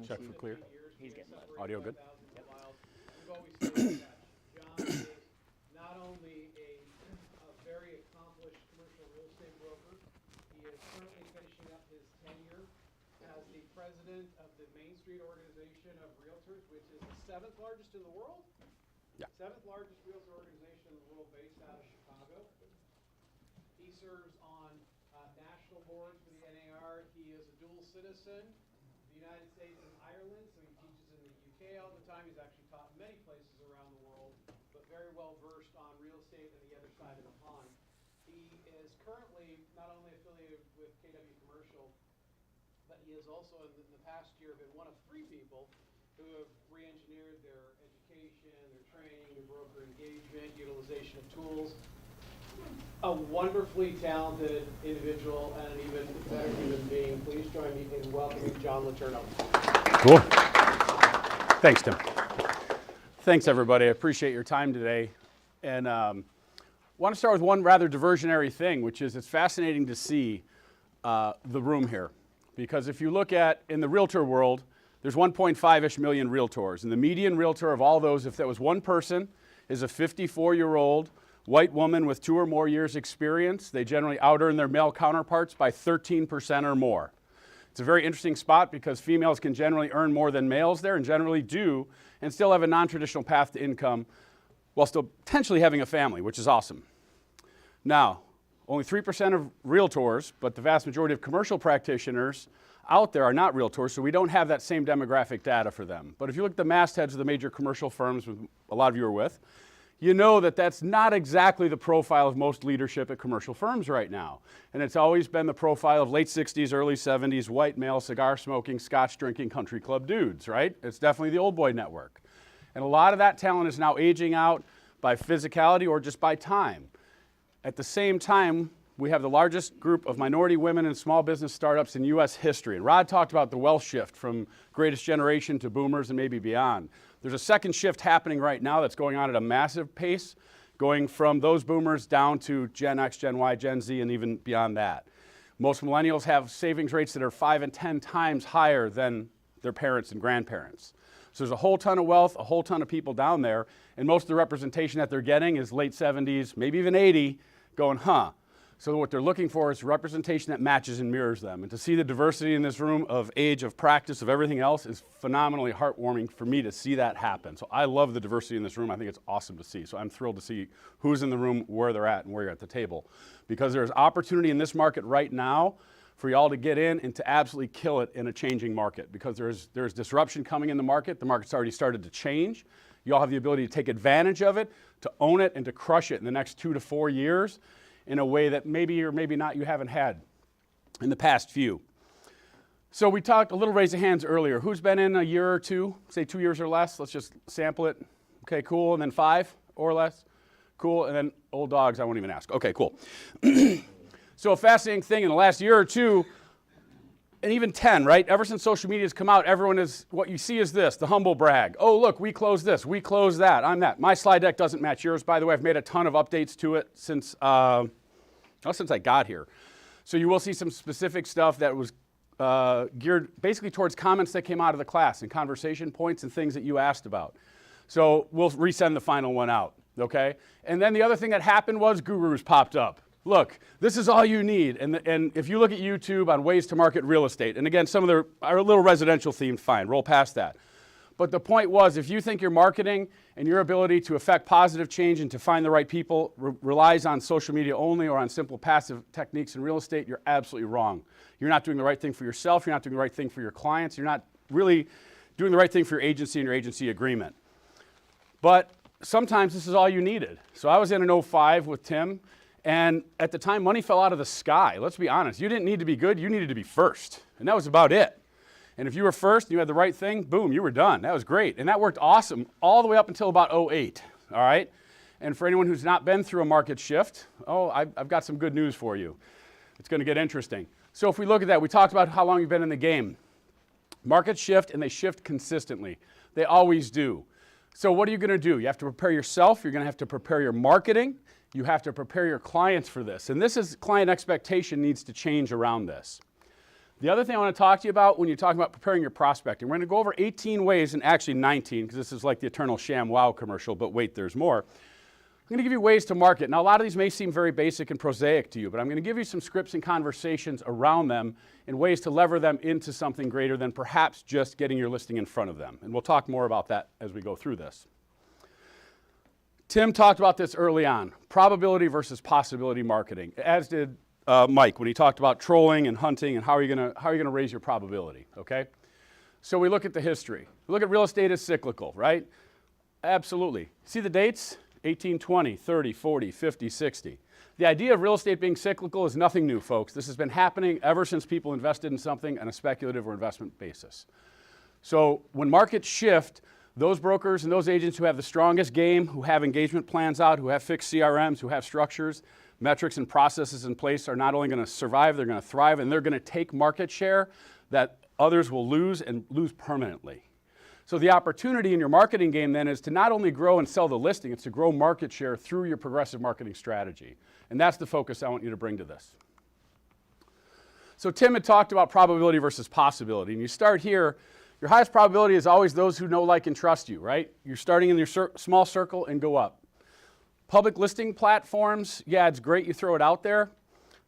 Check for clear. He's getting that. Audio good? We've always said that John is not only a very accomplished commercial real estate broker, he is currently finishing up his tenure as the president of the Main Street Organization of Realtors, which is the 7th largest in the world. Yeah. 7th largest realtor organization in the world, based out of Chicago. He serves on national boards for the NAR. He is a dual citizen, the United States and Ireland, so he teaches in the UK all the time. He's actually taught in many places around the world, but very well versed on real estate and the other side of the pond. He is currently not only affiliated with KW Commercial, but he has also in the past year been one of 3 people who have re-engineered their education, their training, their broker engagement, utilization of tools. A wonderfully talented individual and an even better human being. Please join me in welcoming John Letourneau. Cool. Thanks, Tim. Thanks, everybody. I appreciate your time today. And want to start with one rather diversionary thing, which is it's fascinating to see the room here. Because if you look at, in the realtor world, there's 1.5-ish million realtors. And the median realtor of all those, if that was one person, is a 54-year-old white woman with 2 or more years experience. They generally out-earn their male counterparts by 13% or more. It's a very interesting spot because females can generally earn more than males there and generally do and still have a non-traditional path to income while still potentially having a family, which is awesome. Now, only 3% of realtors, but the vast majority of commercial practitioners out there are not realtors, so we don't have that same demographic data for them. But if you look at the mastheads of the major commercial firms, a lot of you are with, you know that that's not exactly the profile of most leadership at commercial firms right now. And it's always been the profile of late 60s, early 70s, white male, cigar smoking, scotch drinking, country club dudes, right? It's definitely the old boy network. And a lot of that talent is now aging out by physicality or just by time. At the same time, we have the largest group of minority women and small business startups in U.S. history. And Rod talked about the wealth shift from greatest generation to boomers and maybe beyond. There's a second shift happening right now that's going on at a massive pace, going from those boomers down to Gen X, Gen Y, Gen Z, and even beyond that. Most millennials have savings rates that are 5 and 10 times higher than their parents and grandparents. So there's a whole ton of wealth, a whole ton of people down there, and most of the representation that they're getting is late 70s, maybe even 80, going, huh. So what they're looking for is representation that matches and mirrors them. And to see the diversity in this room of age, of practice, of everything else is phenomenally heartwarming for me to see that happen. So I love the diversity in this room. I think it's awesome to see. So I'm thrilled to see who's in the room, where they're at, and where you're at the table. Because there's opportunity in this market right now for y'all to get in and to absolutely kill it in a changing market. Because there's disruption coming in the market. The market's already started to change. Y'all have the ability to take advantage of it, to own it, and to crush it in the next 2 to 4 years. In a way that maybe or maybe not you haven't had in the past few. So we talked a little raise of hands earlier. Who's been in a year or two? Say 2 years or less. Let's just sample it. Okay, cool. And then 5 or less. Cool. And then old dogs, I won't even ask. Okay, cool. So a fascinating thing in the last year or two, and even 10, right? Ever since social media has come out, everyone is, what you see is this, the humble brag. Oh, look, we closed this, we closed that, I'm that. My slide deck doesn't match yours, by the way. I've made a ton of updates to it since I got here. So you will see some specific stuff that was geared basically towards comments that came out of the class and conversation points and things that you asked about. So we'll resend the final one out, okay? And then the other thing that happened was gurus popped up. Look, this is all you need. And if you look at YouTube on ways to market real estate, and again, some of them are a little residential themed, fine, roll past that. But the point was, if you think your marketing and your ability to affect positive change and to find the right people relies on social media only or on simple passive techniques in real estate, you're absolutely wrong. You're not doing the right thing for yourself. You're not doing the right thing for your clients. You're not really doing the right thing for your agency and your agency agreement. But sometimes this is all you needed. So I was in an 05 with Tim. And at the time, money fell out of the sky. Let's be honest. You didn't need to be good. You needed to be first. And that was about it. And if you were first and you had the right thing, boom, you were done. That was great. And that worked awesome all the way up until about 08. All right? And for anyone who's not been through a market shift, I've got some good news for you. It's going to get interesting. So if we look at that, we talked about how long you've been in the game. Markets shift, and they shift consistently. They always do. So what are you going to do? You have to prepare yourself. You're going to have to prepare your marketing. You have to prepare your clients for this. And this is client expectation needs to change around this. The other thing I want to talk to you about when you're talking about preparing your prospecting, we're going to go over 18 ways, and actually 19, because this is like the eternal sham wow commercial, but wait, there's more. I'm going to give you ways to market. Now, a lot of these may seem very basic and prosaic to you, but I'm going to give you some scripts and conversations around them and ways to lever them into something greater than perhaps just getting your listing in front of them. And we'll talk more about that as we go through this. Tim talked about this early on, probability versus possibility marketing, as did Mike when he talked about trolling and hunting and how are you going to raise your probability, okay? So we look at the history. We look at real estate as cyclical, right? Absolutely. See the dates? 18, 20, 30, 40, 50, 60. The idea of real estate being cyclical is nothing new, folks. This has been happening ever since people invested in something on a speculative or investment basis. So when markets shift, those brokers and those agents who have the strongest game, who have engagement plans out, who have fixed CRMs, who have structures, metrics and processes in place are not only going to survive, they're going to thrive, and they're going to take market share that others will lose and lose permanently. So the opportunity in your marketing game then is to not only grow and sell the listing, it's to grow market share through your progressive marketing strategy. And that's the focus I want you to bring to this. So Tim had talked about probability versus possibility. And you start here, your highest probability is always those who know, like, and trust you, right? You're starting in your small circle and go up. Public listing platforms, yeah, it's great you throw it out there.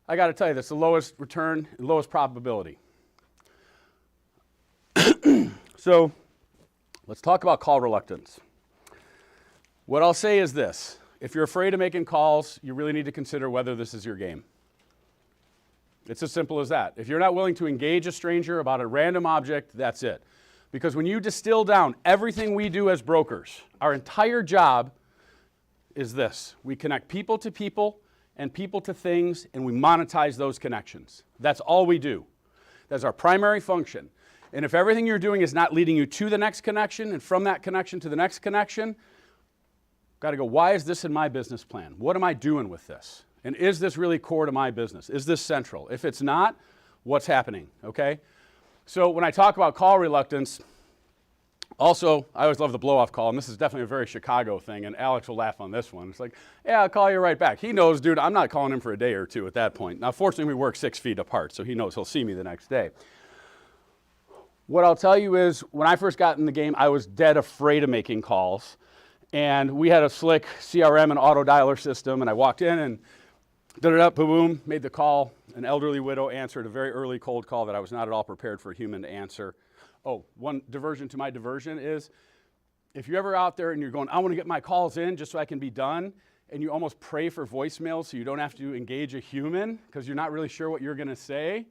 I got to tell you, that's the lowest return, lowest probability. So let's talk about call reluctance. What I'll say is this. If you're afraid of making calls, you really need to consider whether this is your game. It's as simple as that. If you're not willing to engage a stranger about a random object, that's it. Because when you distill down everything we do as brokers, our entire job is this. We connect people to people and people to things, and we monetize those connections. That's all we do. That's our primary function. And if everything you're doing is not leading you to the next connection and from that connection to the next connection, got to go, why is this in my business plan? What am I doing with this? And is this really core to my business? Is this central? If it's not, what's happening, okay? So when I talk about call reluctance, also, I always love the blow-off call, and this is definitely a very Chicago thing, and Alex will laugh on this one. It's like, yeah, I'll call you right back. He knows, dude, I'm not calling him for a day or two at that point. Now, fortunately, we work 6 feet apart, so he knows he'll see me the next day. What I'll tell you is, when I first got in the game, I was dead afraid of making calls, and we had a slick CRM and auto dialer system, and I walked in and da-da-da, boom, made the call. An elderly widow answered a very early cold call that I was not at all prepared for a human to answer. Oh, one diversion to my diversion is, if you're ever out there and you're going, I want to get my calls in just so I can be done, and you almost pray for voicemail so you don't have to engage a human because you're not really sure what you're going to say,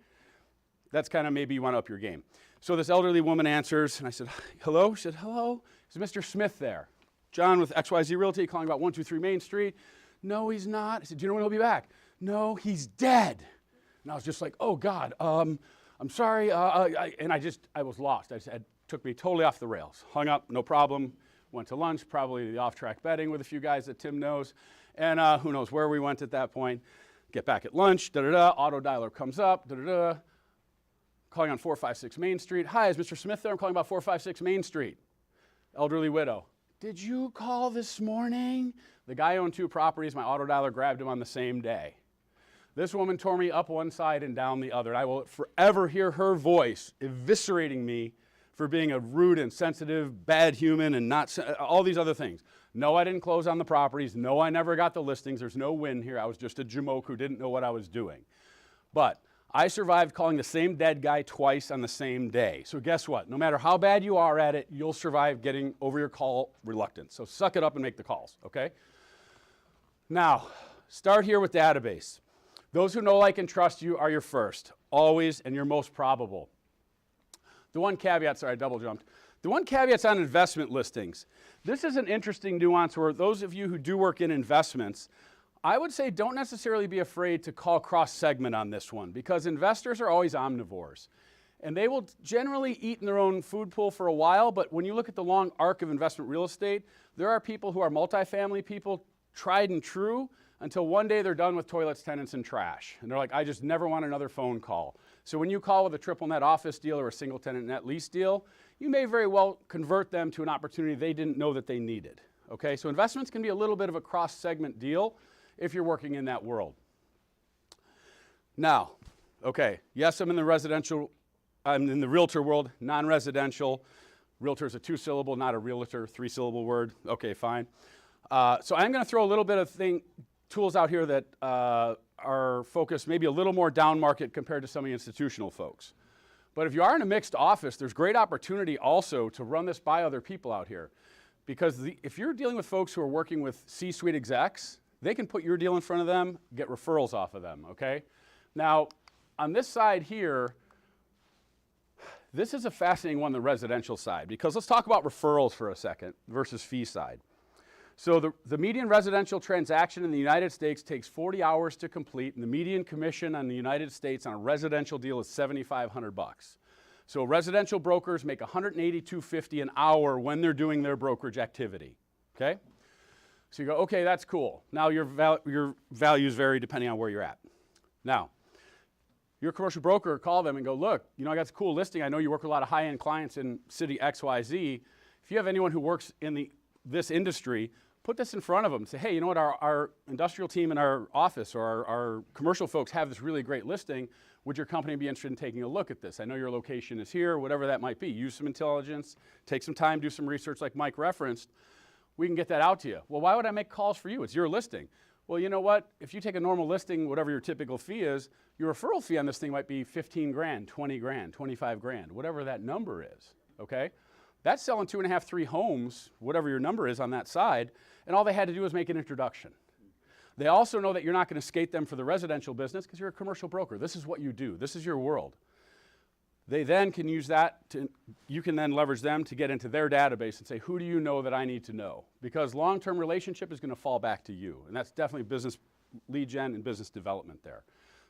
that's kind of maybe you want to up your game. So this elderly woman answers, and I said, hello? She said, hello? Is Mr. Smith there? John with XYZ Realty calling about 123 Main Street. No, he's not. I said, do you know when he'll be back? No, he's dead. And I was just like, oh, God, I'm sorry. I was lost. It took me totally off the rails. Hung up, no problem. Went to lunch, probably the off-track betting with a few guys that Tim knows. And who knows where we went at that point. Get back at lunch, da-da-da, auto dialer comes up, da-da-da. Calling on 456 Main Street. Hi, is Mr. Smith there? I'm calling about 456 Main Street. Elderly widow. Did you call this morning? The guy owned 2 properties. My auto dialer grabbed him on the same day. This woman tore me up one side and down the other. And I will forever hear her voice eviscerating me for being a rude, insensitive, bad human, and not all these other things. No, I didn't close on the properties. No, I never got the listings. There's no win here. I was just a jamoke who didn't know what I was doing. But I survived calling the same dead guy twice on the same day. So guess what? No matter how bad you are at it, you'll survive getting over your call reluctance. So suck it up and make the calls, okay? Now, start here with database. Those who know, like, and trust you are your first, always, and your most probable. The one caveat, sorry, I double jumped. The one caveat's on investment listings. This is an interesting nuance where those of you who do work in investments, I would say don't necessarily be afraid to call cross-segment on this one because investors are always omnivores. And they will generally eat in their own food pool for a while, but when you look at the long arc of investment real estate, there are people who are multifamily people, tried and true, until one day they're done with toilets, tenants, and trash. And they're like, I just never want another phone call. So when you call with a triple net office deal or a single tenant net lease deal, you may very well convert them to an opportunity they didn't know that they needed. Okay, so investments can be a little bit of a cross-segment deal if you're working in that world. Now, Okay, yes, I'm in the residential, I'm in the realtor world, non-residential. Realtor is a 2-syllable, not a realtor, 3-syllable word. Okay, fine. So I'm gonna throw a little bit of tools out here that are focused maybe a little more down market compared to some of the institutional folks. But if you are in a mixed office, there's great opportunity also to run this by other people out here. Because if you're dealing with folks who are working with C-suite execs, they can put your deal in front of them, get referrals off of them, okay? Now, on this side here, this is a fascinating one, the residential side, because let's talk about referrals for a second versus fee side. So the median residential transaction in the United States takes 40 hours to complete, and the median commission on the United States on a residential deal is $7,500. So residential brokers make $182.50 an hour when they're doing their brokerage activity, okay? So you go, okay, that's cool. Now your values vary depending on where you're at. Now, you're a commercial broker, call them and go, look, you know, I got this cool listing. I know you work with a lot of high-end clients in city XYZ. If you have anyone who works in this industry, put this in front of them. Say, hey, you know what, our industrial team in our office or our commercial folks have this really great listing. Would your company be interested in taking a look at this? I know your location is here, whatever that might be. Use some intelligence, take some time, do some research like Mike referenced. We can get that out to you. Well, why would I make calls for you? It's your listing. Well, you know what? If you take a normal listing, whatever your typical fee is, your referral fee on this thing might be 15 grand, 20 grand, 25 grand, whatever that number is, okay? That's selling 2.5, 3 homes, whatever your number is on that side, and all they had to do was make an introduction. They also know that you're not going to skate them for the residential business because you're a commercial broker. This is what you do. This is your world. They then can use that you can then leverage them to get into their database and say, who do you know that I need to know? Because long-term relationship is going to fall back to you. And that's definitely business lead gen and business development there.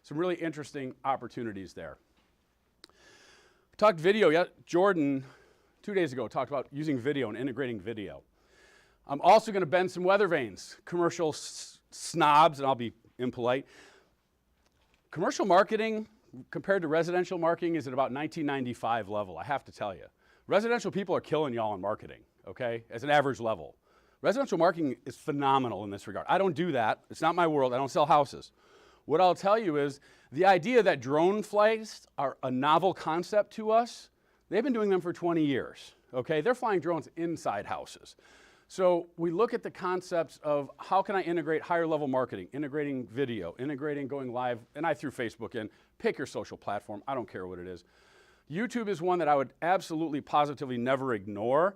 Some really interesting opportunities there. We talked video. Jordan, 2 days ago, talked about using video and integrating video. I'm also going to bend some weather vanes. Commercial snobs, and I'll be impolite. Commercial marketing compared to residential marketing is at about 1995 level, I have to tell you. Residential people are killing y'all in marketing, okay, as an average level. Residential marketing is phenomenal in this regard. I don't do that. It's not my world. I don't sell houses. What I'll tell you is the idea that drone flights are a novel concept to us, they've been doing them for 20 years, okay? They're flying drones inside houses. So we look at the concepts of how can I integrate higher level marketing, integrating video, integrating going live, and I threw Facebook in. Pick your social platform. I don't care what it is. YouTube is one that I would absolutely positively never ignore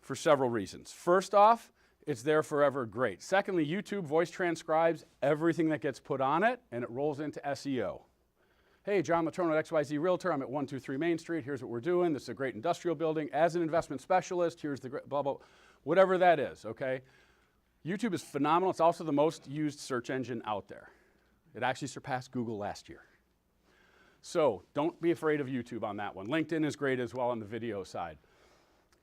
for several reasons. First off, it's there forever, great. Secondly, YouTube voice transcribes everything that gets put on it, and it rolls into SEO. Hey, John Latrono at XYZ Realtor. I'm at 123 Main Street. Here's what we're doing. This is a great industrial building. As an investment specialist, here's the blah, blah, whatever that is, okay? YouTube is phenomenal. It's also the most used search engine out there. It actually surpassed Google last year. So don't be afraid of YouTube on that one. LinkedIn is great as well on the video side.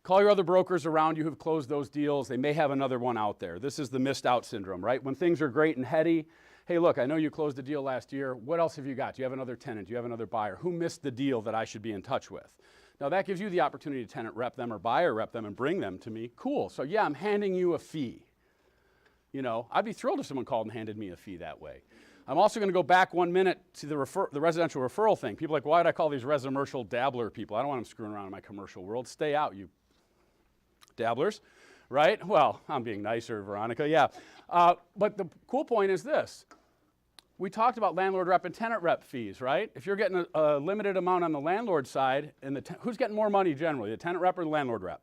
Call your other brokers around you who've closed those deals. They may have another one out there. This is the missed out syndrome, right? When things are great and heady, hey, look, I know you closed a deal last year. What else have you got? Do you have another tenant? Do you have another buyer? Who missed the deal that I should be in touch with? Now that gives you the opportunity to tenant rep them or buyer rep them and bring them to me. Cool. So yeah, I'm handing you a fee. You know, I'd be thrilled if someone called and handed me a fee that way. I'm also going to go back 1 minute to the residential referral thing. People are like, why did I call these residential dabbler people? I don't want them screwing around in my commercial world. Stay out, you dabblers, right? Well, I'm being nicer, Veronica, yeah. But the cool point is this. We talked about landlord rep and tenant rep fees, right? If you're getting a limited amount on the landlord side, and who's getting more money generally, the tenant rep or the landlord rep?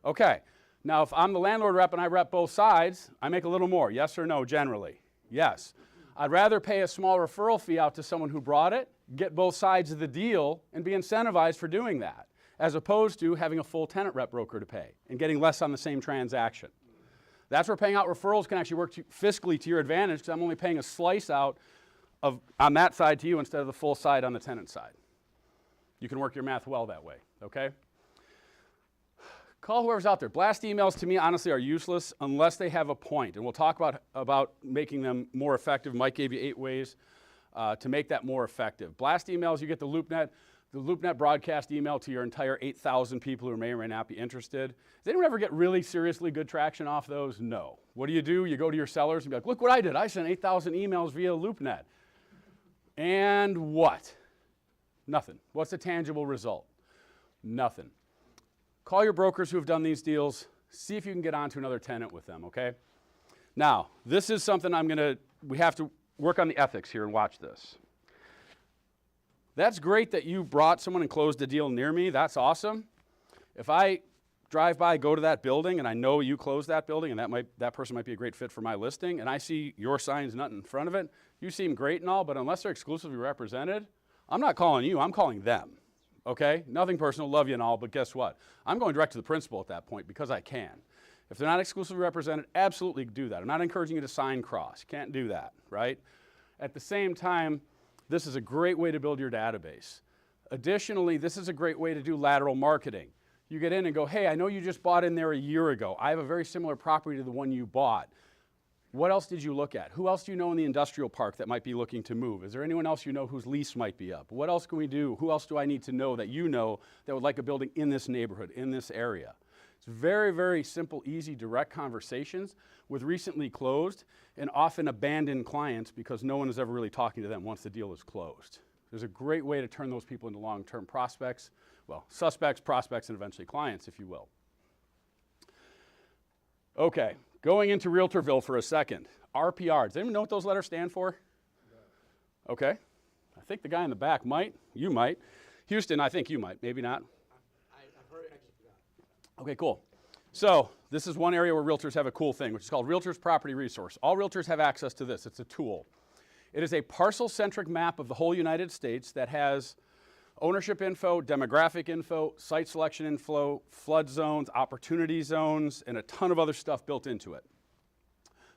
Okay. Now, if I'm the landlord rep and I rep both sides, I make a little more, yes or no, generally? Yes. I'd rather pay a small referral fee out to someone who brought it, get both sides of the deal, and be incentivized for doing that, as opposed to having a full tenant rep broker to pay and getting less on the same transaction. That's where paying out referrals can actually work fiscally to your advantage because I'm only paying a slice out on that side to you instead of the full side on the tenant side. You can work your math well that way, okay? Call whoever's out there. Blast emails to me, honestly, are useless unless they have a point. And we'll talk about making them more effective. Mike gave you 8 ways to make that more effective. Blast emails, you get the LoopNet broadcast email to your entire 8,000 people who may or may not be interested. Does anyone ever get really seriously good traction off those? No. What do? You go to your sellers and be like, look what I did. I sent 8,000 emails via LoopNet. And what? Nothing. What's the tangible result? Nothing. Call your brokers who have done these deals. See if you can get onto another tenant with them, okay? Now, this is something we have to work on the ethics here and watch this. That's great that you brought someone and closed a deal near me. That's awesome. If I drive by, go to that building, and I know you closed that building, and that person might be a great fit for my listing, and I see your sign's not in front of it, you seem great and all, but unless they're exclusively represented, I'm not calling you, I'm calling them, okay? Nothing personal, love you and all, but guess what? I'm going direct to the principal at that point because I can. If they're not exclusively represented, absolutely do that. I'm not encouraging you to sign cross. You can't do that, right? At the same time, this is a great way to build your database. Additionally, this is a great way to do lateral marketing. You get in and go, hey, I know you just bought in there a year ago. I have a very similar property to the one you bought. What else did you look at? Who else do you know in the industrial park that might be looking to move? Is there anyone else you know whose lease might be up? What else can we do? Who else do I need to know that you know that would like a building in this neighborhood, in this area? It's very, very simple, easy, direct conversations with recently closed and often abandoned clients because no one is ever really talking to them once the deal is closed. There's a great way to turn those people into long-term prospects, well, suspects, prospects, and eventually clients, if you will. Okay, going into Realtorville for a second. RPR, does anyone know what those letters stand for? No. Okay, I think the guy in the back might, you might. Houston, I think you might, maybe not. I've heard actually. Okay, cool. So this is one area where realtors have a cool thing, which is called Realtors Property Resource. All realtors have access to this. It's a tool. It is a parcel-centric map of the whole United States that has ownership info, demographic info, site selection info, flood zones, opportunity zones, and a ton of other stuff built into it.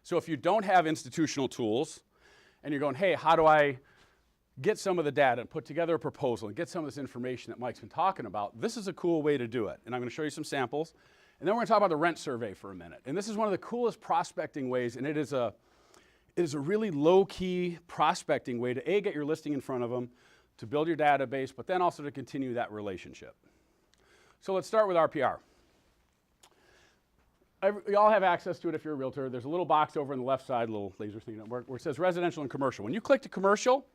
So if you don't have institutional tools and you're going, hey, how do I get some of the data and put together a proposal and get some of this information that Mike's been talking about, this is a cool way to do it. And I'm going to show you some samples. And then we're going to talk about the rent survey for a minute. And this is one of the coolest prospecting ways, and it is a really low-key prospecting way to, A, get your listing in front of them, to build your database, but then also to continue that relationship. So let's start with RPR. You all have access to it if you're a realtor. There's a little box over on the left side, a little laser thing where it says residential and commercial. When you click to commercial,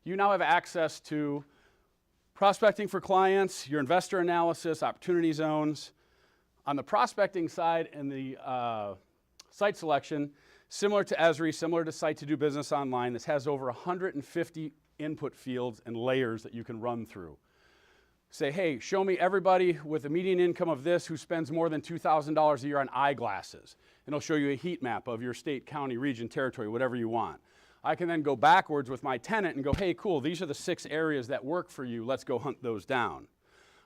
you now have access to prospecting for clients, your investor analysis, opportunity zones. On the prospecting side and the site selection, similar to Esri, similar to Site to Do Business Online, this has over 150 input fields and layers that you can run through. Say, hey, show me everybody with a median income of this who spends more than $2,000 a year on eyeglasses. And it'll show you a heat map of your state, county, region, territory, whatever you want. I can then go backwards with my tenant and go, hey, cool, these are the 6 areas that work for you. Let's go hunt those down.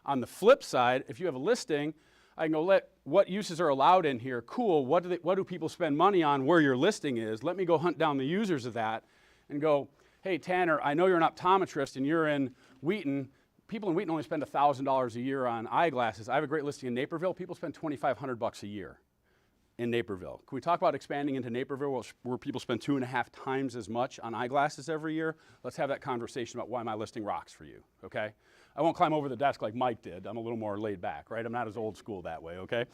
On the flip side, if you have a listing, I can go, what uses are allowed in here? Cool, what do people spend money on where your listing is? Let me go hunt down the users of that and go, hey, Tanner, I know you're an optometrist and you're in Wheaton. People in Wheaton only spend $1,000 a year on eyeglasses. I have a great listing in Naperville. People spend $2,500 a year in Naperville. Can we talk about expanding into Naperville where people spend 2.5 times as much on eyeglasses every year? Let's have that conversation about why my listing rocks for you, okay? I won't climb over the desk like Mike did. I'm a little more laid back, right? I'm not as old school that way, okay?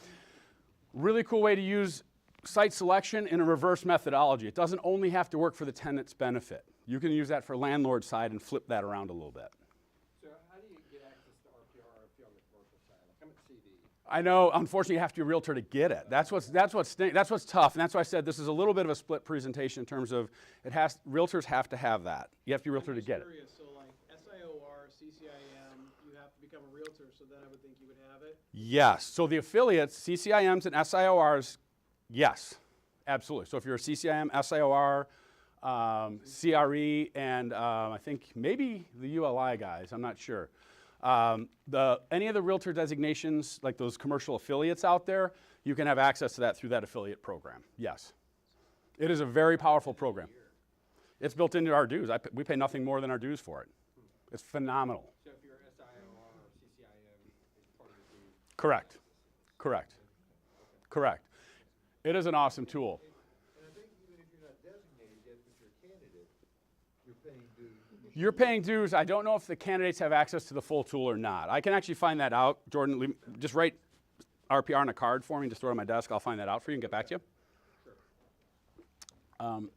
Really cool way to use site selection in a reverse methodology. It doesn't only have to work for the tenant's benefit. You can use that for landlord side and flip that around a little bit. So how do you get access to RPR if you're on the commercial side? Like I'm at CD. I know, unfortunately, you have to be a realtor to get it. That's what's tough, and that's why I said this is a little bit of a split presentation in terms of realtors have to have that. You have to be a realtor to get it. Curious, so like SIOR, CCIM, you have to become a realtor, so then I would think you would have it. Yes, so the affiliates, CCIMs and SIORs, yes, absolutely. So if you're a CCIM, SIOR, CRE, and I think maybe the ULI guys, I'm not sure. Any of the realtor designations, like those commercial affiliates out there, you can have access to that through that affiliate program, yes. It is a very powerful program. It's built into our dues. We pay nothing more than our dues for it. It's phenomenal. So if you're SIOR or CCIM, it's part of the dues. Correct, correct, correct. It is an awesome tool. And I think even if you're not designated yet, but you're a candidate, you're paying dues. You're paying dues. I don't know if the candidates have access to the full tool or not. I can actually find that out. Jordan, just write RPR on a card for me and just throw it on my desk. I'll find that out for you and get back to you.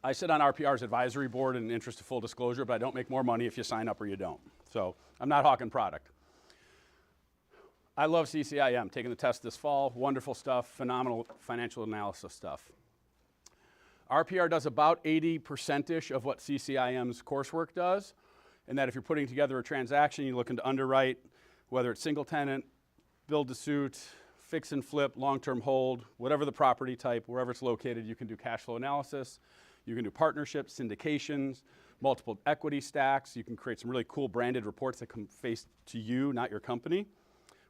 I sit on RPR's advisory board in the interest of full disclosure, but I don't make more money if you sign up or you don't. So I'm not hawking product. I love CCIM, taking the test this fall, wonderful stuff, phenomenal financial analysis stuff. RPR does about 80%-ish of what CCIM's coursework does, and that if you're putting together a transaction, you're looking to underwrite, whether it's single tenant, build to suit, fix and flip, long-term hold, whatever the property type, wherever it's located, you can do cash flow analysis, you can do partnerships, syndications, multiple equity stacks, you can create some really cool branded reports that come face to you, not your company.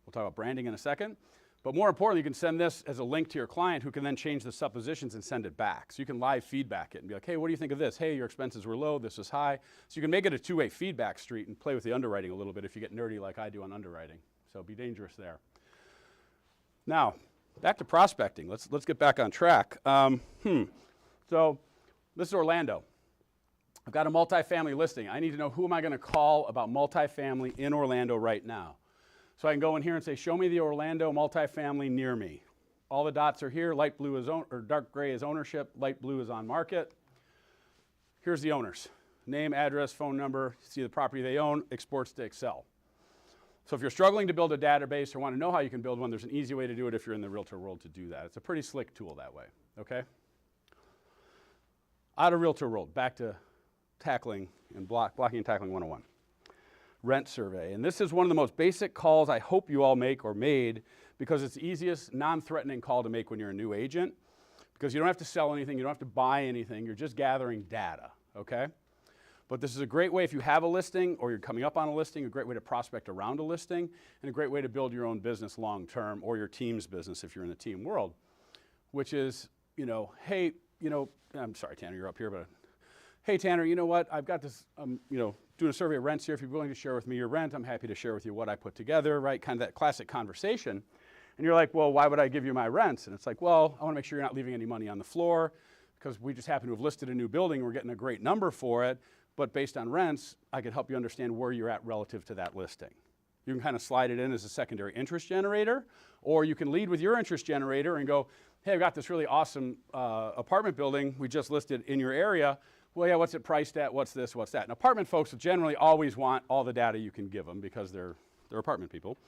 We'll talk about branding in a second. But more importantly, you can send this as a link to your client who can then change the suppositions and send it back. So you can live feedback it and be like, hey, what do you think of this? Hey, your expenses were low, this is high. So you can make it a two-way feedback street and play with the underwriting a little bit if you get nerdy like I do on underwriting. So be dangerous there. Now, back to prospecting. Let's get back on track. So this is Orlando. I've got a multifamily listing. I need to know who am I going to call about multifamily in Orlando right now. So I can go in here and say, show me the Orlando multifamily near me. All the dots are here. Light blue is or dark gray is ownership. Light blue is on market. Here's the owners. Name, address, phone number. See the property they own. Exports to Excel. So if you're struggling to build a database or want to know how you can build one, there's an easy way to do it if you're in the realtor world to do that. It's a pretty slick tool that way, okay? Out of realtor world, back to tackling and blocking and tackling 101. Rent survey. And this is one of the most basic calls I hope you all make or made because it's the easiest non-threatening call to make when you're a new agent because you don't have to sell anything, you don't have to buy anything, you're just gathering data, okay? But this is a great way if you have a listing or you're coming up on a listing, a great way to prospect around a listing, and a great way to build your own business long term or your team's business if you're in the team world, which is, hey, I'm sorry, Tanner, you're up here, but hey, Tanner, you know what? I've got this, doing a survey of rents here. If you're willing to share with me your rent, I'm happy to share with you what I put together, right? Kind of that classic conversation. And you're like, well, why would I give you my rents? And it's like, well, I want to make sure you're not leaving any money on the floor because we just happen to have listed a new building. We're getting a great number for it. But based on rents, I could help you understand where you're at relative to that listing. You can kind of slide it in as a secondary interest generator, or you can lead with your interest generator and go, hey, I've got this really awesome apartment building we just listed in your area. Well, yeah, what's it priced at? What's this? What's that? And apartment folks generally always want all the data you can give them because they're apartment people,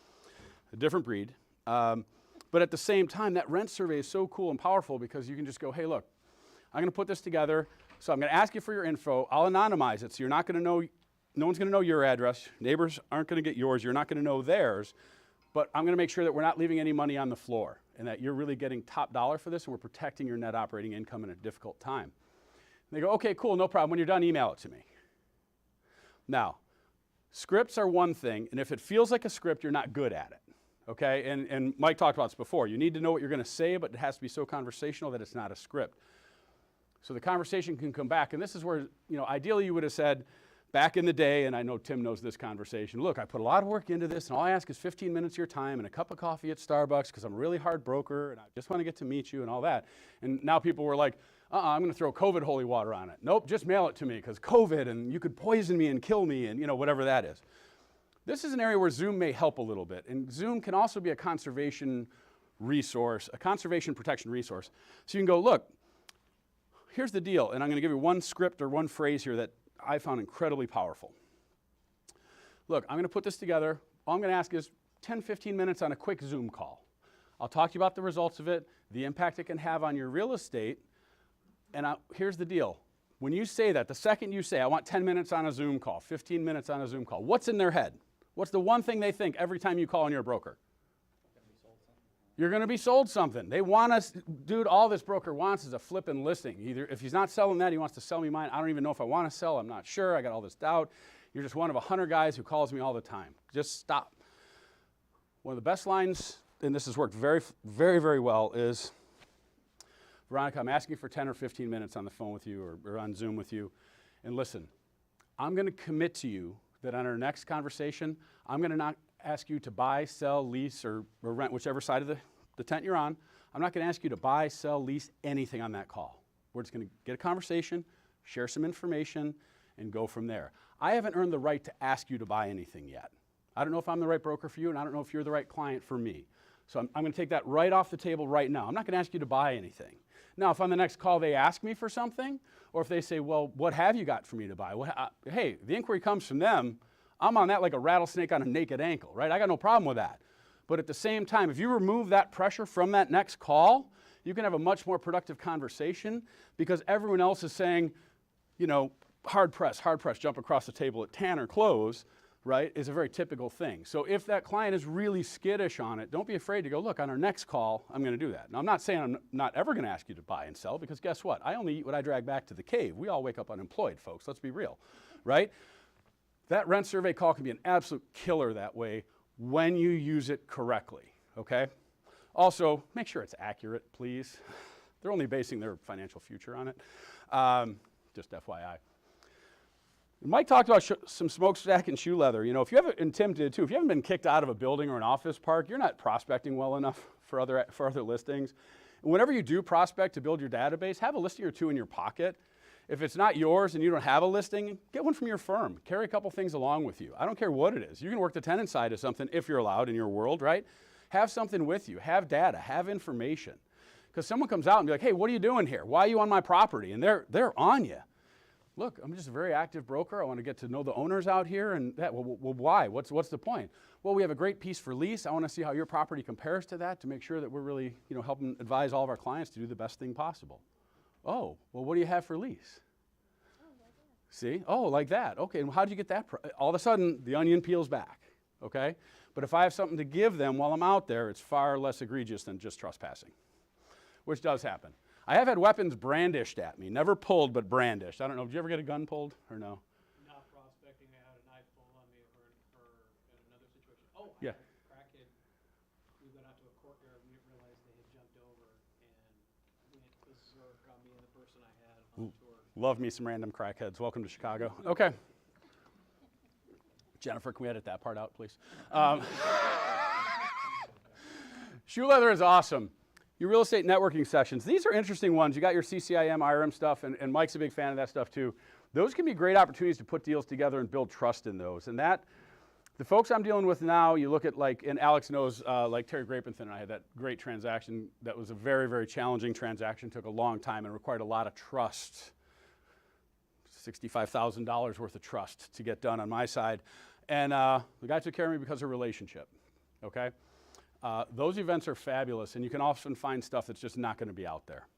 a different breed. But at the same time, that rent survey is so cool and powerful because you can just go, hey, look, I'm going to put this together. So I'm going to ask you for your info. I'll anonymize it so you're not going to know, no one's going to know your address. Neighbors aren't going to get yours. You're not going to know theirs. But I'm going to make sure that we're not leaving any money on the floor and that you're really getting top dollar for this and we're protecting your net operating income in a difficult time. And they go, okay, cool, no problem. When you're done, email it to me. Now, scripts are one thing, and if it feels like a script, you're not good at it, okay? And Mike talked about this before. You need to know what you're going to say, but it has to be so conversational that it's not a script. So the conversation can come back, and this is where, ideally you would have said, back in the day, and I know Tim knows this conversation, look, I put a lot of work into this, and all I ask is 15 minutes of your time and a cup of coffee at Starbucks because I'm a really hard broker, and I just want to get to meet you and all that. And now people were like, I'm going to throw COVID holy water on it. Nope, just mail it to me because COVID, and you could poison me and kill me, and whatever that is. This is an area where Zoom may help a little bit, and Zoom can also be a conservation resource, a conservation protection resource. So you can go, look, here's the deal, and I'm going to give you one script or one phrase here that I found incredibly powerful. Look, I'm going to put this together. All I'm going to ask is 10, 15 minutes on a quick Zoom call. I'll talk to you about the results of it, the impact it can have on your real estate, and here's the deal. When you say that, the second you say, I want 10 minutes on a Zoom call, 15 minutes on a Zoom call, what's in their head? What's the one thing they think every time you call on your broker? You're going to be sold something. They want us, dude, all this broker wants is a flipping listing. Either if he's not selling that, he wants to sell me mine. I don't even know if I want to sell. I'm not sure. I got all this doubt. You're just one of 100 guys who calls me all the time. Just stop. One of the best lines, and this has worked very, very, very well, is, Veronica, I'm asking for 10 or 15 minutes on the phone with you or on Zoom with you. And listen, I'm going to commit to you that on our next conversation, I'm going to not ask you to buy, sell, lease, or rent, whichever side of the tent you're on. I'm not going to ask you to buy, sell, lease anything on that call. We're just going to get a conversation, share some information, and go from there. I haven't earned the right to ask you to buy anything yet. I don't know if I'm the right broker for you, and I don't know if you're the right client for me. So I'm going to take that right off the table right now. I'm not going to ask you to buy anything. Now, if on the next call they ask me for something, or if they say, well, what have you got for me to buy? Hey, the inquiry comes from them. I'm on that like a rattlesnake on a naked ankle, right? I got no problem with that. But at the same time, if you remove that pressure from that next call, you can have a much more productive conversation because everyone else is saying, you know, hard press, jump across the table at 10 or close, right, is a very typical thing. So if that client is really skittish on it, don't be afraid to go, look, on our next call, I'm going to do that. Now, I'm not saying I'm not ever going to ask you to buy and sell because guess what? I only eat what I drag back to the cave. We all wake up unemployed, folks. Let's be real, right? That rent survey call can be an absolute killer that way when you use it correctly, okay? Also, make sure it's accurate, please. They're only basing their financial future on it. Just FYI. Mike talked about some smokestack and shoe leather. You know, if you haven't, and Tim did too, if you haven't been kicked out of a building or an office park, you're not prospecting well enough for other listings. And whenever you do prospect to build your database, have a listing or two in your pocket. If it's not yours and you don't have a listing, get one from your firm. Carry a couple things along with you. I don't care what it is. You can work the tenant side of something if you're allowed in your world, right? Have something with you. Have data. Have information. Because someone comes out and be like, hey, what are you doing here? Why are you on my property? And they're on you. Look, I'm just a very active broker. I want to get to know the owners out here. And that, well, why? What's the point? Well, we have a great piece for lease. I want to see how your property compares to that to make sure that we're really, you know, helping advise all of our clients to do the best thing possible. Oh, well, what do you have for lease? Oh, like that. See? Oh, like that. Okay, and how'd you get that? All of a sudden, the onion peels back, okay? But if I have something to give them while I'm out there, it's far less egregious than just trespassing, which does happen. I have had weapons brandished at me, never pulled, but brandished. I don't know, did you ever get a gun pulled or no? Not prospecting, I had a knife pulled on me for in another situation. Oh, Yeah. I had a crackhead. We went out to a courtyard, we didn't realize they had jumped over and went berserk on me and the person I had on tour. Love me some random crackheads. Welcome to Chicago. Okay. Jennifer, can we edit that part out, please? Shoe leather is awesome. Your real estate networking sessions, these are interesting ones. You got your CCIM, IRM stuff, and Mike's a big fan of that stuff too. Those can be great opportunities to put deals together and build trust in those. And that, the folks I'm dealing with now, you look at like, and Alex knows, like Terry Grapenthin and I had that great transaction that was a very, very challenging transaction, took a long time and required a lot of trust. $65,000 worth of trust to get done on my side. And the guy took care of me because of relationship, okay? Those events are fabulous, and you can often find stuff that's just not going to be out there.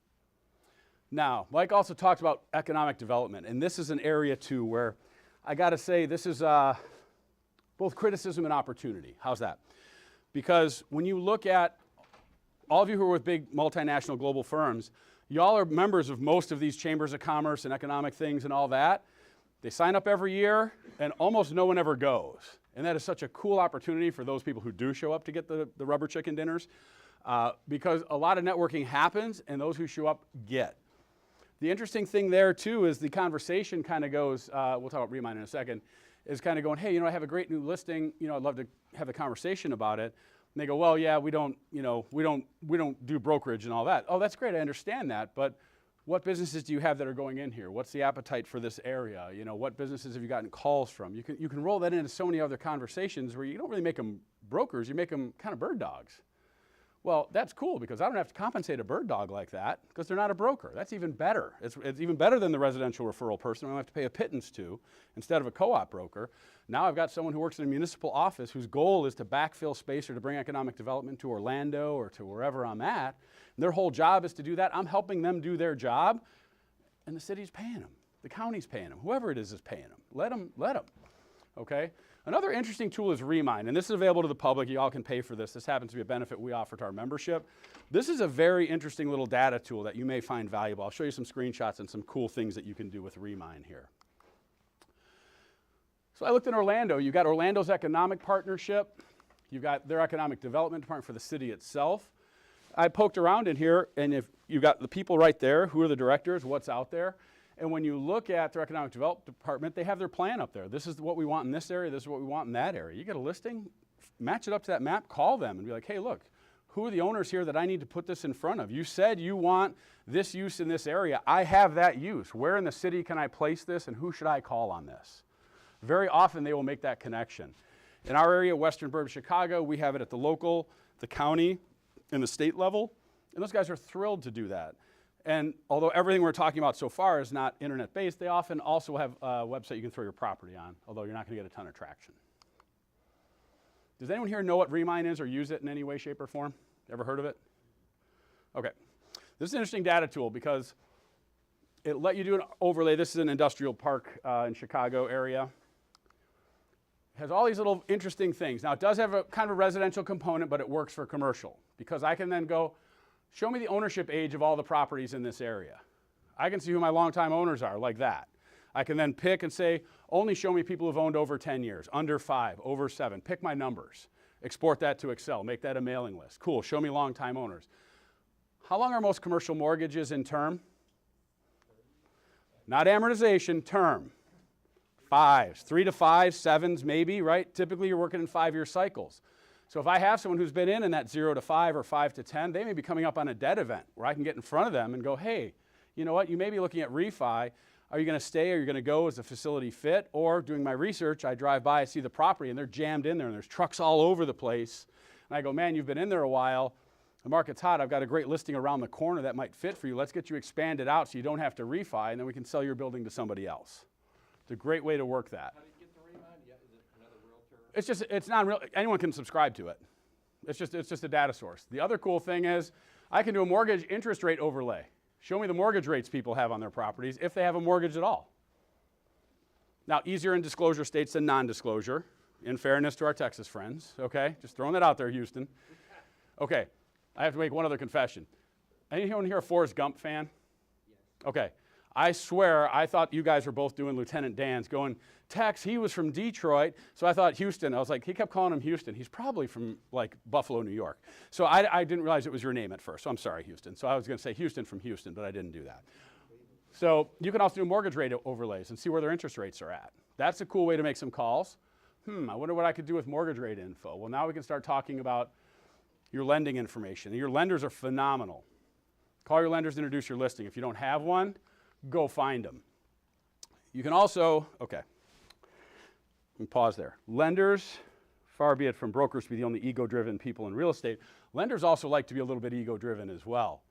Now, Mike also talked about economic development, and this is an area, too, where I got to say this is both criticism and opportunity. How's that? Because when you look at all of you who are with big multinational global firms, y'all are members of most of these chambers of commerce and economic things and all that. They sign up every year, and almost no one ever goes. And that is such a cool opportunity for those people who do show up to get the rubber chicken dinners because a lot of networking happens, and those who show up get. The interesting thing there, too, is the conversation kind of goes, we'll talk about Remind in a second, is kind of going, hey, you know, I have a great new listing. You know, I'd love to have a conversation about it. And they go, well, yeah, we don't do brokerage and all that. Oh, that's great. I understand that. But what businesses do you have that are going in here? What's the appetite for this area? You know, what businesses have you gotten calls from? You can roll that into so many other conversations where you don't really make them brokers. You make them kind of bird dogs. Well, that's cool because I don't have to compensate a bird dog like that because they're not a broker. That's even better. It's even better than the residential referral person I don't have to pay a pittance to instead of a co-op broker. Now I've got someone who works in a municipal office whose goal is to backfill space or to bring economic development to Orlando or to wherever I'm at. And their whole job is to do that. I'm helping them do their job, and the city's paying them. The county's paying them. Whoever it is paying them. Let them. Okay? Another interesting tool is Remind, and this is available to the public. You all can pay for this. This happens to be a benefit we offer to our membership. This is a very interesting little data tool that you may find valuable. I'll show you some screenshots and some cool things that you can do with Remind here. So I looked in Orlando. You've got Orlando's economic partnership. You've got their economic development department for the city itself. I poked around in here, and if you've got the people right there, who are the directors, what's out there. And when you look at their economic development department, they have their plan up there. This is what we want in this area. This is what we want in that area. You get a listing, match it up to that map, call them and be like, hey, look, who are the owners here that I need to put this in front of? You said you want this use in this area. I have that use. Where in the city can I place this, and who should I call on this? Very often they will make that connection. In our area, Western Burbs, Chicago, we have it at the local, the county, and the state level, and those guys are thrilled to do that. And although everything we're talking about so far is not internet-based, they often also have a website you can throw your property on, although you're not going to get a ton of traction. Does anyone here know what Remine is or use it in any way, shape, or form? Ever heard of it? Okay. This is an interesting data tool because it let you do an overlay. This is an industrial park in Chicago area. It has all these little interesting things. Now, it does have a kind of a residential component, but it works for commercial because I can then go, show me the ownership age of all the properties in this area. I can see who my longtime owners are, like that. I can then pick and say, only show me people who've owned over 10 years, under 5, over 7. Pick my numbers. Export that to Excel. Make that a mailing list. Cool, show me longtime owners. How long are most commercial mortgages in term? Not amortization, term. 5s, 3 to 5, 7s maybe, right? Typically you're working in 5-year cycles. So if I have someone who's been in that 0 to 5 or 5 to 10, they may be coming up on a debt event where I can get in front of them and go, hey, you know what, you may be looking at refi. Are you going to stay? Are you going to go? Is the facility fit? Or doing my research, I drive by, I see the property, and they're jammed in there, and there's trucks all over the place. And I go, man, you've been in there a while. The market's hot. I've got a great listing around the corner that might fit for you. Let's get you expanded out so you don't have to refi, and then we can sell your building to somebody else. It's a great way to work that. How do you get the Remine? Yeah, is it another realtor? It's just, it's not real. Anyone can subscribe to it. It's just a data source. The other cool thing is I can do a mortgage interest rate overlay. Show me the mortgage rates people have on their properties if they have a mortgage at all. Now, easier in disclosure states than non-disclosure, in fairness to our Texas friends, okay? Just throwing that out there, Houston. Okay, I have to make one other confession. Anyone here a Forrest Gump fan? Yes. Okay. I swear I thought you guys were both doing Lieutenant Dan's going, Tex, he was from Detroit. So I thought Houston. I was like, he kept calling him Houston. He's probably from like Buffalo, New York. So I didn't realize it was your name at first. So I'm sorry, Houston. So I was going to say Houston from Houston, but I didn't do that. So you can also do mortgage rate overlays and see where their interest rates are at. That's a cool way to make some calls. I wonder what I could do with mortgage rate info. Well, now we can start talking about your lending information. And your lenders are phenomenal. Call your lenders, introduce your listing. If you don't have one, go find them. You can also, okay, let me pause there. Lenders, far be it from brokers to be the only ego-driven people in real estate, lenders also like to be a little bit ego-driven as well.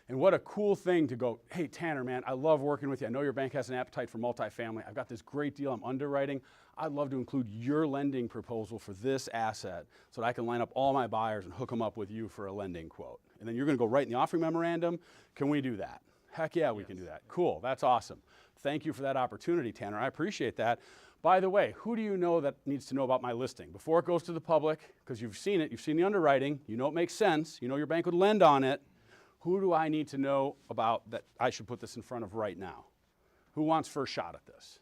And what a cool thing to go, hey, Tanner, man, I love working with you. I know your bank has an appetite for multifamily. I've got this great deal I'm underwriting. I'd love to include your lending proposal for this asset so that I can line up all my buyers and hook them up with you for a lending quote. And then you're going to go write in the offering memorandum. Can we do that? Heck yeah, we can do that. Cool, that's awesome. Thank you for that opportunity, Tanner. I appreciate that. By the way, who do you know that needs to know about my listing? Before it goes to the public, because you've seen it, you've seen the underwriting, you know it makes sense, you know your bank would lend on it. Who do I need to know about that I should put this in front of right now? Who wants first shot at this?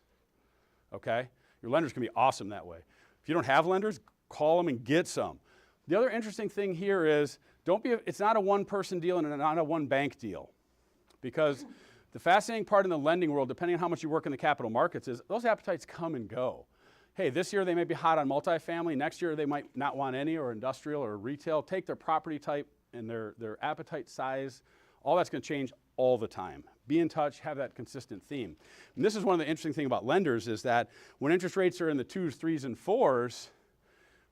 Okay? Your lenders can be awesome that way. If you don't have lenders, call them and get some. The other interesting thing here is, it's not a one-person deal and not a one-bank deal. Because the fascinating part in the lending world, depending on how much you work in the capital markets, is those appetites come and go. Hey, this year they may be hot on multifamily. Next year they might not want any, or industrial or retail. Take their property type and their appetite size. All that's going to change all the time. Be in touch, have that consistent theme. And this is one of the interesting things about lenders is that when interest rates are in the 2s, 3s, and 4s,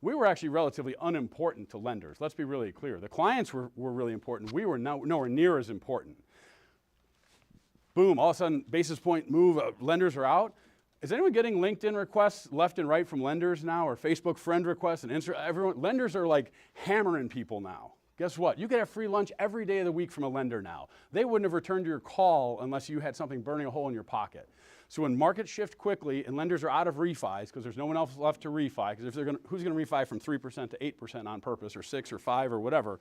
we were actually relatively unimportant to lenders. Let's be really clear. The clients were really important. We were nowhere near as important. Boom, all of a sudden, basis point move, lenders are out. Is anyone getting LinkedIn requests left and right from lenders now, or Facebook friend requests and Instagram? Lenders are like hammering people now. Guess what? You can have free lunch every day of the week from a lender now. They wouldn't have returned your call unless you had something burning a hole in your pocket. So when markets shift quickly and lenders are out of refis because there's no one else left to refi, because if they're going, who's going to refi from 3% to 8% on purpose, or 6 or 5 or whatever?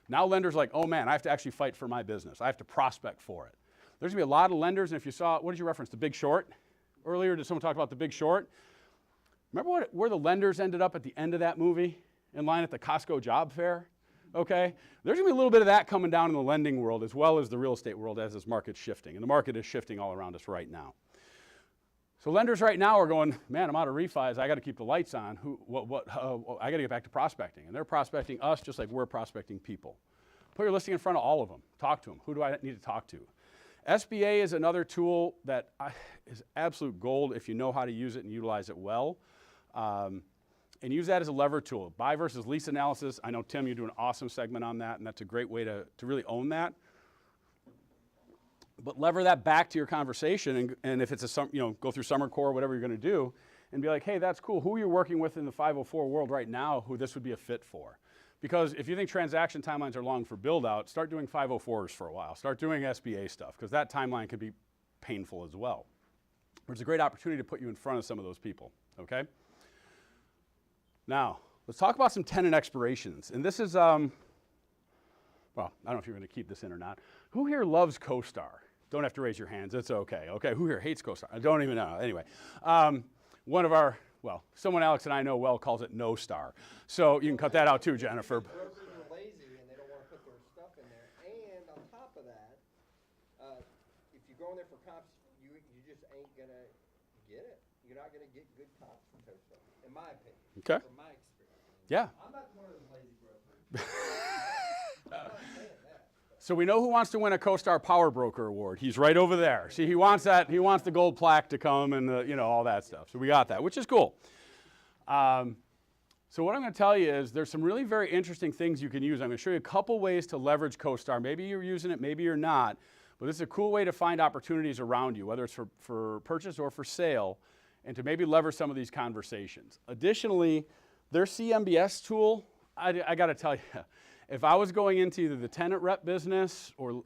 Now lenders are like, oh man, I have to actually fight for my business. I have to prospect for it. There's going to be a lot of lenders, and if you saw, what did you reference, The Big Short? Earlier, did someone talk about The Big Short? Remember where the lenders ended up at the end of that movie? In line at the Costco job fair? Okay? There's going to be a little bit of that coming down in the lending world as well as the real estate world as this market's shifting. And the market is shifting all around us right now. So lenders right now are going, man, I'm out of refis. I got to keep the lights on. I got to get back to prospecting. And they're prospecting us just like we're prospecting people. Put your listing in front of all of them. Talk to them. Who do I need to talk to? SBA is another tool that is absolute gold if you know how to use it and utilize it well. And use that as a lever tool. Buy versus lease analysis. I know, Tim, you do an awesome segment on that, and that's a great way to really own that. But lever that back to your conversation, and if it's go through summer core, whatever you're going to do, and be like, hey, that's cool. Who are you working with in the 504 world right now who this would be a fit for? Because if you think transaction timelines are long for build out, start doing 504s for a while. Start doing SBA stuff, because that timeline could be painful as well. It's a great opportunity to put you in front of some of those people, okay? Now, let's talk about some tenant expirations. And this is, well, I don't know if you're going to keep this in or not. Who here loves CoStar? Don't have to raise your hands. It's okay. Okay, who here hates CoStar? I don't even know. Anyway, one of our, well, someone Alex and I know well calls it No Star. So you can cut that out too, Jennifer. Brokers are lazy and they don't want to put their stuff in there. And on top of that, if you go in there for comps, you just ain't gonna get it. You're not gonna get good comps from CoStar, in my opinion. Okay. From my experience. Yeah. I'm not one of those lazy brokers. I'm not saying that. So we know who wants to win a CoStar Power Broker Award. He's right over there. See, he wants that. He wants the gold plaque to come and all that stuff. So we got that, which is cool. So what I'm going to tell you is there's some really very interesting things you can use. I'm going to show you a couple ways to leverage CoStar. Maybe you're using it, maybe you're not. But this is a cool way to find opportunities around you, whether it's for purchase or for sale, and to maybe leverage some of these conversations. Additionally, their CMBS tool, I got to tell you, if I was going into either the tenant rep business or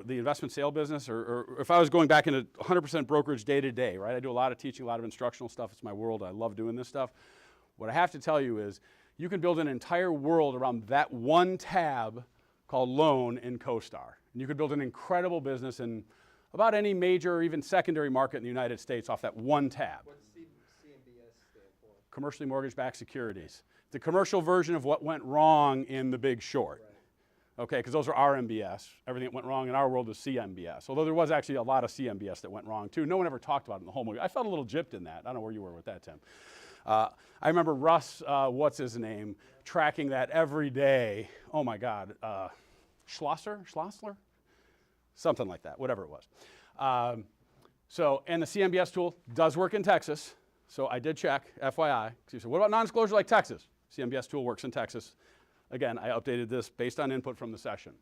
the investment sale business, or if I was going back into 100% brokerage day to day, right? I do a lot of teaching, a lot of instructional stuff. It's my world. I love doing this stuff. What I have to tell you is you can build an entire world around that one tab called loan in CoStar. And you could build an incredible business in about any major or even secondary market in the United States off that one tab. What's CMBS stand for? Commercially mortgage-backed securities. The commercial version of what went wrong in The Big Short. Right. Okay, because those are RMBS. Everything that went wrong in our world was CMBS. Although there was actually a lot of CMBS that went wrong too. No one ever talked about it in the whole movie. I felt a little gypped in that. I don't know where you were with that, Tim. I remember Russ, what's his name, tracking that every day. Oh my God, Schlossler? Something like that, whatever it was. And the CMBS tool does work in Texas. So I did check, FYI. So you said, what about non-disclosure like Texas? CMBS tool works in Texas. Again, I updated this based on input from the session.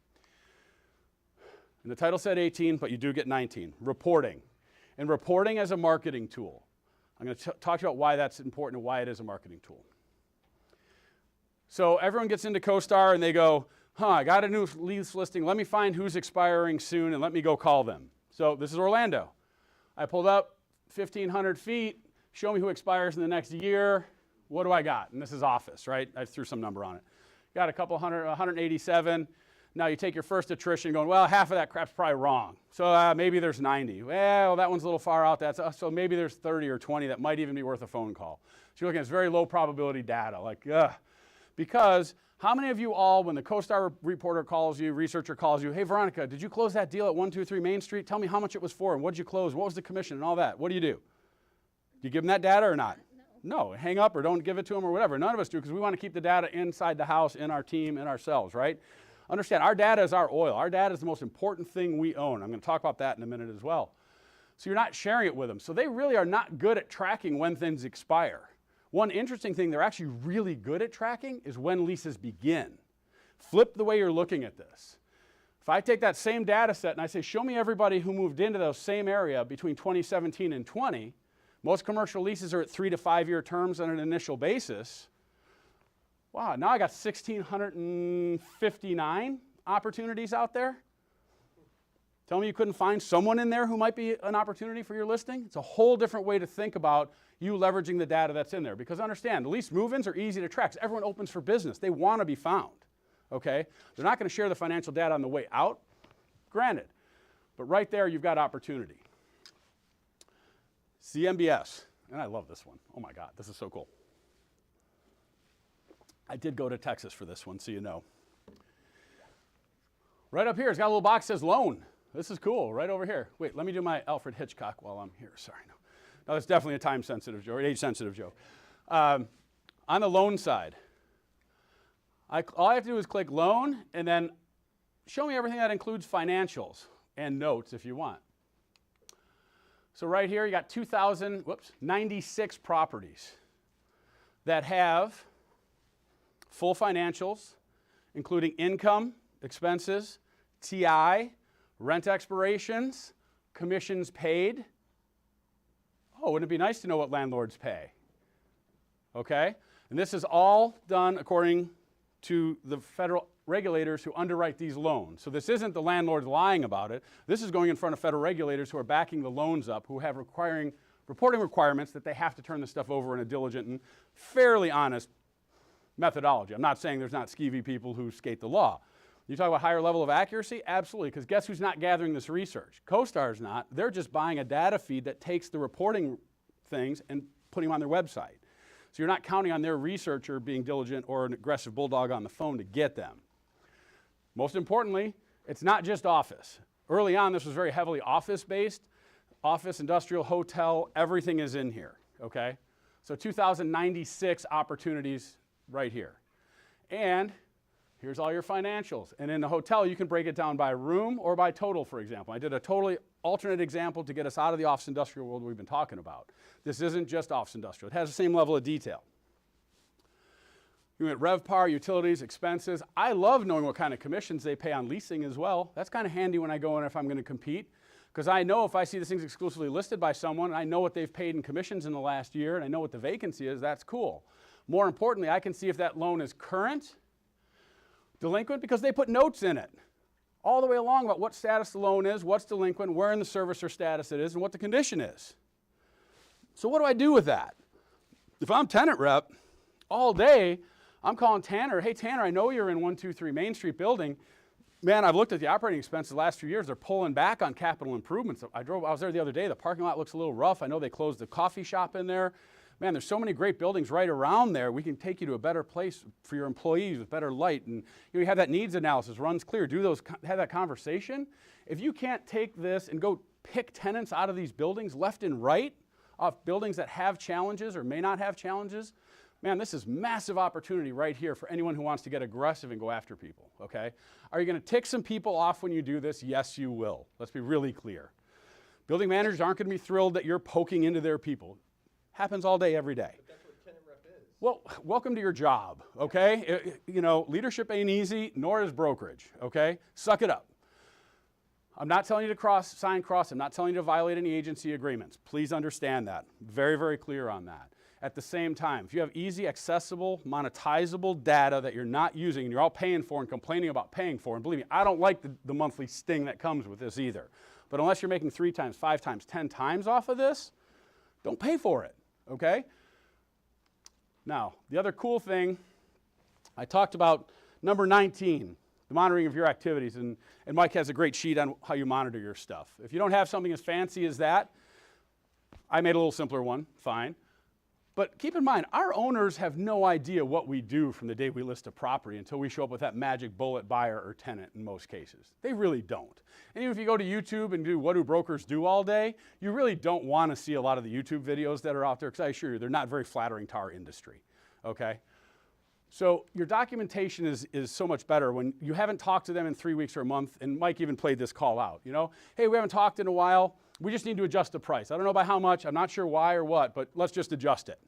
And the title said 18, but you do get 19. Reporting. And reporting as a marketing tool. I'm going to talk to you about why that's important and why it is a marketing tool. So everyone gets into CoStar and they go, I got a new lease listing. Let me find who's expiring soon and let me go call them. So this is Orlando. I pulled up 1,500 feet. Show me who expires in the next year. What do I got? And this is office, right? I threw some number on it. Got a couple hundred, 187. Now you take your first attrition going, well, half of that crap's probably wrong. So maybe there's 90. Well, that one's a little far out. So maybe there's 30 or 20 that might even be worth a phone call. So you're looking at this very low probability data. Because how many of you all, when the CoStar reporter calls you, researcher calls you, hey, Veronica, did you close that deal at 123 Main Street? Tell me how much it was for and what did you close? What was the commission and all that? What do? Do you give them that data or not? No, hang up or don't give it to them or whatever. None of us do because we want to keep the data inside the house, in our team, in ourselves, right? Understand, our data is our oil. Our data is the most important thing we own. I'm going to talk about that in a minute as well. So you're not sharing it with them. So they really are not good at tracking when things expire. One interesting thing they're actually really good at tracking is when leases begin. Flip the way you're looking at this. If I take that same data set and I say, show me everybody who moved into those same area between 2017 and 20, most commercial leases are at 3 to 5 year terms on an initial basis. Wow, now I got 1,659 opportunities out there. Tell me you couldn't find someone in there who might be an opportunity for your listing? It's a whole different way to think about you leveraging the data that's in there. Because understand, the lease move-ins are easy to track. Everyone opens for business. They want to be found, okay? They're not going to share the financial data on the way out, granted. But right there, you've got opportunity. CMBS, and I love this one. Oh my God, this is so cool. I did go to Texas for this one, so you know. Right up here, it's got a little box that says loan. This is cool, right over here. Wait, let me do my Alfred Hitchcock while I'm here. Sorry, no. No, that's definitely a time-sensitive joke, or age-sensitive joke. On the loan side, all I have to do is click loan, and then show me everything that includes financials and notes if you want. So right here, you got 96 properties that have full financials, including income, expenses, TI, Rent expirations, commissions paid. Oh, wouldn't it be nice to know what landlords pay? Okay? And this is all done according to the federal regulators who underwrite these loans. So this isn't the landlords lying about it. This is going in front of federal regulators who are backing the loans up, who have reporting requirements that they have to turn this stuff over in a diligent and fairly honest methodology. I'm not saying there's not skeevy people who skate the law. You talk about higher level of accuracy? Absolutely, because guess who's not gathering this research? CoStar's not. They're just buying a data feed that takes the reporting things and putting them on their website. So you're not counting on their researcher being diligent or an aggressive bulldog on the phone to get them. Most importantly, it's not just office. Early on, this was very heavily office-based. Office, industrial, hotel, everything is in here, okay? So 2,096 opportunities right here. And here's all your financials. And in the hotel, you can break it down by room or by total, for example. I did a totally alternate example to get us out of the office industrial world we've been talking about. This isn't just office industrial. It has the same level of detail. You went RevPAR, utilities, expenses. I love knowing what kind of commissions they pay on leasing as well. That's kind of handy when I go in if I'm going to compete, because I know if I see this thing's exclusively listed by someone, I know what they've paid in commissions in the last year, and I know what the vacancy is. That's cool. More importantly, I can see if that loan is current, delinquent, because they put notes in it all the way along about what status the loan is, what's delinquent, where in the servicer status it is, and what the condition is. So what do I do with that? If I'm tenant rep, all day, I'm calling Tanner, hey Tanner, I know you're in 123 Main Street building. Man, I've looked at the operating expenses the last few years. They're pulling back on capital improvements. I was there the other day. The parking lot looks a little rough. I know they closed the coffee shop in there. Man, there's so many great buildings right around there. We can take you to a better place for your employees with better light. And you have that needs analysis, runs clear, have that conversation. If you can't take this and go pick tenants out of these buildings left and right, off buildings that have challenges or may not have challenges, man, this is massive opportunity right here for anyone who wants to get aggressive and go after people, okay? Are you going to tick some people off when you do this? Yes, you will. Let's be really clear. Building managers aren't going to be thrilled that you're poking into their people. Happens all day, every day. But that's what tenant rep is. Well, welcome to your job, okay? You know, leadership ain't easy, nor is brokerage, okay? Suck it up. I'm not telling you to sign cross. I'm not telling you to violate any agency agreements. Please understand that. Very, very clear on that. At the same time, if you have easy, accessible, monetizable data that you're not using and you're all paying for and complaining about paying for, and believe me, I don't like the monthly sting that comes with this either. But unless you're making 3 times, 5 times, 10 times off of this, don't pay for it, okay? Now, the other cool thing, I talked about number 19, the monitoring of your activities, and Mike has a great sheet on how you monitor your stuff. If you don't have something as fancy as that, I made a little simpler one, fine. But keep in mind, our owners have no idea what we do from the day we list a property until we show up with that magic bullet buyer or tenant in most cases. They really don't. And even if you go to YouTube and do what do brokers do all day, you really don't want to see a lot of the YouTube videos that are out there, because I assure you, they're not very flattering to our industry, okay? So your documentation is so much better when you haven't talked to them in 3 weeks or a month, and Mike even played this call out, you know? Hey, we haven't talked in a while. We just need to adjust the price. I don't know by how much. I'm not sure why or what, but let's just adjust it.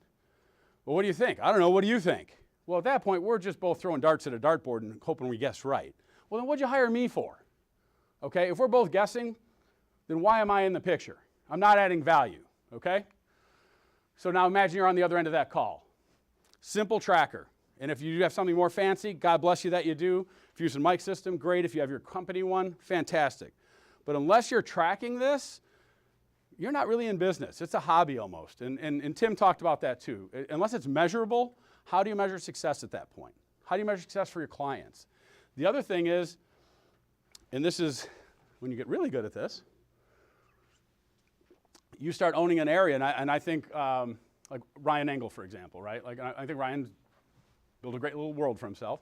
Well, what do you think? I don't know. What do you think? Well, at that point, we're just both throwing darts at a dartboard and hoping we guess right. Well, then what'd you hire me for? Okay, if we're both guessing, then why am I in the picture? I'm not adding value, okay? So now imagine you're on the other end of that call. Simple tracker. And if you have something more fancy, God bless you that you do. If you're using Mike's system, great. If you have your company one, fantastic. But unless you're tracking this, you're not really in business. It's a hobby almost. And Tim talked about that too. Unless it's measurable, how do you measure success at that point? How do you measure success for your clients? The other thing is, and this is when you get really good at this, you start owning an area, and I think, like Ryan Engel, for example, right? Like I think Ryan's built a great little world for himself.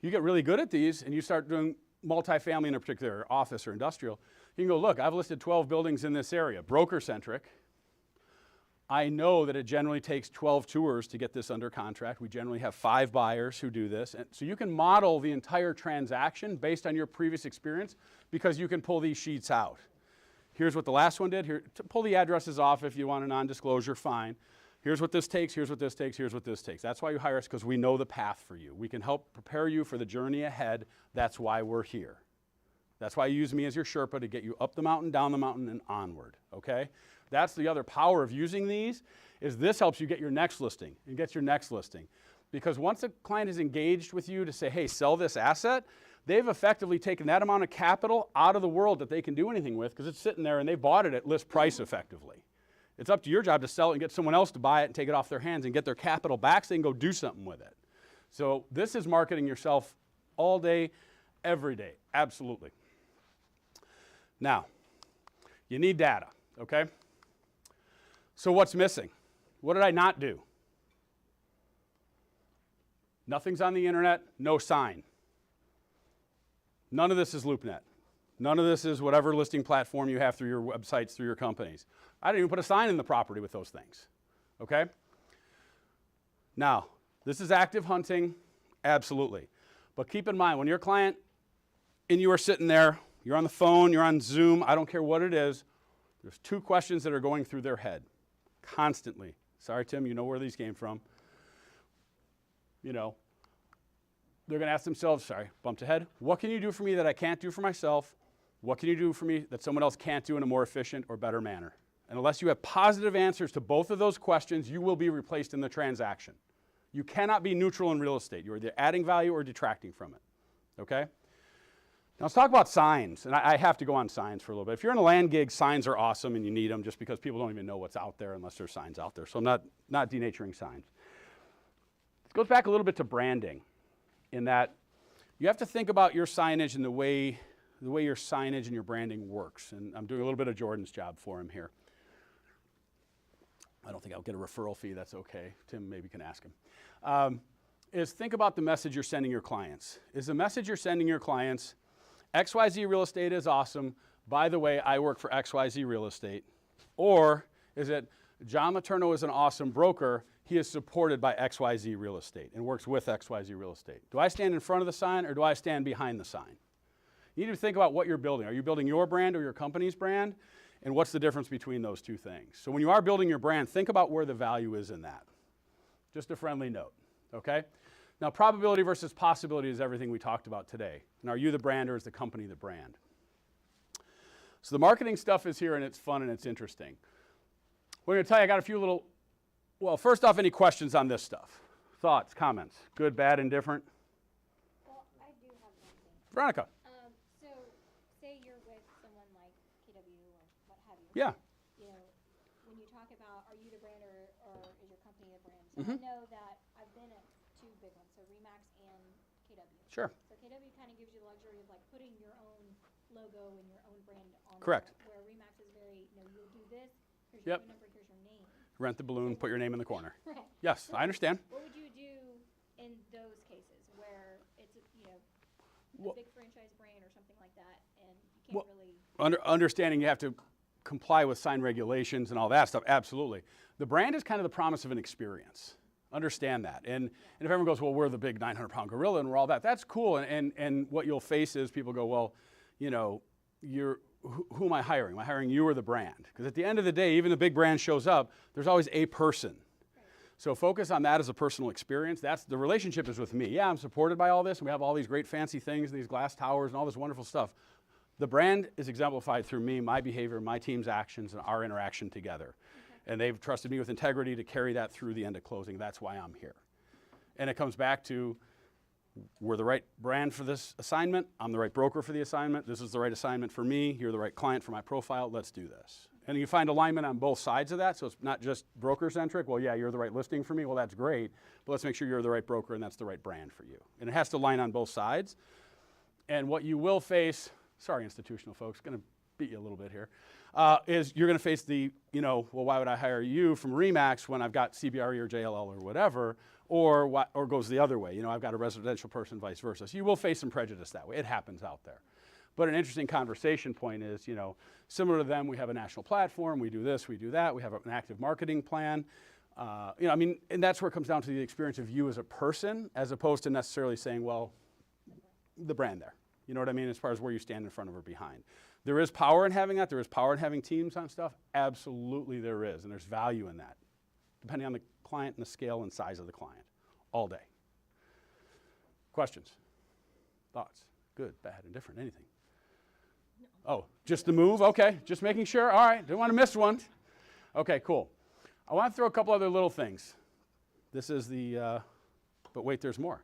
You get really good at these, and you start doing multifamily in a particular office or industrial. You can go, look, I've listed 12 buildings in this area, broker-centric. I know that it generally takes 12 tours to get this under contract. We generally have 5 buyers who do this. And so you can model the entire transaction based on your previous experience because you can pull these sheets out. Here's what the last one did. Here, pull the addresses off if you want a non-disclosure, fine. Here's what this takes, here's what this takes, here's what this takes. That's why you hire us, because we know the path for you. We can help prepare you for the journey ahead. That's why we're here. That's why you use me as your Sherpa to get you up the mountain, down the mountain, and onward, okay? That's the other power of using these, is this helps you get your next listing and get your next listing. Because once a client is engaged with you to say, hey, sell this asset, they've effectively taken that amount of capital out of the world that they can do anything with because it's sitting there and they bought it at list price effectively. It's up to your job to sell it and get someone else to buy it and take it off their hands and get their capital back so they can go do something with it. So this is marketing yourself all day, every day, absolutely. Now, you need data, okay? So what's missing? What did I not do? Nothing's on the internet, no sign. None of this is LoopNet. None of this is whatever listing platform you have through your websites, through your companies. I didn't even put a sign in the property with those things, okay? Now, this is active hunting, absolutely. But keep in mind, when your client and you are sitting there, you're on the phone, you're on Zoom, I don't care what it is, there's two questions that are going through their head constantly. Sorry, Tim, you know where these came from. You know, they're going to ask themselves, sorry, bumped ahead, what can you do for me that I can't do for myself? What can you do for me that someone else can't do in a more efficient or better manner? And unless you have positive answers to both of those questions, you will be replaced in the transaction. You cannot be neutral in real estate. You're either adding value or detracting from it, okay? Now let's talk about signs, and I have to go on signs for a little bit. If you're in a land gig, signs are awesome and you need them just because people don't even know what's out there unless there's signs out there. So I'm not denaturing signs. It goes back a little bit to branding in that you have to think about your signage and the way your signage and your branding works. And I'm doing a little bit of Jordan's job for him here. I don't think I'll get a referral fee, that's okay. Tim maybe can ask him. Is think about the message you're sending your clients. Is the message you're sending your clients, XYZ Real Estate is awesome, by the way, I work for XYZ Real Estate? Or is it, John Letourneau is an awesome broker, he is supported by XYZ Real Estate and works with XYZ Real Estate? Do I stand in front of the sign or do I stand behind the sign? You need to think about what you're building. Are you building your brand or your company's brand? And what's the difference between those two things? So when you are building your brand, think about where the value is in that. Just a friendly note, okay? Now, probability versus possibility is everything we talked about today. And are you the brand or is the company the brand? So the marketing stuff is here and it's fun and it's interesting. We're going to tell you, I got a few little, well, first off, any questions on this stuff? Thoughts, comments, good, bad, indifferent? Well, I do have one thing. Veronica. So, say you're with someone like KW or what have you. Yeah. You know, when you talk about, are you the brand or is your company the brand? So I know that I've been at two big ones, so Remax and KW. Sure. So KW kind of gives you the luxury of like putting your own logo and your own brand on Correct. there, where Remax is very, you know, you'll do this, here's Yep. your phone number, here's your name. Rent the balloon, put your name in the corner. Right. Yes, I understand. What would you do in those cases where it's, you know, Well- a big franchise brand or something like that, and you can't really... Understanding you have to comply with sign regulations and all that stuff, absolutely. The brand is kind of the promise of an experience. Understand that. And if everyone goes, well, we're the big 900-pound gorilla and we're all that, that's cool. And what you'll face is people go, well, you know, who am I hiring? Am I hiring you or the brand? Because at the end of the day, even the big brand shows up, there's always a person. So focus on that as a personal experience. That's the relationship is with me. Yeah, I'm supported by all this, and we have all these great fancy things, these glass towers and all this wonderful stuff. The brand is exemplified through me, my behavior, my team's actions, and our interaction together. And they've trusted me with integrity to carry that through the end of closing. That's why I'm here. And it comes back to, we're the right brand for this assignment. I'm the right broker for the assignment. This is the right assignment for me. You're the right client for my profile. Let's do this. And you find alignment on both sides of that, so it's not just broker-centric. Well, yeah, you're the right listing for me. Well, that's great. But let's make sure you're the right broker and that's the right brand for you. And it has to align on both sides. And what you will face, sorry, institutional folks, going to beat you a little bit here, is you're going to face the, you know, well, why would I hire you from Remax when I've got CBRE or JLL or whatever, or goes the other way. You know, I've got a residential person, vice versa. So you will face some prejudice that way. It happens out there. But an interesting conversation point is, you know, similar to them, we have a national platform, we do this, we do that, we have an active marketing plan. You know, I mean, and that's where it comes down to the experience of you as a person, as opposed to necessarily saying, well, the brand there. You know what I mean, as far as where you stand in front of or behind. There is power in having that. There is power in having teams on stuff. Absolutely there is, and there's value in that, depending on the client and the scale and size of the client, all day. Questions? Thoughts? Good, bad, indifferent, anything? Oh, just the move? Okay, just making sure. All right, didn't want to miss one. Okay, cool. I want to throw a couple other little things. This is the, but wait, there's more.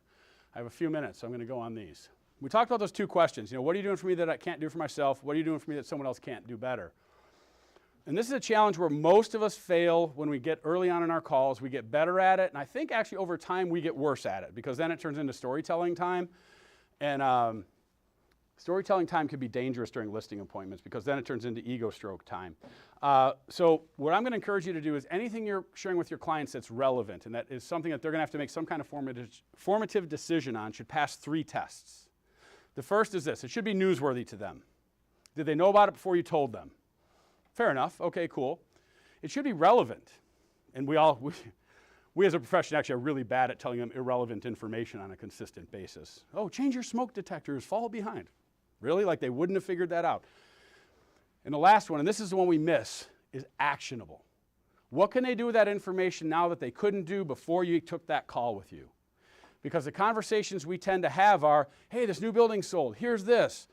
I have a few minutes, so I'm going to go on these. We talked about those two questions. What are you doing for me that I can't do for myself? What are you doing for me that someone else can't do better? And this is a challenge where most of us fail when we get early on in our calls. We get better at it, and I think actually over time we get worse at it because then it turns into storytelling time. And storytelling time can be dangerous during listing appointments because then it turns into ego stroke time. So what I'm going to encourage you to do is anything you're sharing with your clients that's relevant and that is something that they're going to have to make some kind of formative decision on should pass 3 tests. The first is this. It should be newsworthy to them. Did they know about it before you told them? Fair enough. Okay, cool. It should be relevant. And we as a profession actually are really bad at telling them irrelevant information on a consistent basis. Oh, change your smoke detectors, fall behind. Really? Like they wouldn't have figured that out. And the last one, and this is the one we miss, is actionable. What can they do with that information now that they couldn't do before you took that call with you? Because the conversations we tend to have are, hey, this new building sold, here's this.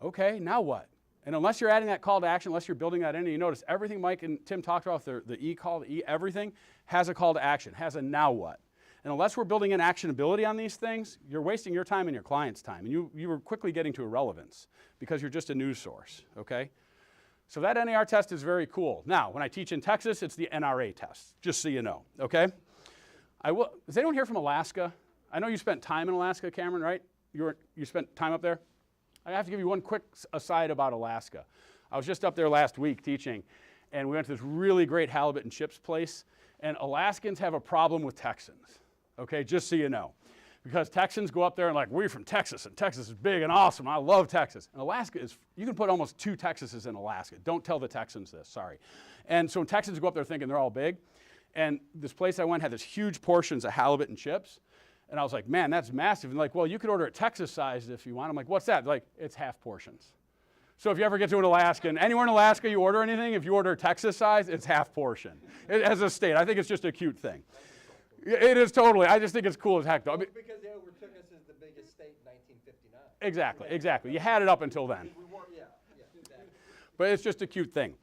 Okay, now what? And unless you're adding that call to action, unless you're building that in, and you notice everything Mike and Tim talked about, the e-call, the everything, has a call to action, has a now what. And unless we're building in actionability on these things, you're wasting your time and your client's time. And you were quickly getting to irrelevance because you're just a news source, okay? So that NAR test is very cool. Now, when I teach in Texas, it's the NRA test, just so you know, okay? Is anyone here from Alaska? I know you spent time in Alaska, Cameron, right? You spent time up there? I have to give you one quick aside about Alaska. I was just up there last week teaching, and we went to this really great halibut and chips place, and Alaskans have a problem with Texans, okay, just so you know. Because Texans go up there and like, we're from Texas, and Texas is big and awesome, I love Texas. And Alaska is, you can put almost 2 Texases in Alaska. Don't tell the Texans this, sorry. And so when Texans go up there thinking they're all big, and this place I went had this huge portions of halibut and chips, and I was like, man, that's massive. And like, well, you could order it Texas sized if you want. I'm like, what's that? They're like, it's half portions. So if you ever get to an Alaskan, anywhere in Alaska you order anything, if you order Texas size, it's half portion. As a state, I think it's just a cute thing. It is totally. I just think it's cool as heck, though. I mean, Because they overtook us as the biggest state in 1959. exactly. You had it up until then. We weren't, yeah. But it's just a cute thing.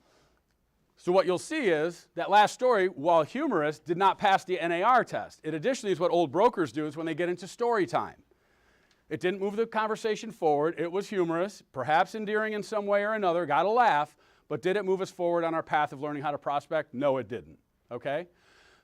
So what you'll see is that last story, while humorous, did not pass the NAR test. It additionally is what old brokers do is when they get into story time. It didn't move the conversation forward. It was humorous, perhaps endearing in some way or another, got a laugh, but did it move us forward on our path of learning how to prospect? No, it didn't, okay?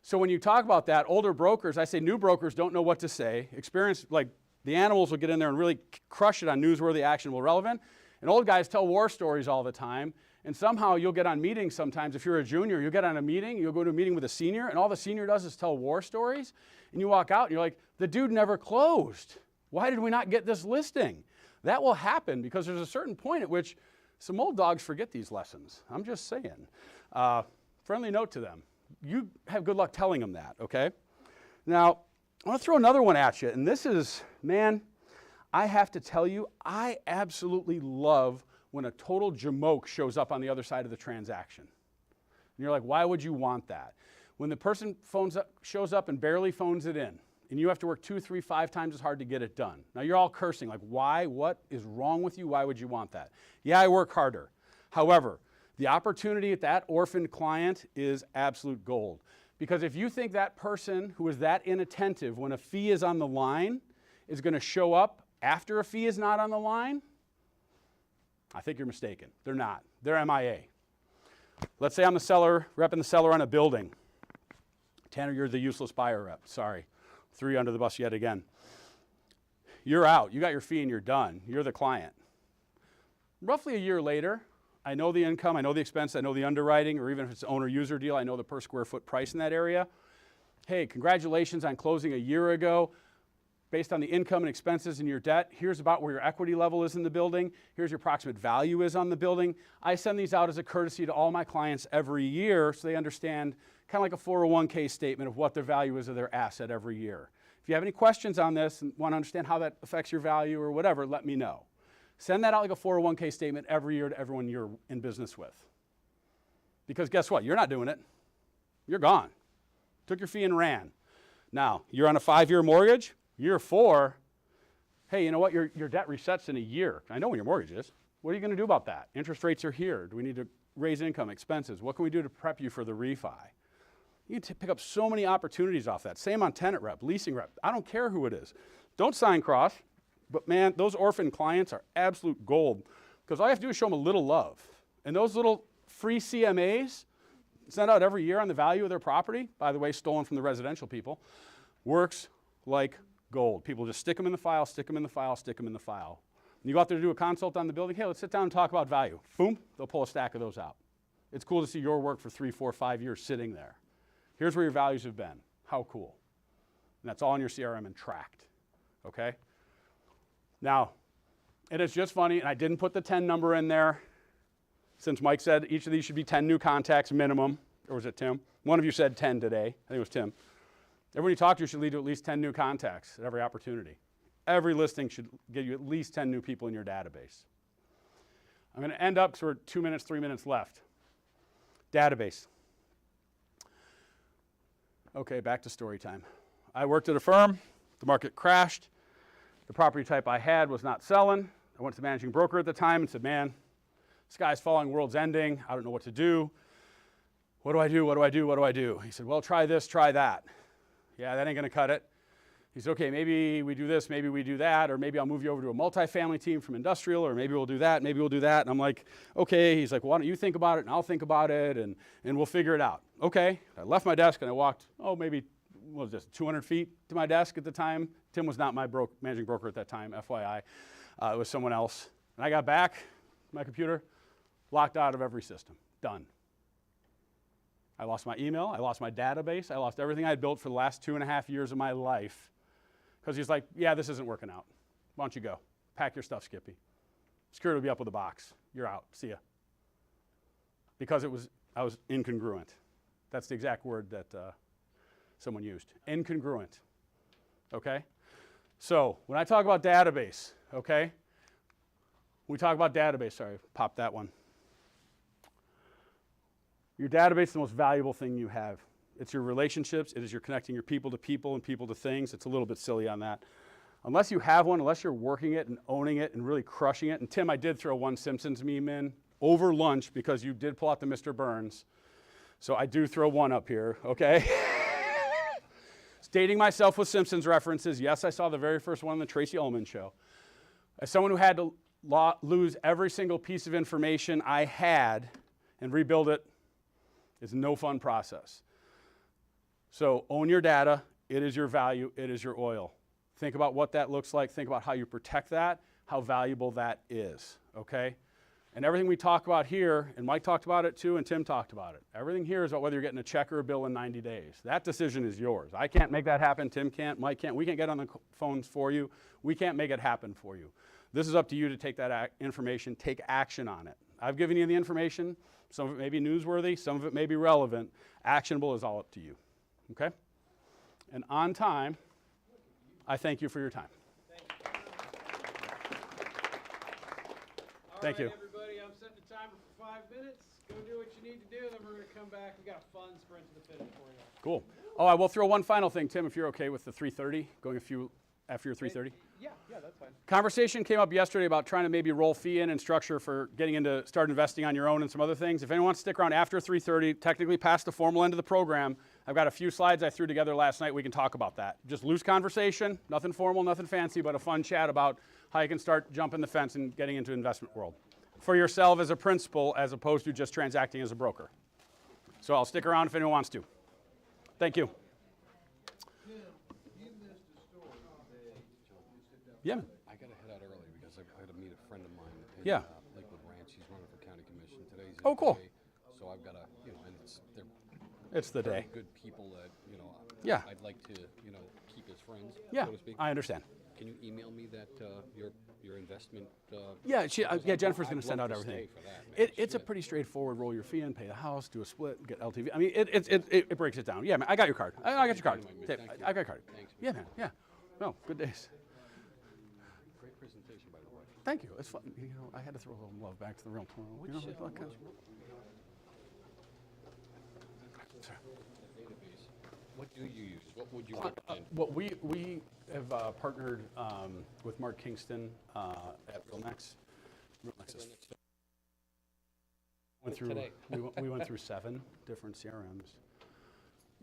So when you talk about that, older brokers, I say new brokers don't know what to say. Experience, like the animals will get in there and really crush it on newsworthy, actionable, relevant. And old guys tell war stories all the time. And somehow you'll get on meetings sometimes. If you're a junior, you'll get on a meeting, you'll go to a meeting with a senior, and all the senior does is tell war stories. And you walk out and you're like, the dude never closed. Why did we not get this listing? That will happen because there's a certain point at which some old dogs forget these lessons. I'm just saying. Friendly note to them. You have good luck telling them that, okay? Now, I want to throw another one at you. And this is, man, I have to tell you, I absolutely love when a total jamoke shows up on the other side of the transaction. And you're like, why would you want that? When the person shows up and barely phones it in, and you have to work 2, 3, 5 times as hard to get it done. Now you're all cursing, like why, what is wrong with you? Why would you want that? Yeah, I work harder. However, the opportunity at that orphaned client is absolute gold. Because if you think that person who is that inattentive when a fee is on the line is gonna show up after a fee is not on the line, I think you're mistaken. They're not. They're MIA. Let's say I'm the seller, repping the seller on a building. Tanner, you're the useless buyer rep. Sorry. Threw you under the bus yet again. You're out. You got your fee and you're done. You're the client. Roughly a year later, I know the income, I know the expense, I know the underwriting, or even if it's an owner-user deal, I know the per square foot price in that area. Hey, congratulations on closing a year ago. Based on the income and expenses and your debt, here's about where your equity level is in the building. Here's your approximate value is on the building. I send these out as a courtesy to all my clients every year so they understand kind of like a 401k statement of what the value is of their asset every year. If you have any questions on this and want to understand how that affects your value or whatever, let me know. Send that out like a 401k statement every year to everyone you're in business with. Because guess what? You're not doing it. You're gone. Took your fee and ran. Now, you're on a 5-year mortgage. Year 4, Hey, you know what? Your debt resets in a year. I know when your mortgage is. What are you going to do about that? Interest rates are here. Do we need to raise income, expenses? What can we do to prep you for the refi? You can pick up so many opportunities off that. Same on tenant rep, leasing rep. I don't care who it is. Don't sign cross, but man, those orphan clients are absolute gold because all you have to do is show them a little love. And those little free CMAs sent out every year on the value of their property, by the way, stolen from the residential people, works like gold. People just stick them in the file, stick them in the file, stick them in the file. And you go out there to do a consult on the building, hey, let's sit down and talk about value. Boom, they'll pull a stack of those out. It's cool to see your work for 3, 4, 5 years sitting there. Here's where your values have been. How cool. And that's all in your CRM and tracked, okay? Now, it is just funny, and I didn't put the 10 number in there, since Mike said each of these should be 10 new contacts minimum, or was it Tim? One of you said 10 today. I think it was Tim. Everyone you talk to should lead to at least 10 new contacts at every opportunity. Every listing should give you at least 10 new people in your database. I'm going to end up, because we're 2 minutes, 3 minutes left. Database. Okay, back to story time. I worked at a firm. The market crashed. The property type I had was not selling. I went to the managing broker at the time and said, man, sky's falling, world's ending. I don't know what to do. What do I do? What do I do? What do I do? He said, well, try this, try that. Yeah, that ain't going to cut it. He said, okay, maybe we do this, maybe we do that, or maybe I'll move you over to a multifamily team from industrial, or maybe we'll do that, maybe we'll do that. And I'm like, okay. He's like, well, why don't you think about it, and I'll think about it, and we'll figure it out. Okay. I left my desk, and I walked, maybe, what was this, 200 feet to my desk at the time. Tim was not my managing broker at that time, FYI. It was someone else. And I got back, my computer, locked out of every system. Done. I lost my email. I lost my database. I lost everything I had built for the last 2.5 years of my life. Because he's like, yeah, this isn't working out. Why don't you go? Pack your stuff, Skippy. Security will be up with a box. You're out. See ya. Because I was incongruent. That's the exact word that someone used. Incongruent. Okay? So when I talk about database, okay? When we talk about database, sorry, pop that one. Your database is the most valuable thing you have. It's your relationships. It is your connecting your people to people and people to things. It's a little bit silly on that. Unless you have one, unless you're working it and owning it and really crushing it. And Tim, I did throw one Simpsons meme in over lunch because you did pull out the Mr. Burns. So I do throw one up here, okay? Stating myself with Simpsons references. Yes, I saw the very first one on the Tracy Ullman show. As someone who had to lose every single piece of information I had and rebuild it, it's no fun process. So own your data. It is your value. It is your oil. Think about what that looks like. Think about how you protect that, how valuable that is, okay? And everything we talk about here, and Mike talked about it too, and Tim talked about it. Everything here is about whether you're getting a check or a bill in 90 days. That decision is yours. I can't make that happen. Tim can't. Mike can't. We can't get on the phones for you. We can't make it happen for you. This is up to you to take that information, take action on it. I've given you the information. Some of it may be newsworthy. Some of it may be relevant. Actionable is all up to you. Okay? And on time, I thank you for your time. Thank you. All right, everybody, I'm setting the timer for 5 minutes. Go do what you need to do, then we're going to come back. We got a fun sprint to the finish for you. Cool. Oh, I will throw one final thing, Tim, if you're okay with the 3:30, going a few after your 3:30. Yeah, that's fine. Conversation came up yesterday about trying to maybe roll fee in and structure for getting into start investing on your own and some other things. If anyone wants to stick around after 3:30, technically past the formal end of the program, I've got a few slides I threw together last night. We can talk about that. Just loose conversation, nothing formal, nothing fancy, but a fun chat about how you can start jumping the fence and getting into the investment world for yourself as a principal as opposed to just transacting as a broker. So I'll stick around if anyone wants to. Thank you. Yeah. I got to head out early because I got to meet a friend of mine in Yeah. Lakewood Ranch. He's running for county commission. Today's Oh, cool. day, so I've got to, and they're It's the very day. good people that, Yeah. I'd like to, keep as friends, Yeah, so to speak. I understand. Can you email me that, your investment? Yeah, Jennifer's going I'd to send love out to everything. stay for that, man. It's a Shit. pretty straightforward roll your fee in, pay the house, do a split, get LTV. I mean, it breaks it down. Yeah, man, I got your card. I got your card. Dynamite, man. Dave, Thank you. I got your card. Thanks, man. Yeah, man, yeah. No, good days. Great presentation, by the way. Thank you. It's fun. I had to throw a little love back to the real tomorrow. Which, Sorry. database, What do you use? What would you recommend? Well, we have partnered with Mark Kingston at RealNex. RealNex is went through Today. we went through 7 different CRMs.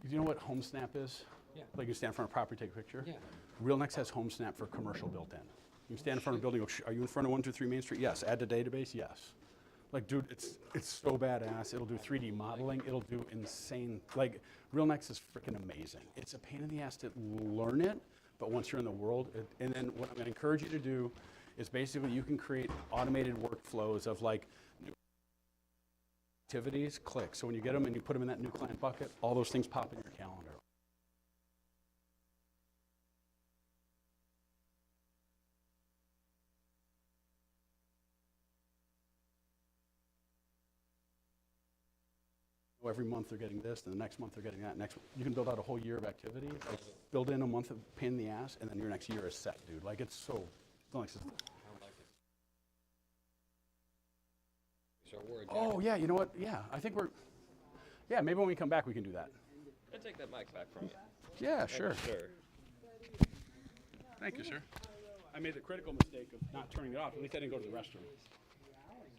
Do you know what HomeSnap is? Yeah. Like you stand in front of a property, take a picture? Yeah. RealNex has HomeSnap for commercial built in. You stand in front of a building, go, are you in front of 123 Main Street? Yes. Add to database? Yes. Like, dude, it's so badass. It'll do 3D modeling. It'll do insane. Like, RealNex is freaking amazing. It's a pain in the ass to learn it, but once you're in the world, and then what I'm going to encourage you to do is basically you can create automated workflows of like new activities, click. So when you get them and you put them in that new client bucket, all those things pop in your calendar. Every month they're getting this, and the next month they're getting that. You can build out a whole year of activities. Like, build in a month of pain in the ass, and then your next year is set, dude. Like, it's so. Like, I like it. So we're a oh yeah, you know what? Yeah, I think we're. Yeah, maybe when we come back we can do that. I'll take that mic back from you. Yeah, sure. Sure. Thank you, sir. I made the critical mistake of not turning it off. At least I didn't go to the restroom.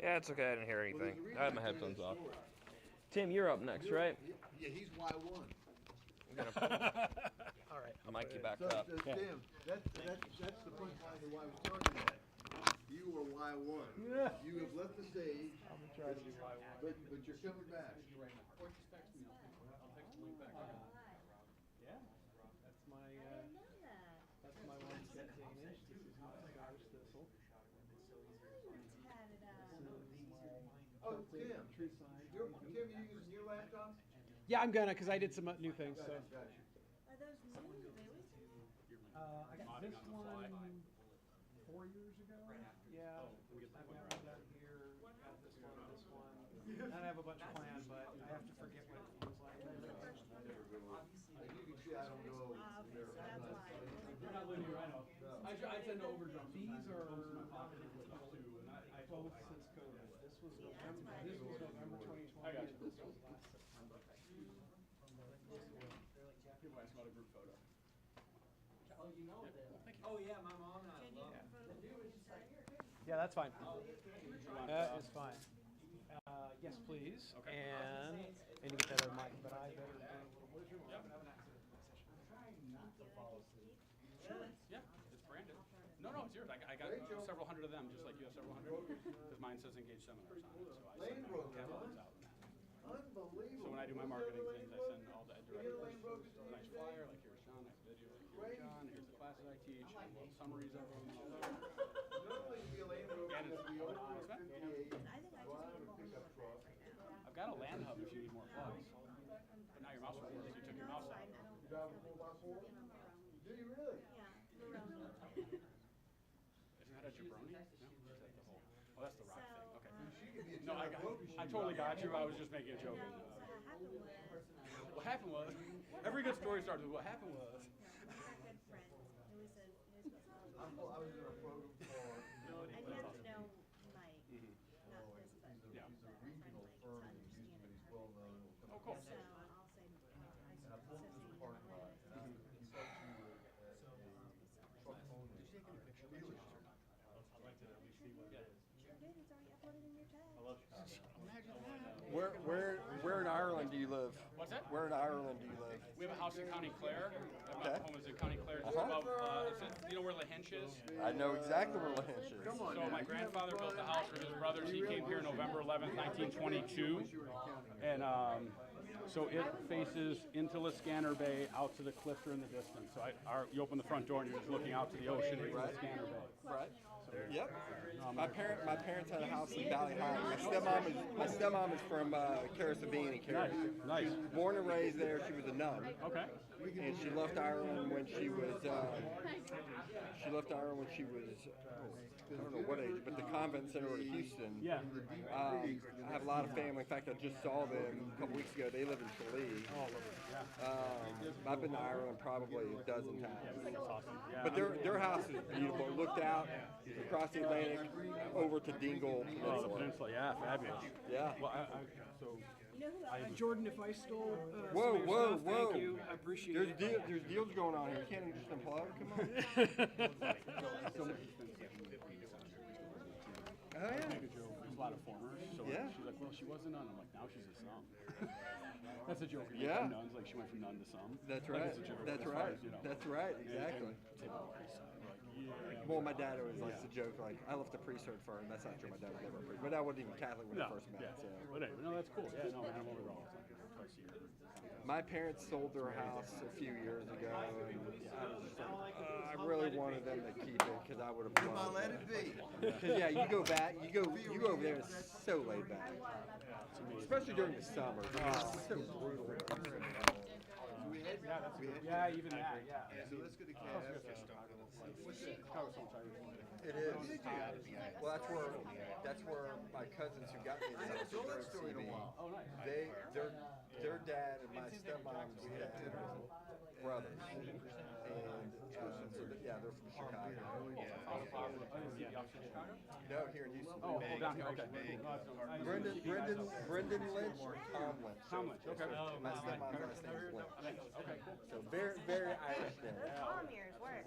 Yeah, it's okay. I didn't hear anything. I had my headphones off. Tim, you're up next, right? Yeah, he's Y1. I'm gonna All right. mic you back So, up. Yeah. Tim, that's the punchline of why I was talking about. You were Y1. Yeah. You have left the stage. I'm gonna try to be Y1. But you're coming back. Yeah. That's my one Jet Danish. This is my Scottish thistle. Oh, Tim, Tim, you using your laptop? Yeah, I'm gonna, because I did some new things. So Gotcha. Are those new? They always I got this one 4 years ago. Yeah, I've got one down here. Got this one. And I have a bunch planned, but I have to forget what it feels like. As you can see, I don't go there. I'm not saying. You're not linear, I know. I tend to overdrum. These are both since COVID. This was November. This was November 2020. I got you. This was last September. People ask about a group photo. Yeah, that's fine. That is fine. Yes, please. Okay. And you get that other mic, but I better. What is your mic? Yeah, it's branded. No, it's yours. I got several hundred of them, just like you have several hundred. Because mine says engaged seminars on it, so I Lane send Road, catalogs out. Unbelievable. So when I do my marketing things, I send all the ed directors a nice flyer, like here's Sean, nice video, like here's John, here's the classes I teach, and little summaries of them. And all that. Normally, the Lane Road And would it's be over what's that? 58. I think I just Drive need a a pickup truck. I've got a land hub if you need more plugs. But now your mouse won't work, so you took your mouse out. You drive a 4x4? Do you really? Isn't that a jabroni? No? Is that the whole? Oh, that's the rock thing. Okay. She could be a No, I totally got you. I was just making a joke. What happened was, every good story starts with what happened was. I was in a program for. And you have to know Mike, not this, but Yeah. He's a regional firm, and he's well known. Oh, cool. so I'll say, And I pulled into the parking lot, and I spoke to a truck owner. Did you take any picture? I'd like to at least see what it is. sure did, it's already uploaded in your tag. Where in Ireland do you live? What's that? Where in Ireland do you live? We have a house in County Clare. My Okay. home is in County Clare, just above, you know where La Hinch is? I know exactly where Lahinch is. So my grandfather built the house with his brothers. He came here November 11th, 1922. And so it faces into Liscanner Bay, out to the cliffs are in the distance. So you open the front door and you're just looking out to the ocean into Liscanner Bay. Right. Yep. My parents had a house in Valley High. My stepmom is from Carissabine. Nice. Born and raised there. She was a nun. Okay. And she left Ireland when she was. I don't know what age, but the convent sent her to Houston. Yeah. I have a lot of family. In fact, I just saw them a couple weeks ago. They live in Tralee. I've been to Ireland probably a dozen times. That's awesome. Yeah. But their house is beautiful. It looked out across the Atlantic over to Dingle Oh, the Peninsula. peninsula, yeah, fabulous. Yeah. Well, so Jordan, if I stole Whoa, some of your whoa, stuff, whoa. thank you. I appreciate There's it. there's deals going on here. You can't just unplug. Come on. Oh yeah. Make a joke. There's a lot of formers. So Yeah. she's like, well, she was a nun. I'm like, now she's a some. That's a joke. Yeah. Nuns, like she went from nun to some. That's Like, right. it's a joke That's as far right. as, you know. That's right. And- Exactly. and typical Christian. Like, yeah. Well, my dad always likes to joke like I left the priesthood for, and that's not true. My dad was never a priest. My dad wasn't even Catholic when I No, first met. yeah. So. But anyway, no, that's cool. Yeah, no, man, I'm over there all the time. Twice a year. My parents sold their house a few years ago, and I was just like, I really wanted them to keep it because I would have loved Let it be. Because yeah, you go back, you go over there, it's so laid back, especially during the summer. It's so brutal. Yeah, even that. Yeah. So let's get a gas. It is. Well, that's where my cousins who got me into this drove TV. Oh, nice. Their dad and my stepmom's dad are brothers, and so yeah, they're from Chicago. No, here in Houston. Oh, down here. Okay. Brendan Lynch, Tom Lynch. Okay. My stepmom's last name is Lynch. Okay, cool. So very, very Irish name. Palm ears work.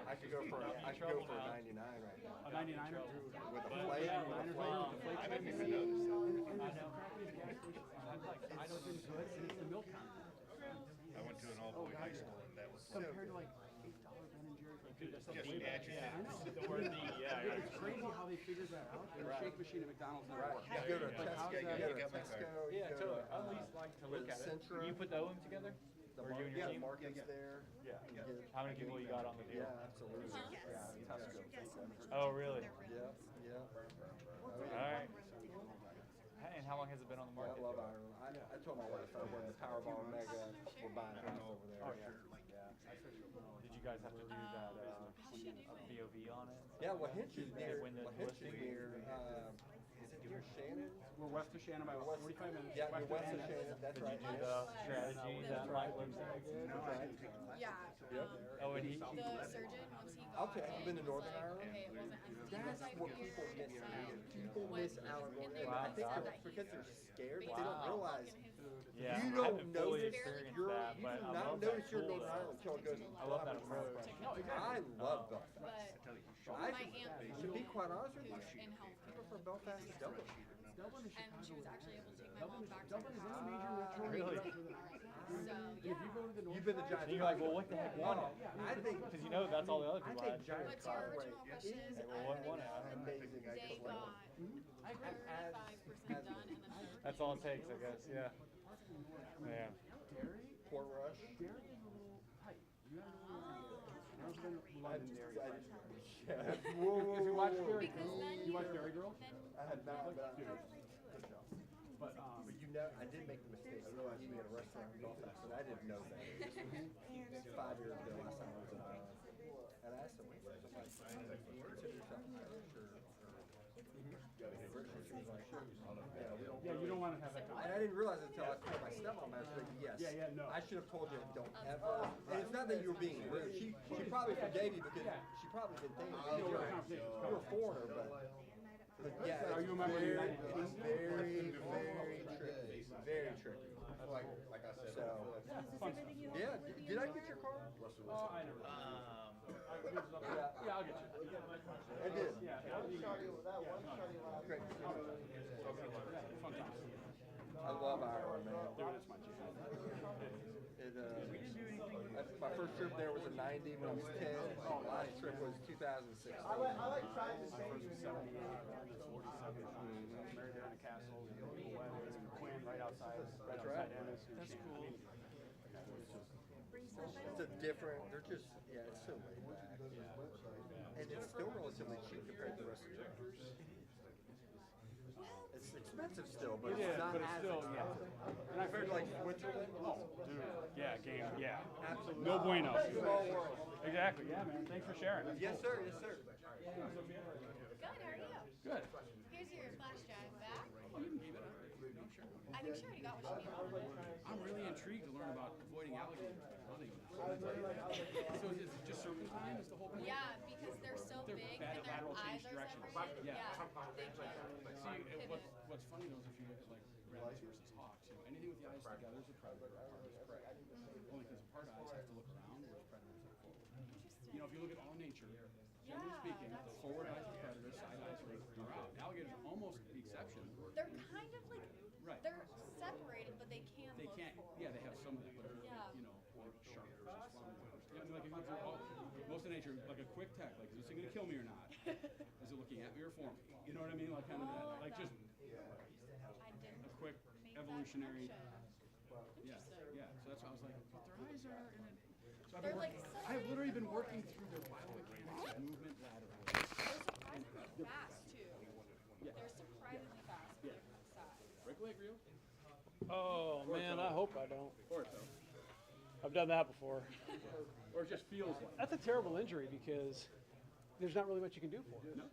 I could go for a 99 right now. A 99 With a flake. I didn't even notice I know it's good, and it's the milk counter. I went to an all-boy high school, and that was Compared to like $8 Ben and Jerry's, like, dude, that's just way better. magic. Yeah, I know. It's crazy how they figured that out. And the shake machine at McDonald's never worked. You go to Tesco, you go to got my card. Tesco, you go to At least like to look at it. Centra. You put the O together? Or you and your team? market's there. Yeah. You get- How many people you got on the deal? Yeah, absolutely. Yeah, Tesco. Oh, really? Yeah, yeah. All right. And how long has it been on the I market? love Ireland. I told my wife I won the Powerball Mega. We're buying a house over there. Oh, sure. Did you guys have to do that VOV on it? Yeah, Lahinch is near. When the Lahinch is listing- near. Is it near Shannon? We're west of Shannon by about 45 minutes. Yeah, you're west of Shannon. That's right. The strategy that might look so good. Yeah. Oh, and he, The surgeon, once he got I'll tell you, have you been to in, Northern was like, Ireland? okay, it wasn't as deep That's as I what feared. people miss So out. People when miss he out was on in going there, there. I he think said they're, that because he they're scared, but they don't basically realize. in his yeah, You I don't haven't fully notice experienced you're, that, you but do I not love notice that you're tool. Northern Ireland until it goes. I love that approach. I love Belfast. But I, my aunt, to be quite honest with you, who's in health, people from Belfast is Dublin. and she was actually able to take my mom back to Dublin her is house. a major metro. Really? So If yeah. you go to the north You've been to side, Giant. And you're like, well, what the heck won it? I think. Because you know that's all the other I people think had. Giant What's your Conway original question? is Well, what won it? I don't know. amazing. They got 35% done, and then That's all it takes, I guess. Yeah. Yeah. Port Rush. Derry is a little tight. You gotta go I've been to London, Derry. Whoa, If you watch Derry Because Girls, then you watch Derry Girls? I had not, but But you know, I did make the mistake of eating at a restaurant in Belfast, and I didn't know that. It was 5 years ago, last time I was in and I asked them, I'm like, do you consider yourself Irish or British? She was like, sure. Yeah, we don't. yeah, you don't want to have that And I didn't realize it until I told my stepmom. I was like, yes. Yeah, no. I should have told you, don't ever. And it's not that you were being rude. She probably forgave you because she probably didn't think you're a foreigner, but yeah. Are you a member of the United It's very, very tricky. Very tricky. Like I said, So, yeah. Did I get your card? I never. Yeah, I'll get you. I did. Yeah. Great. Fun times. I love Ireland, man. Dude, it's my jam. My first trip there was in '90 when I was 10. Last trip was 2016. I like trying to say 78, 47. Married there in a castle, beautiful weather, and Quinn right outside Ennis. That's cool. It's a different, they're just, yeah, it's so laid back. And it's still relatively cheap compared to the rest of Europe. It's expensive still, but It is, it's not but it's as still, expensive. And I Compared to like Switzerland. oh, dude, yeah, game, yeah. Absolutely. No bueno. Small world. Exactly, yeah, man. Thanks for sharing. That's Yes, cool. sir, yes, sir. good. How are you? Good. Here's your flash drive back. You can keep it. No, sure. I think she already got what she needed. I'm really intrigued to learn about avoiding alligators running. So is it just serpentine? Is the whole point? Yeah, because they're so Their big bad- and their lateral eyes change are directions. separated. Yeah. They can't See, pivot. what's funny though is if you look at like rabbits versus close together as a predator, a part is prey. Only because part eyes have to look around, whereas predators look forward. You know, if you look at all nature, generally speaking, forward eyes are predators, side eyes are out. Alligators are almost the exception. They're kind of like, Right. they're separated, but they can They look can't. forward. Yeah, they have some of that. But if you Yeah. look, you know, like shark versus flamingos. Yeah, I mean, like if you look through all, most of nature, like a quick tech, like is this thing gonna kill me or not? Is it looking at me or for me? You know what I mean? Like kind of that. Like just I didn't a quick make that evolutionary. connection. Yeah, yeah. So that's why I was like, but their eyes are in it. So I've They're been like working, I've literally been working through their biomechanics of movement laterally. They're surprisingly fast too. Yeah. They're surprisingly fast for Yeah. their size. Break leg reel? Oh, man, I hope I don't. Or so. I've done that before. Or it just feels like. That's a terrible injury because there's not really much you can do for it. No.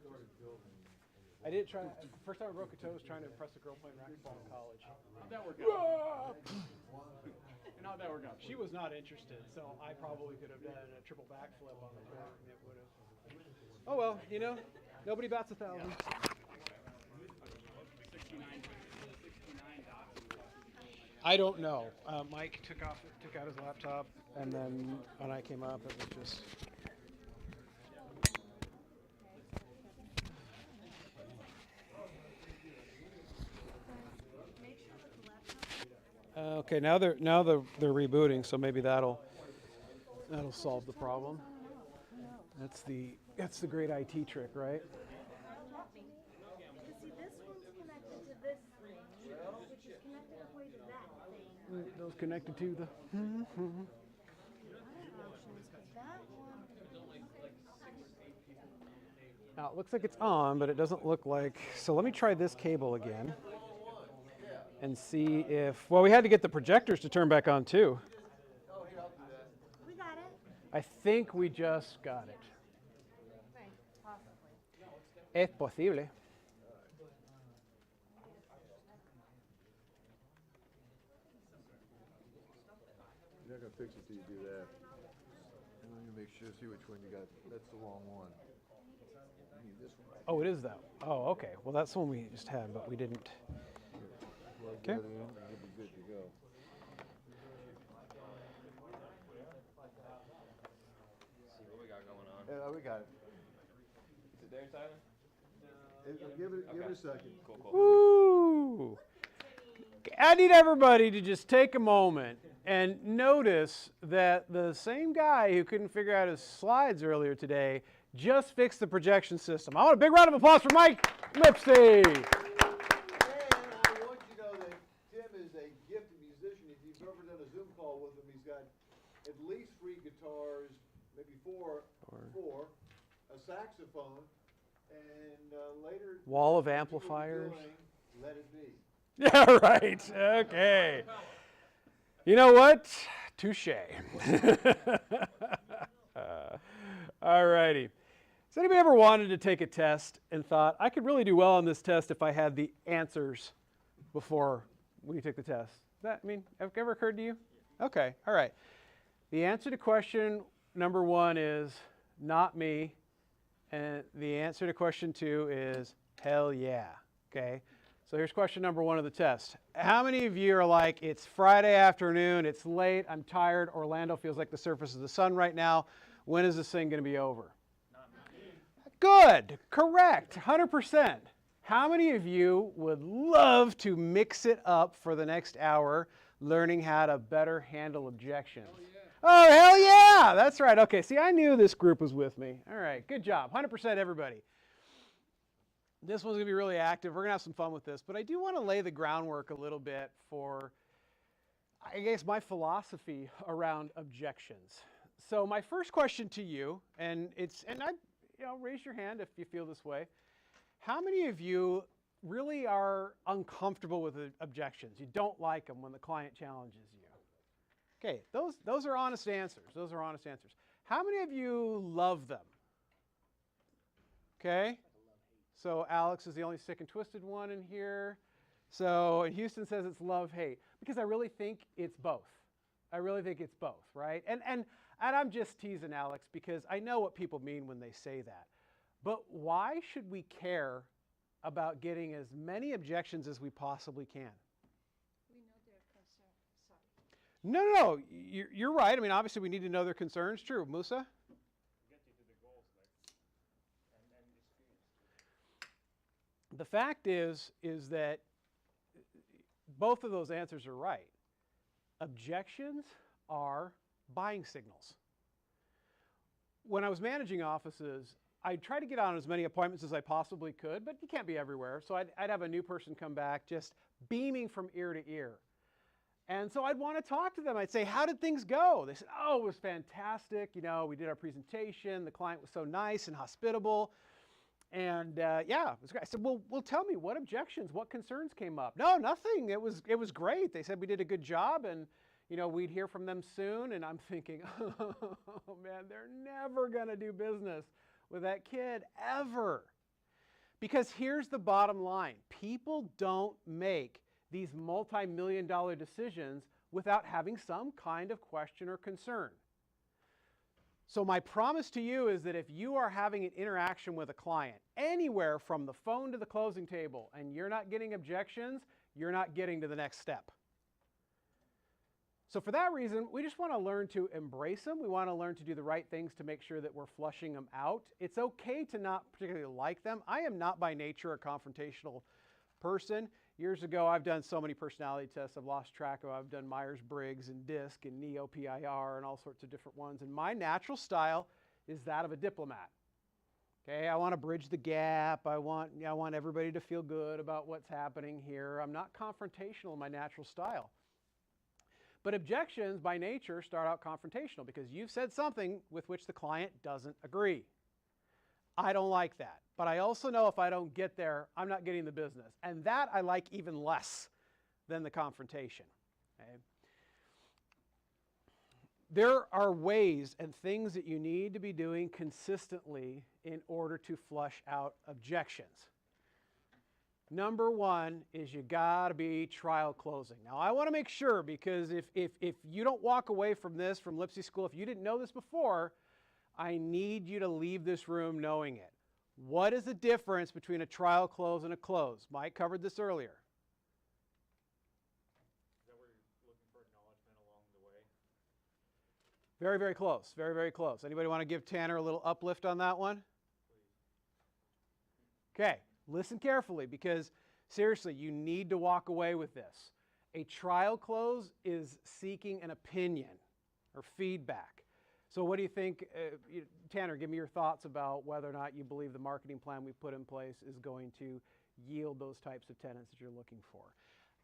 I did try, first time I broke a toe was trying to impress a girl playing racquetball in college. How'd that work out? And how'd that work out? She was not interested, so I probably could have done a triple backflip on the court and it would have. Oh well, you know, nobody bats 1,000. 69 dots. I don't know. Mike took out his laptop, and then when I came up, it was just. Okay, now they're rebooting, so maybe that'll solve the problem. That's the great IT trick, right? Because see, this one's connected to this thing, which is connected all the way to that thing. Those connected to the. Other options, but that one. Now it looks like it's on, but it doesn't look like. So let me try this cable again and see if. Well, we had to get the projectors to turn back on too. We got it. I think we just got it. Right, possibly. Es posible. You're not gonna fix it till you do that. And then you make sure, see which one you got. That's the wrong one. You need this one. Oh, it is that. Oh, okay. Well, that's the one we just had, but we didn't. Plug Okay. that in, and you'll be good to go. See what we got going on. Yeah, we got it. Is it there, Tyler? Give it a second. Cool, cool. Woo! I need everybody to just take a moment and notice that the same guy who couldn't figure out his slides earlier today just fixed the projection system. I want a big round of applause for Mike Lipsey. And I want you to know that Tim is a gifted musician. If you've ever done a Zoom call with him, he's got at least 3 guitars, maybe four, a saxophone, and later. Wall of he will be amplifiers. doing Let It Be. Yeah, right. Okay. You know what? Touche. All righty. Has anybody ever wanted to take a test and thought, I could really do well on this test if I had the answers before we took the test? Have ever occurred to you? Okay, all right. The answer to question number 1 is not me, and the answer to question 2 is hell yeah, okay? So here's question number 1 of the test. How many of you are like, it's Friday afternoon, it's late, I'm tired, Orlando feels like the surface of the sun right now, when is this thing going to be over? Good, correct, 100%. How many of you would love to mix it up for the next hour, learning how to better handle objections? Oh, hell yeah, that's right. Okay, see, I knew this group was with me. All right, good job, 100% everybody. This one's going to be really active. We're going to have some fun with this, but I do want to lay the groundwork a little bit for, I guess, my philosophy around objections. So my first question to you, raise your hand if you feel this way. How many of you really are uncomfortable with objections? You don't like them when the client challenges you. Okay, those are honest answers. Those are honest answers. How many of you love them? Okay. So Alex is the only sick and twisted one in here. So and Houston says it's love-hate because I really think it's both. I really think it's both, right? And I'm just teasing Alex because I know what people mean when they say that. But why should we care about getting as many objections as we possibly can? We know they're concerned. No. You're right. I mean, obviously, we need to know their concerns. True, Musa. The fact is that both of those answers are right. Objections are buying signals. When I was managing offices, I'd try to get on as many appointments as I possibly could, but you can't be everywhere. So I'd have a new person come back just beaming from ear to ear. And so I'd want to talk to them. I'd say, how did things go? They said, oh, it was fantastic. You know, we did our presentation. The client was so nice and hospitable. And yeah, it was great. I said, well, tell me, what objections, what concerns came up? No, nothing. It was great. They said we did a good job, and you know, we'd hear from them soon. And I'm thinking, oh man, they're never going to do business with that kid ever. Because here's the bottom line. People don't make these multi-million-dollar decisions without having some kind of question or concern. So my promise to you is that if you are having an interaction with a client, anywhere from the phone to the closing table, and you're not getting objections, you're not getting to the next step. So for that reason, we just want to learn to embrace them. We want to learn to do the right things to make sure that we're flushing them out. It's okay to not particularly like them. I am not by nature a confrontational person. Years ago, I've done so many personality tests, I've lost track of. I've done Myers-Briggs and DISC and Neo-PIR and all sorts of different ones. And my natural style is that of a diplomat. Okay, I want to bridge the gap. I want everybody to feel good about what's happening here. I'm not confrontational in my natural style. But objections, by nature, start out confrontational because you've said something with which the client doesn't agree. I don't like that. But I also know if I don't get there, I'm not getting the business. And that I like even less than the confrontation. Okay? There are ways and things that you need to be doing consistently in order to flush out objections. Number one is you got to be trial closing. Now, I want to make sure, because if you don't walk away from this, from Lipsy School, if you didn't know this before, I need you to leave this room knowing it. What is the difference between a trial close and a close? Mike covered this earlier. Is that where you're looking for acknowledgement along the way? Very, very close. Very, very close. Anybody want to give Tanner a little uplift on that one? Okay, listen carefully, because seriously, you need to walk away with this. A trial close is seeking an opinion or feedback. So what do you think, Tanner, give me your thoughts about whether or not you believe the marketing plan we put in place is going to yield those types of tenants that you're looking for.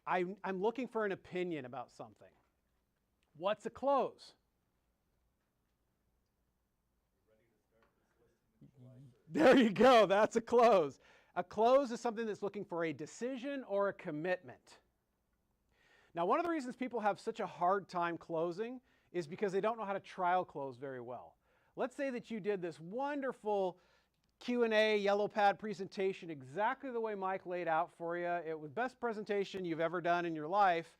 I'm looking for an opinion about something. What's a close? There you go, that's a close. A close is something that's looking for a decision or a commitment. Now, one of the reasons people have such a hard time closing is because they don't know how to trial close very well. Let's say that you did this wonderful Q&A yellow pad presentation exactly the way Mike laid out for you. It was the best presentation you've ever done in your life,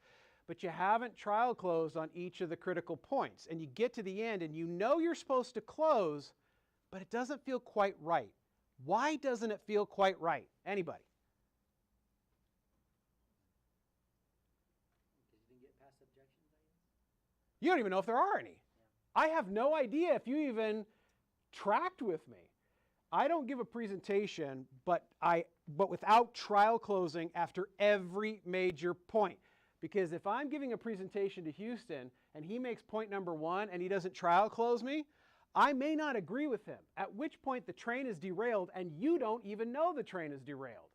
but you haven't trial closed on each of the critical points. And you get to the end and you know you're supposed to close, but it doesn't feel quite right. Why doesn't it feel quite right? Anybody? Because you didn't get past objections, I guess? You don't even know if there are any. I have no idea if you even tracked with me. I don't give a presentation, but without trial closing after every major point. Because if I'm giving a presentation to Houston and he makes point number 1 and he doesn't trial close me, I may not agree with him, at which point the train is derailed and you don't even know the train is derailed.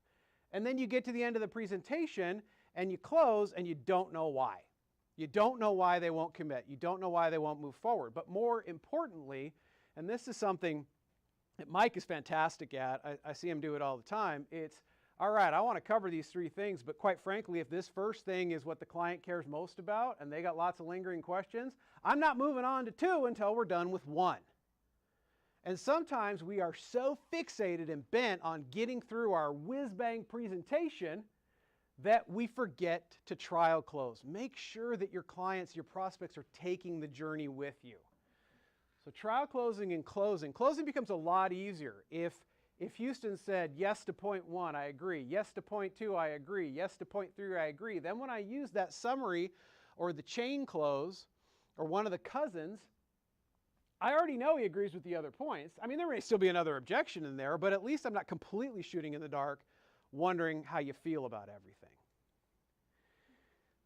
And then you get to the end of the presentation and you close and you don't know why. You don't know why they won't commit. You don't know why they won't move forward. But more importantly, and this is something that Mike is fantastic at, I see him do it all the time, it's, all right, I want to cover these 3 things, but quite frankly, if this first thing is what the client cares most about and they got lots of lingering questions, I'm not moving on to 2 until we're done with 1. And sometimes we are so fixated and bent on getting through our whiz-bang presentation that we forget to trial close. Make sure that your clients, your prospects are taking the journey with you. So trial closing and closing. Closing becomes a lot easier. If Houston said yes to point 1, I agree. Yes to point 2, I agree. Yes to point 3, I agree. Then when I use that summary or the chain close, or one of the cousins, I already know he agrees with the other points. I mean, there may still be another objection in there, but at least I'm not completely shooting in the dark, wondering how you feel about everything.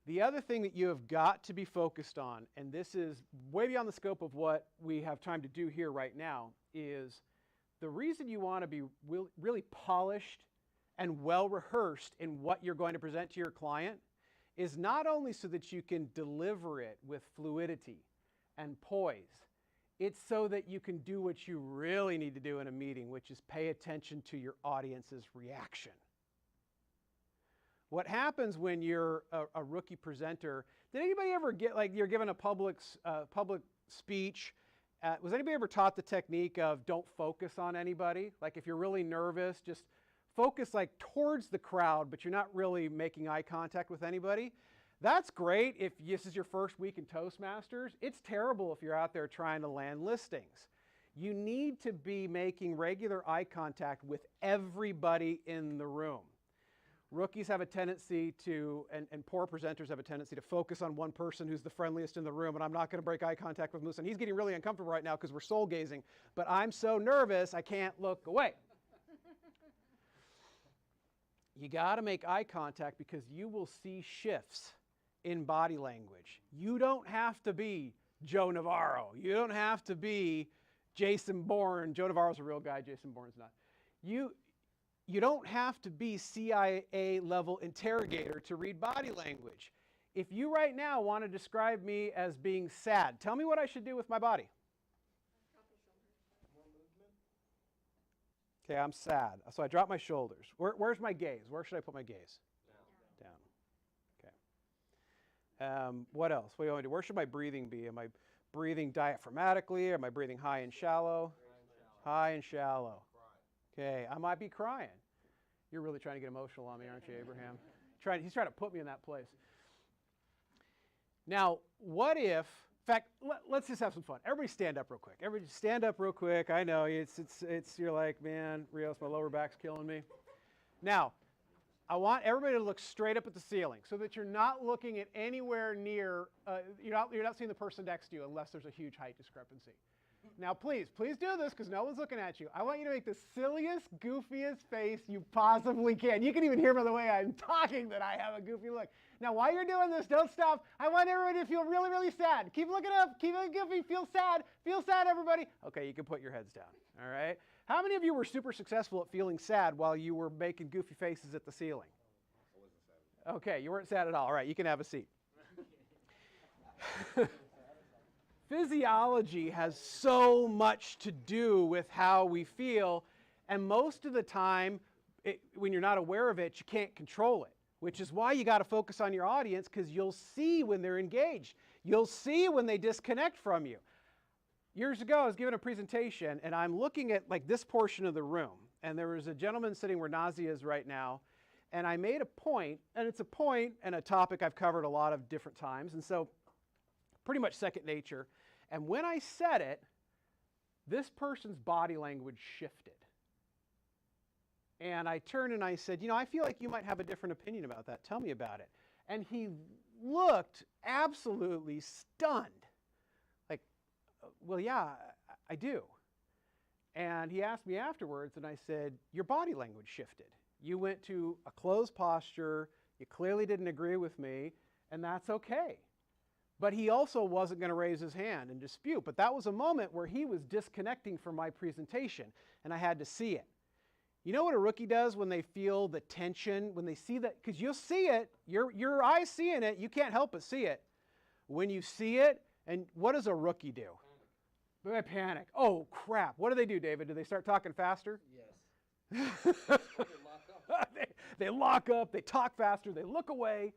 The other thing that you have got to be focused on, and this is way beyond the scope of what we have time to do here right now, is the reason you want to be really polished and well rehearsed in what you're going to present to your client is not only so that you can deliver it with fluidity and poise, it's so that you can do what you really need to do in a meeting, which is pay attention to your audience's reaction. What happens when you're a rookie presenter, did anybody ever get, like, you're given a public speech, was anybody ever taught the technique of don't focus on anybody? Like if you're really nervous, just focus like towards the crowd, but you're not really making eye contact with anybody. That's great if this is your first week in Toastmasters. It's terrible if you're out there trying to land listings. You need to be making regular eye contact with everybody in the room. Rookies have a tendency to, and poor presenters have a tendency to focus on one person who's the friendliest in the room, and I'm not going to break eye contact with Moose, and he's getting really uncomfortable right now because we're soul gazing, but I'm so nervous I can't look away. You got to make eye contact because you will see shifts in body language. You don't have to be Joe Navarro. You don't have to be Jason Bourne. Joe Navarro's a real guy, Jason Bourne's not. You don't have to be CIA level interrogator to read body language. If you right now want to describe me as being sad, tell me what I should do with my body. Okay, I'm sad. So I drop my shoulders. Where's my gaze? Where should I put my gaze? Down. Okay. What else? What do you want me to do? Where should my breathing be? Am I breathing diaphragmatically? Am I breathing high and shallow? High and shallow. Okay, I might be crying. You're really trying to get emotional on me, aren't you, Abraham? He's trying to put me in that place. Now, what if, in fact, let's just have some fun. Everybody stand up real quick. Everybody stand up real quick. I know, you're like, man, Rios, my lower back's killing me. Now, I want everybody to look straight up at the ceiling so that you're not looking at anywhere near, you're not seeing the person next to you unless there's a huge height discrepancy. Now, please do this because no one's looking at you. I want you to make the silliest, goofiest face you possibly can. You can even hear by the way I'm talking that I have a goofy look. Now, while you're doing this, don't stop. I want everybody to feel really, really sad. Keep looking up. Keep looking goofy. Feel sad. Feel sad, everybody. Okay, you can put your heads down. All right? How many of you were super successful at feeling sad while you were making goofy faces at the ceiling? Okay, you weren't sad at all. All right, you can have a seat. Physiology has so much to do with how we feel, and most of the time, when you're not aware of it, you can't control it, which is why you got to focus on your audience because you'll see when they're engaged. You'll see when they disconnect from you. Years ago, I was giving a presentation, and I'm looking at like this portion of the room, and there was a gentleman sitting where Nazi is right now, and I made a point, and it's a point and a topic I've covered a lot of different times, and so pretty much second nature. And when I said it, this person's body language shifted. And I turned and I said, I feel like you might have a different opinion about that. Tell me about it. And he looked absolutely stunned. Like, well, yeah, I do. And he asked me afterwards, and I said, your body language shifted. You went to a closed posture. You clearly didn't agree with me, and that's okay. But he also wasn't going to raise his hand and dispute. But that was a moment where he was disconnecting from my presentation, and I had to see it. You know what a rookie does when they feel the tension, when they see that? Because you'll see it. Your eyes seeing it. You can't help but see it. When you see it, and what does a rookie do? They panic. Oh, crap. What do, David? Do they start talking faster? Yes. They lock up. They talk faster. They look away.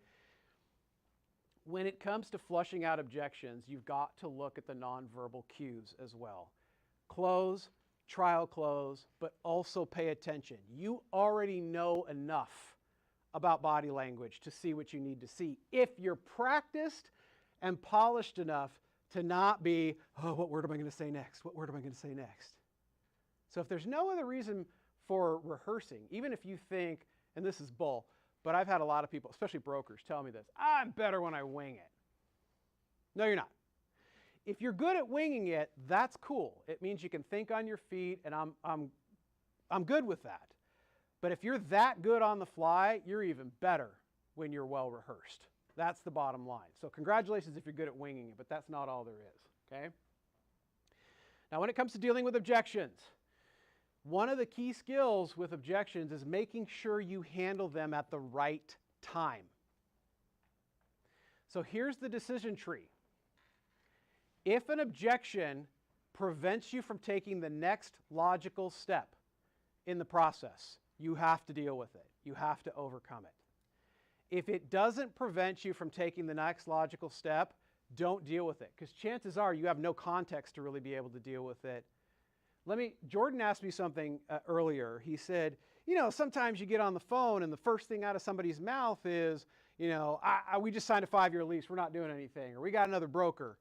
When it comes to flushing out objections, you've got to look at the nonverbal cues as well. Close, trial close, but also pay attention. You already know enough about body language to see what you need to see. If you're practiced and polished enough to not be, oh, what word am I going to say next? What word am I going to say next? So if there's no other reason for rehearsing, even if you think, and this is bull, but I've had a lot of people, especially brokers, tell me this, I'm better when I wing it. No, you're not. If you're good at winging it, that's cool. It means you can think on your feet, and I'm good with that. But if you're that good on the fly, you're even better when you're well rehearsed. That's the bottom line. So congratulations if you're good at winging it, but that's not all there is, okay? Now when it comes to dealing with objections, one of the key skills with objections is making sure you handle them at the right time. So here's the decision tree. If an objection prevents you from taking the next logical step in the process, you have to deal with it. You have to overcome it. If it doesn't prevent you from taking the next logical step, don't deal with it, because chances are you have no context to really be able to deal with it. Jordan asked me something earlier. He said, you know, sometimes you get on the phone and the first thing out of somebody's mouth is, you know, we just signed a 5-year lease, we're not doing anything, or we got another broker.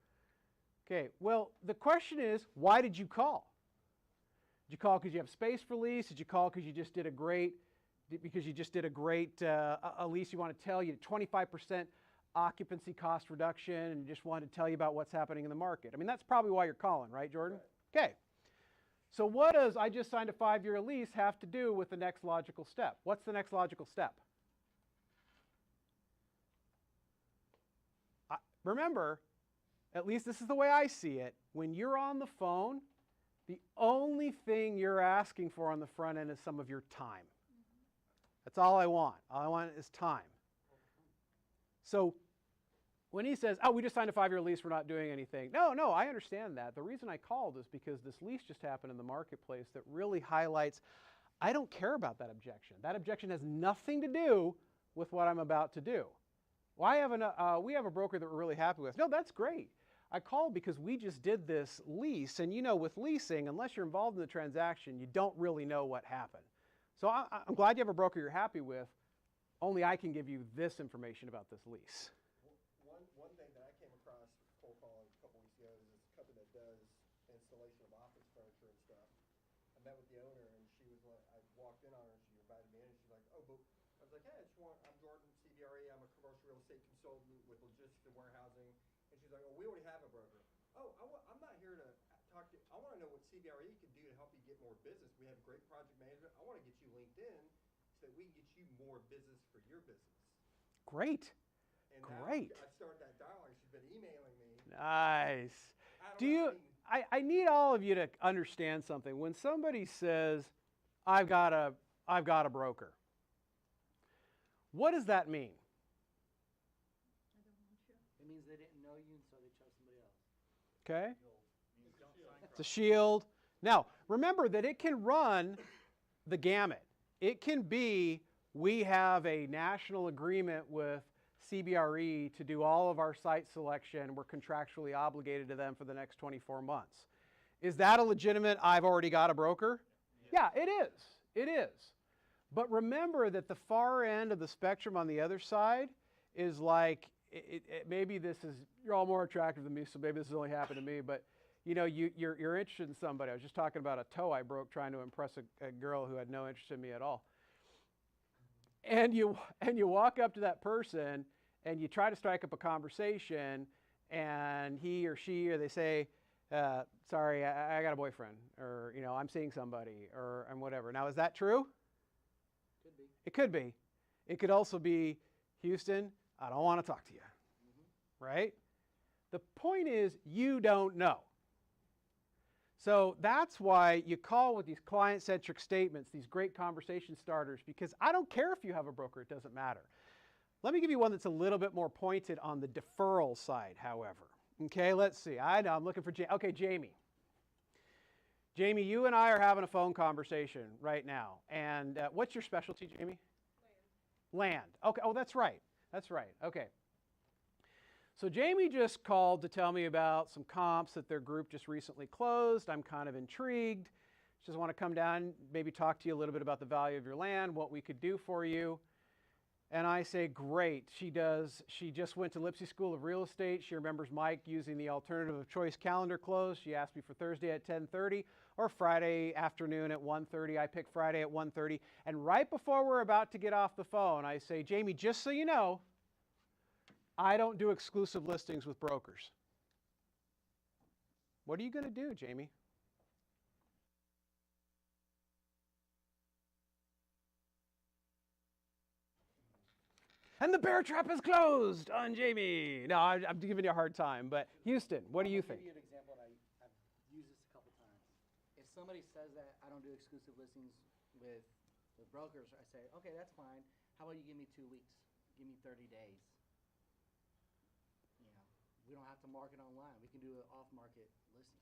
Okay, well, the question is, why did you call? Did you call because you have space for lease? Did you call because you just did a great a lease you want to tell you 25% occupancy cost reduction, and just wanted to tell you about what's happening in the market? I mean, that's probably why you're calling, right, Jordan? Right. Okay. So what does I just signed a 5-year lease have to do with the next logical step? What's the next logical step? Remember, at least this is the way I see it, when you're on the phone, the only thing you're asking for on the front end is some of your time. That's all I want. All I want is time. So when he says, oh, we just signed a 5-year lease, we're not doing anything. No, I understand that. The reason I called is because this lease just happened in the marketplace that really highlights, I don't care about that objection. That objection has nothing to do with what I'm about to do. Well, we have a broker that we're really happy with. No, that's great. I called because we just did this lease, and you know, with leasing, unless you're involved in the transaction, you don't really know what happened. So I'm glad you have a broker you're happy with. Only I can give you this information about this lease. One thing that I came across cold calling a couple weeks ago is this company that does installation of office furniture and stuff. I met with the owner, and she was like, I walked in on her, and she invited me in, and she's like, oh, but I was like, hey, I'm Jordan, CBRE, I'm a commercial real estate consultant with logistics and warehousing. And she's like, oh, we already have a broker. Oh, I'm not here to talk to you. I want to know what CBRE can do to help you get more business. We have great project management. I want to get you linked in so that we can get you more business for your business. Great. And Great. now I started that dialogue. She's been emailing me. Nice. I need all of you to understand something. When somebody says, I've got a broker, what does that mean? It means they didn't know you, and so they chose somebody else. Okay? It's a shield. Now, remember that it can run the gamut. It can be, we have a national agreement with CBRE to do all of our site selection. We're contractually obligated to them for the next 24 months. Is that a legitimate, I've already got a broker? Yeah, it is. It is. But remember that the far end of the spectrum on the other side is like, maybe this is, you're all more attractive than me, so maybe this has only happened to me, but you know, you're interested in somebody. I was just talking about a toe I broke trying to impress a girl who had no interest in me at all. And you walk up to that person and you try to strike up a conversation, and he or she, or they say, sorry, I got a boyfriend, or you know, I'm seeing somebody, or and whatever. Now, is that true? Could be. It could be. It could also be, Houston, I don't want to talk to you. Right? The point is, you don't know. So that's why you call with these client-centric statements, these great conversation starters, because I don't care if you have a broker, it doesn't matter. Let me give you one that's a little bit more pointed on the deferral side, however. Okay, let's see. I know, I'm looking for Jamie. Okay, Jamie. Jamie, you and I are having a phone conversation right now. And what's your specialty, Jamie? Land. Okay, oh, that's right. That's right. Okay. So Jamie just called to tell me about some comps that their group just recently closed. I'm kind of intrigued. Just want to come down, maybe talk to you a little bit about the value of your land, what we could do for you. And I say, great. She does. She just went to Lipsey School of Real Estate. She remembers Mike using the alternative of choice calendar close. She asked me for Thursday at 10:30 or Friday afternoon at 1:30. I picked Friday at 1:30. And right before we're about to get off the phone, I say, Jamie, just so you know, I don't do exclusive listings with brokers. What are you going to do, Jamie? And the bear trap is closed on Jamie. No, I'm giving you a hard time, but Houston, what do you think? I'll give you an example, and I've used this a couple times. If somebody says that I don't do exclusive listings with brokers, I say, okay, that's fine. How about you give me 2 weeks? Give me 30 days. You know, we don't have to market online. We can do an off-market listing.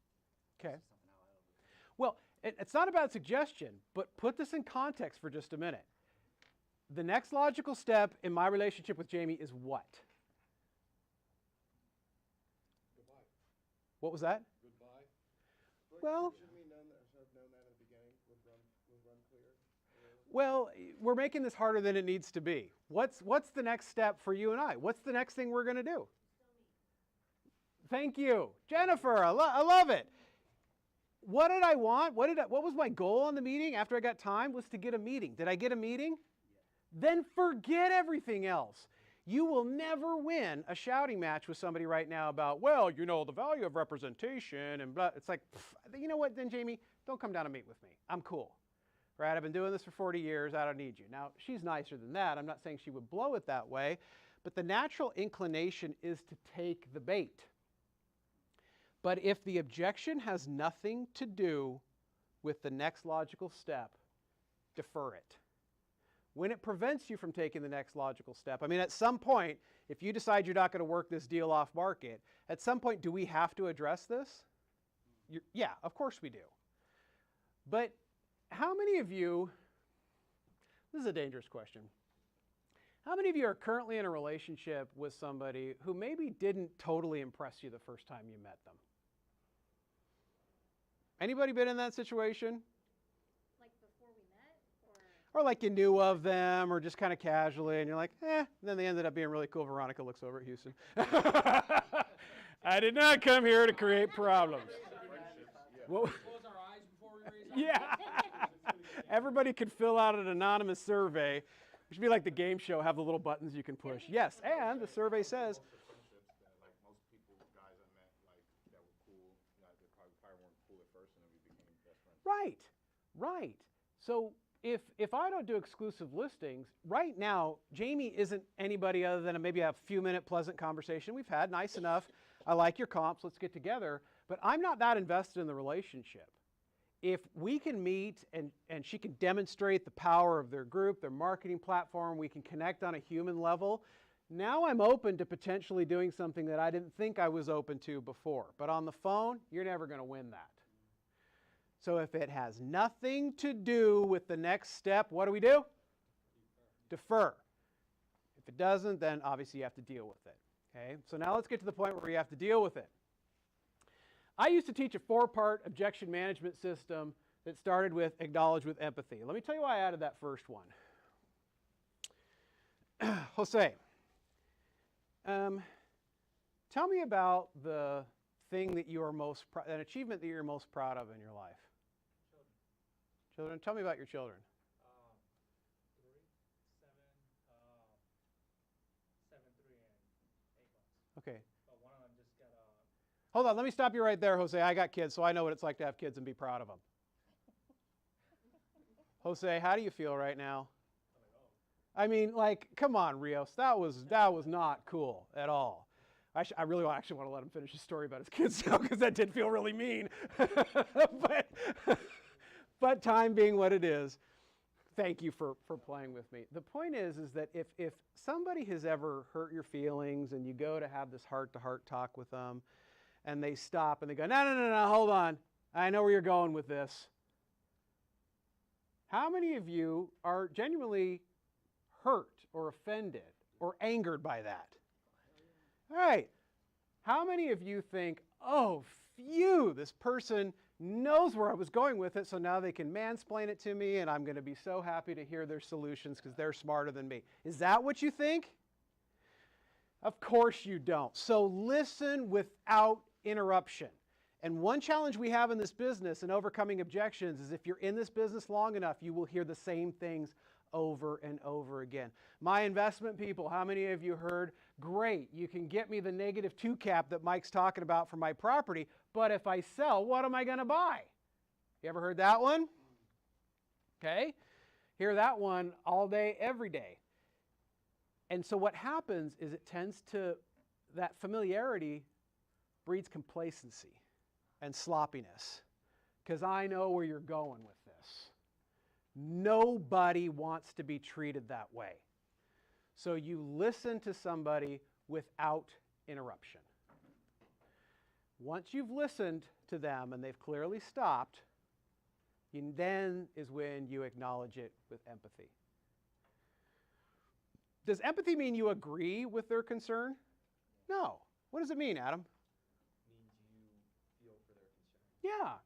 Okay. This is something I would. Well, it's not a bad suggestion, but put this in context for just a minute. The next logical step in my relationship with Jamie is what? Goodbye. What was that? Goodbye. Well, Shouldn't we have known that at the beginning with run clear? well, we're making this harder than it needs to be. What's the next step for you and I? What's the next thing we're going to do? Thank you. Jennifer, I love it. What did I want? What was my goal on the meeting after I got time? Was to get a meeting. Did I get a meeting? Then forget everything else. You will never win a shouting match with somebody right now about, well, you know, the value of representation and blah. It's like, you know what, then, Jamie, don't come down and meet with me. I'm cool. Right? I've been doing this for 40 years. I don't need you. Now, she's nicer than that. I'm not saying she would blow it that way, but the natural inclination is to take the bait. But if the objection has nothing to do with the next logical step, defer it. When it prevents you from taking the next logical step, I mean, at some point, if you decide you're not going to work this deal off market, at some point, do we have to address this? Yeah, of course we do. But how many of you, this is a dangerous question, how many of you are currently in a relationship with somebody who maybe didn't totally impress you the first time you met them? Anybody been in that situation? Like before we met, Or like you knew of them, or just kind of casually, and you're like, eh, and then they ended up being really cool. Veronica looks over at Houston. I did not come here to create problems. What- Close our eyes before we raise our yeah. Everybody could fill out an anonymous survey. It should be like the game show, have the little buttons you can push. Yes, and the survey says, Like most people, guys I met, like that were cool, they probably weren't cool at first, and then we became best friends. right, right. So if I don't do exclusive listings, right now, Jamie isn't anybody other than maybe a few-minute pleasant conversation we've had, nice enough. I like your comps, let's get together. But I'm not that invested in the relationship. If we can meet and she can demonstrate the power of their group, their marketing platform, we can connect on a human level, now I'm open to potentially doing something that I didn't think I was open to before. But on the phone, you're never going to win that. So if it has nothing to do with the next step, what do? Defer. If it doesn't, then obviously you have to deal with it. Okay? So now let's get to the point where you have to deal with it. I used to teach a 4-part objection management system that started with acknowledge with empathy. Let me tell you why I added that first one. Jose, tell me about the thing that you are most an achievement that you're most proud of in your life. Children, tell me about your children. 3, 7, 7, 3, and 8 months. Okay. But one of them just got Hold on, let me stop you right there, Jose. I got kids, so I know what it's like to have kids and be proud of them. Jose, how do you feel right now? I mean, like, come on, Rios. That was not cool at all. I really actually want to let him finish his story about his kids now, because that did feel really mean. But time being what it is, thank you for playing with me. The point is that if somebody has ever hurt your feelings and you go to have this heart-to-heart talk with them, and they stop and they go, no, hold on. I know where you're going with this. How many of you are genuinely hurt or offended or angered by that? All right. How many of you think, oh, phew, this person knows where I was going with it, so now they can mansplain it to me, and I'm going to be so happy to hear their solutions because they're smarter than me? Is that what you think? Of course you don't. So listen without interruption. And one challenge we have in this business in overcoming objections is if you're in this business long enough, you will hear the same things over and over again. My investment people, how many of you heard, great, you can get me the -2 cap that Mike's talking about for my property, but if I sell, what am I going to buy? You ever heard that one? Okay. Hear that one all day, every day. And so what happens is that familiarity breeds complacency and sloppiness, because I know where you're going with this. Nobody wants to be treated that way. So you listen to somebody without interruption. Once you've listened to them and they've clearly stopped, then is when you acknowledge it with empathy. Does empathy mean you agree with their concern? No. What does it mean, Adam? It means you feel for their concern. Yeah.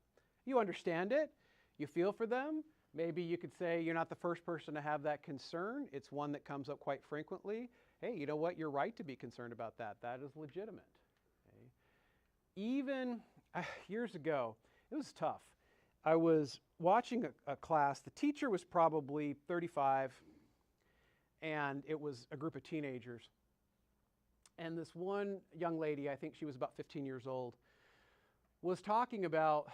You understand it. You feel for them. Maybe you could say you're not the first person to have that concern. It's one that comes up quite frequently. Hey, you know what? You're right to be concerned about that. That is legitimate. Okay. Even years ago, it was tough. I was watching a class. The teacher was probably 35, and it was a group of teenagers. And this one young lady, I think she was about 15 years old, was talking about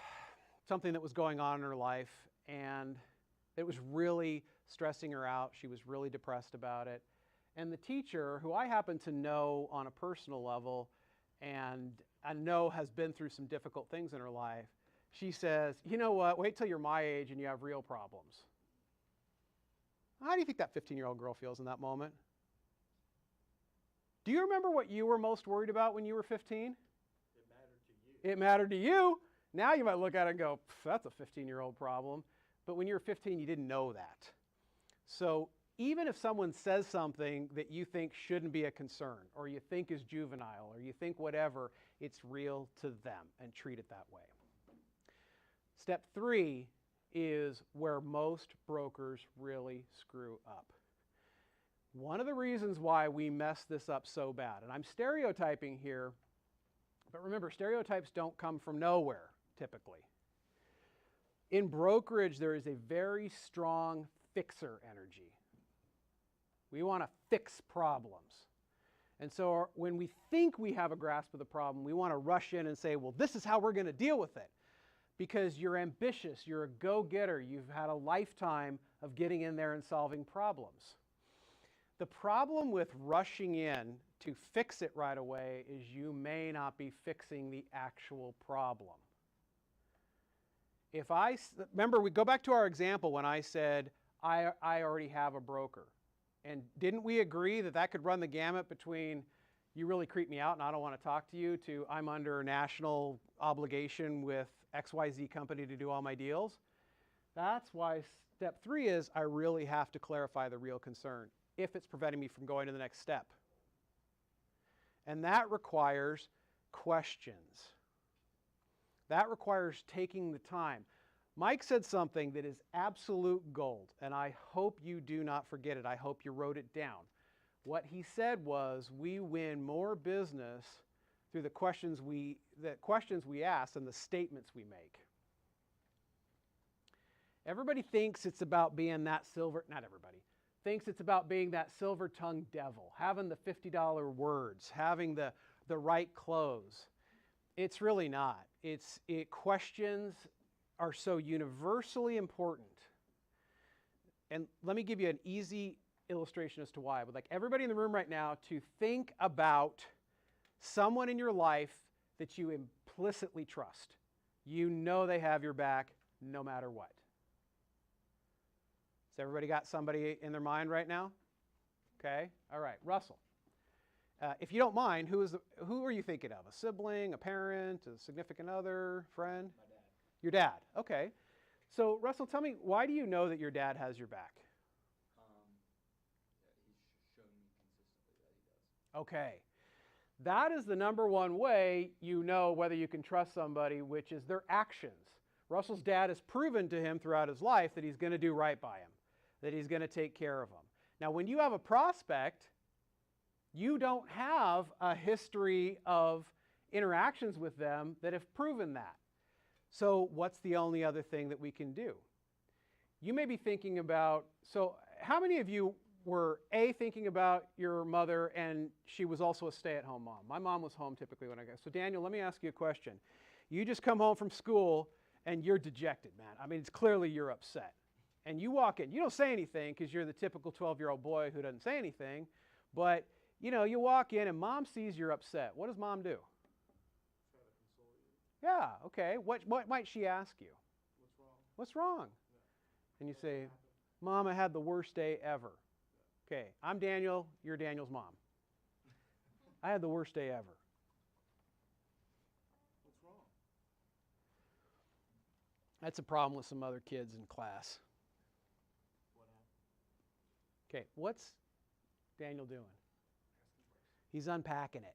something that was going on in her life, and it was really stressing her out. She was really depressed about it. And the teacher, who I happen to know on a personal level and I know has been through some difficult things in her life, she says, you know what, wait till you're my age and you have real problems. How do you think that 15-year-old girl feels in that moment? Do you remember what you were most worried about when you were 15? It mattered to you. It mattered to you. Now you might look at it and go, that's a 15-year-old problem. But when you were 15, you didn't know that. So even if someone says something that you think shouldn't be a concern, or you think is juvenile, or you think whatever, it's real to them, and treat it that way. Step 3 is where most brokers really screw up. One of the reasons why we mess this up so bad, and I'm stereotyping here, but remember, stereotypes don't come from nowhere, typically. In brokerage, there is a very strong fixer energy. We want to fix problems. And so when we think we have a grasp of the problem, we want to rush in and say, well, this is how we're going to deal with it. Because you're ambitious, you're a go-getter, you've had a lifetime of getting in there and solving problems. The problem with rushing in to fix it right away is you may not be fixing the actual problem. Remember, we go back to our example when I said, I already have a broker. And didn't we agree that that could run the gamut between, you really creep me out and I don't want to talk to you, to I'm under national obligation with XYZ company to do all my deals? That's why step 3 is I really have to clarify the real concern if it's preventing me from going to the next step. And that requires questions. That requires taking the time. Mike said something that is absolute gold, and I hope you do not forget it. I hope you wrote it down. What he said was, we win more business through the questions we ask and the statements we make. Everybody thinks it's about being that not everybody, thinks it's about being that silver-tongued devil, having the $50 words, having the right clothes. It's really not. Questions are so universally important. And let me give you an easy illustration as to why. I would like everybody in the room right now to think about someone in your life that you implicitly trust. You know they have your back no matter what. Has everybody got somebody in their mind right now? Okay, all right, Russell. If you don't mind, who are you thinking of? A sibling, a parent, a significant other, friend? My dad. Your dad, okay. So Russell, tell me, why do you know that your dad has your back? He's shown me consistently that he does. Okay. That is the number one way you know whether you can trust somebody, which is their actions. Russell's dad has proven to him throughout his life that he's going to do right by him, that he's going to take care of him. Now, when you have a prospect, you don't have a history of interactions with them that have proven that. So what's the only other thing that we can do? You may be thinking about, how many of you were thinking about your mother and she was also a stay-at-home mom? My mom was home typically when I got. So Daniel, let me ask you a question. You just come home from school and you're dejected, man. I mean, it's clearly you're upset. And you walk in, you don't say anything because you're the typical 12-year-old boy who doesn't say anything, but you know, you walk in and mom sees you're upset. What does mom do? Try to console you. Yeah, okay. What might she ask you? What's wrong? What's wrong? Yeah. And you say, Mom, I had the worst day ever. Okay, I'm Daniel, you're Daniel's mom. I had the worst day ever. What's wrong? That's a problem with some other kids in class. What happened? Okay, what's Daniel doing? He's unpacking it.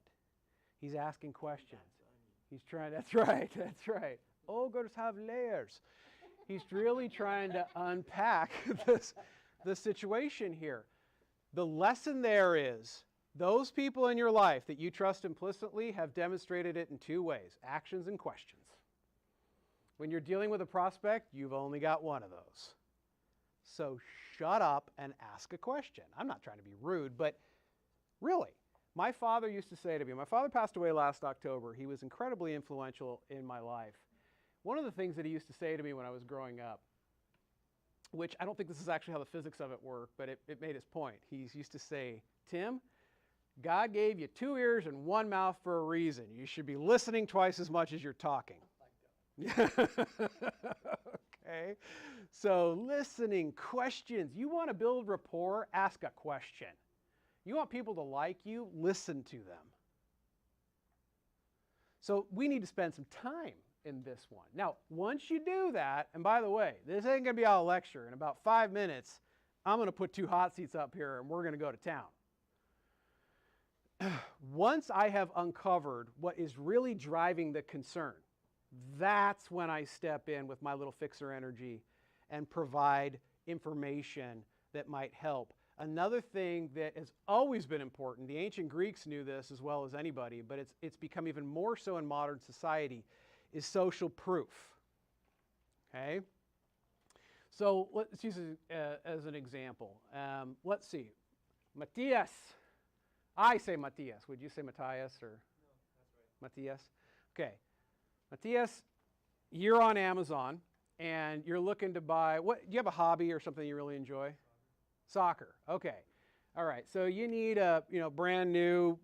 He's asking questions. He's trying, that's right, that's right. Ogres have layers. He's really trying to unpack the situation here. The lesson there is, those people in your life that you trust implicitly have demonstrated it in two ways, actions and questions. When you're dealing with a prospect, you've only got one of those. So shut up and ask a question. I'm not trying to be rude, but really, my father used to say to me, my father passed away last October. He was incredibly influential in my life. One of the things that he used to say to me when I was growing up, which I don't think this is actually how the physics of it work, but it made his point. He used to say, Tim, God gave you 2 ears and 1 mouth for a reason. You should be listening twice as much as you're talking. Okay, so listening, questions. You want to build rapport, ask a question. You want people to like you, listen to them. So we need to spend some time in this one. Now, once you do that, and by the way, this ain't going to be all lecture. In about 5 minutes, I'm going to put 2 hot seats up here and we're going to go to town. Once I have uncovered what is really driving the concern, that's when I step in with my little fixer energy and provide information that might help. Another thing that has always been important, the ancient Greeks knew this as well as anybody, but it's become even more so in modern society, is social proof. Okay? So let's use it as an example. Let's see. Matthias. I say Matthias. Would you say Matthias or? No, that's right. Matthias? Okay. Matthias, you're on Amazon and you're looking to buy, do you have a hobby or something you really enjoy? Soccer. Okay. All right. So you need a brand new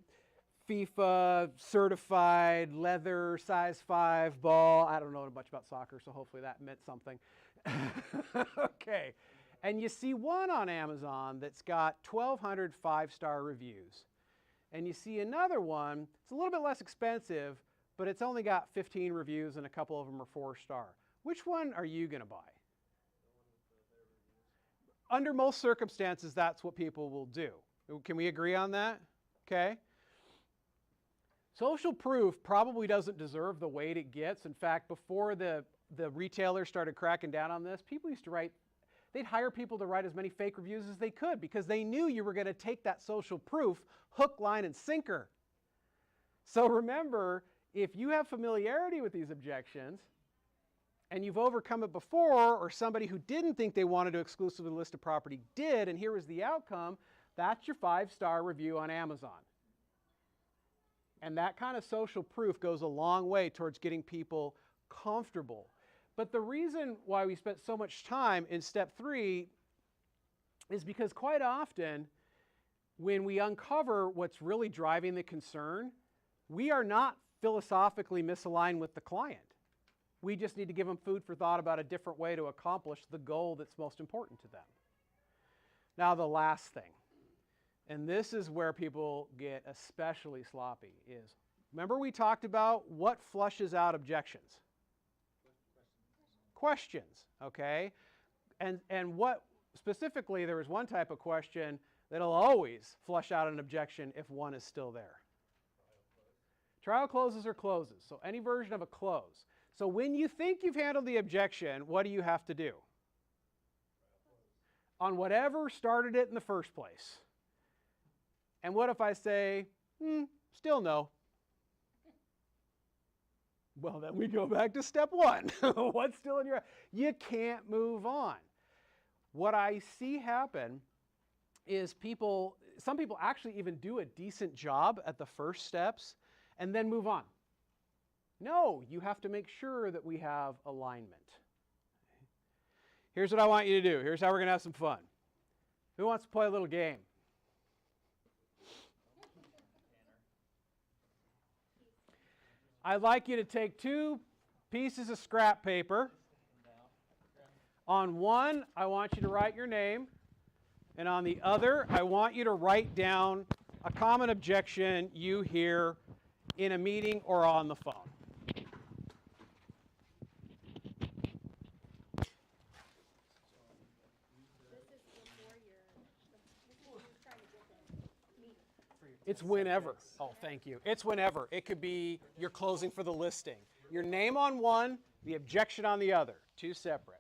FIFA certified leather size 5 ball. I don't know much about soccer, so hopefully that meant something. Okay. And you see one on Amazon that's got 1,200 5-star reviews. And you see another one, it's a little bit less expensive, but it's only got 15 reviews and a couple of them are 4-star. Which one are you going to buy? Under most circumstances, that's what people will do. Can we agree on that? Okay. Social proof probably doesn't deserve the weight it gets. In fact, before the retailers started cracking down on this, people used to write, they'd hire people to write as many fake reviews as they could because they knew you were going to take that social proof hook, line, and sinker. So remember, if you have familiarity with these objections, and you've overcome it before, or somebody who didn't think they wanted to exclusively list a property did, and here was the outcome, that's your 5-star review on Amazon. And that kind of social proof goes a long way towards getting people comfortable. But the reason why we spent so much time in step 3 is because quite often, when we uncover what's really driving the concern, we are not philosophically misaligned with the client. We just need to give them food for thought about a different way to accomplish the goal that's most important to them. Now, the last thing, and this is where people get especially sloppy, is remember we talked about what flushes out objections? Questions, okay? And what specifically, there is one type of question that'll always flush out an objection if one is still there. Trial closes or closes, so any version of a close. So when you think you've handled the objection, what do you have to do? On whatever started it in the first place. And what if I say, still no? Well, then we go back to step 1. What's still in your... You can't move on. What I see happen is some people actually even do a decent job at the first steps and then move on. No, you have to make sure that we have alignment. Here's what I want you to do. Here's how we're going to have some fun. Who wants to play a little game? I'd like you to take 2 pieces of scrap paper. On one, I want you to write your name. And on the other, I want you to write down a common objection you hear in a meeting or on the phone. It's whenever. Oh, thank you. It's whenever. It could be you're closing for the listing. Your name on one, the objection on the other. 2 separate.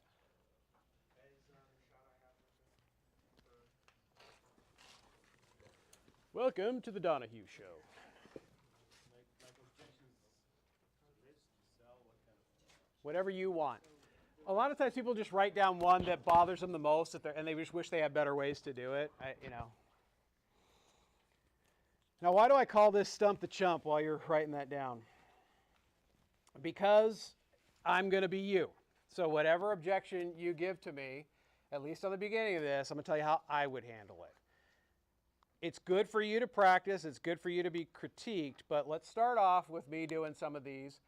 Welcome to the Donahue Show. Whatever you want. A lot of times people just write down one that bothers them the most, and they just wish they had better ways to do it. Now, why do I call this Stump the Chump while you're writing that down? Because I'm going to be you. So whatever objection you give to me, at least on the beginning of this, I'm going to tell you how I would handle it. It's good for you to practice. It's good for you to be critiqued. But let's start off with me doing some of these.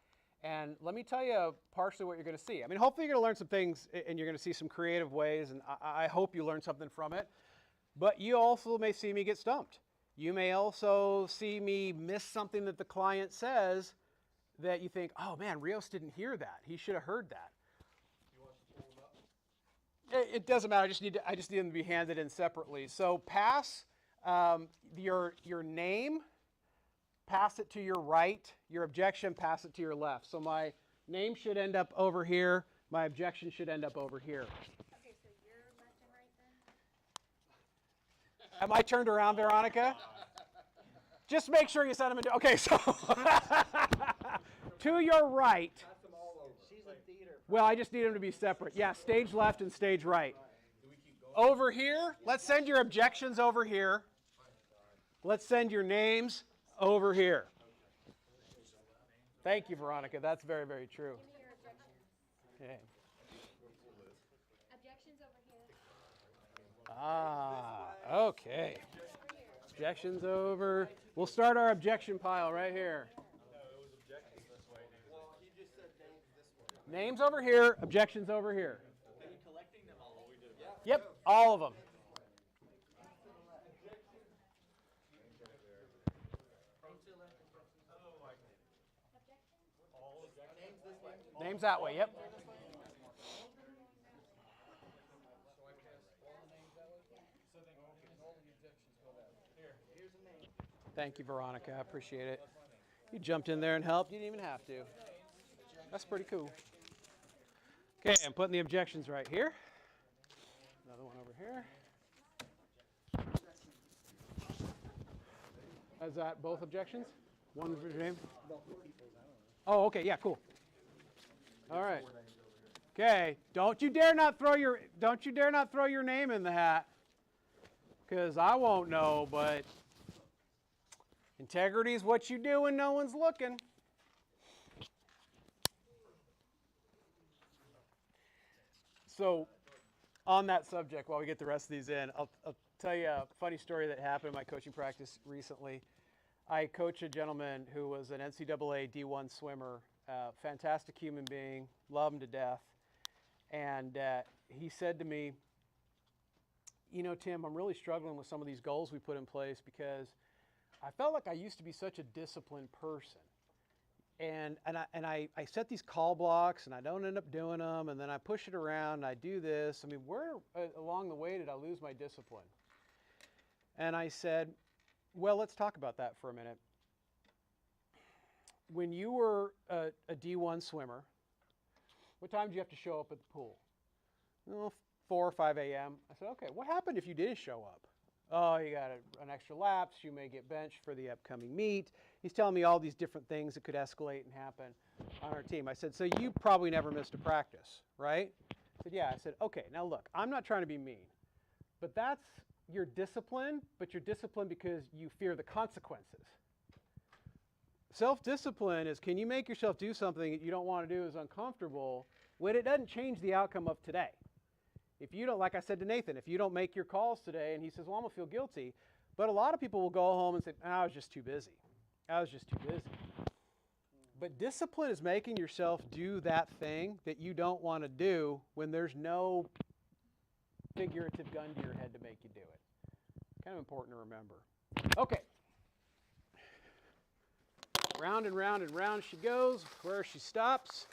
And let me tell you partially what you're going to see. I mean, hopefully you're going to learn some things, and you're going to see some creative ways, and I hope you learn something from it. But you also may see me get stumped. You may also see me miss something that the client says that you think, oh man, Rios didn't hear that. He should have heard that. You want us to pull them up? It doesn't matter. I just need them to be handed in separately. So pass your name, pass it to your right. Your objection, pass it to your left. So my name should end up over here. My objection should end up over here. Okay, so you're left and right then? Am I turned around, Veronica? Just make sure you send them into. Okay, so to your right. Pass them all over. She's a theater. Well, I just need them to be separate. Yeah, stage left and stage right. Over here, let's send your objections over here. Let's send your names over here. Thank you, Veronica. That's very, very true. Give me your objections. Okay. Objections over here. Ah, okay. Objections over. We'll start our objection pile right here. Well, he just said names this way. Names over here, objections over here. Are you collecting them all? We do. Yep, all of them. Names that way, yep. Thank you, Veronica. I appreciate it. You jumped in there and helped. You didn't even have to. That's pretty cool. Okay, I'm putting the objections right here. Another one over here. Is that both objections? One for your name? Oh, okay, yeah, cool. All right. Okay, don't you dare not throw your name in the hat, because I won't know, but integrity is what you do when no one's looking. So on that subject, while we get the rest of these in, I'll tell you a funny story that happened in my coaching practice recently. I coached a gentleman who was an NCAA D1 swimmer, fantastic human being, love him to death. And he said to me, you know, Tim, I'm really struggling with some of these goals we put in place because I felt like I used to be such a disciplined person. And I set these call blocks and I don't end up doing them, and then I push it around and I do this. I mean, where along the way did I lose my discipline? And I said, well, let's talk about that for a minute. When you were a D1 swimmer, what time did you have to show up at the pool? Well, 4 or 5 a.m. I said, okay, what happened if you didn't show up? Oh, you got an extra laps, you may get benched for the upcoming meet. He's telling me all these different things that could escalate and happen on our team. I said, so you probably never missed a practice, right? I said, yeah. I said, okay, now look, I'm not trying to be mean, but that's you're disciplined, but you're disciplined because you fear the consequences. Self-discipline is, can you make yourself do something that you don't want to do, is uncomfortable, when it doesn't change the outcome of today. If you don't, like I said to Nathan, if you don't make your calls today, and he says, well, I'm going to feel guilty, but a lot of people will go home and say, I was just too busy. I was just too busy. But discipline is making yourself do that thing that you don't want to do when there's no figurative gun to your head to make you do it. Kind of important to remember. Okay. Round and round and round she goes. Where she stops,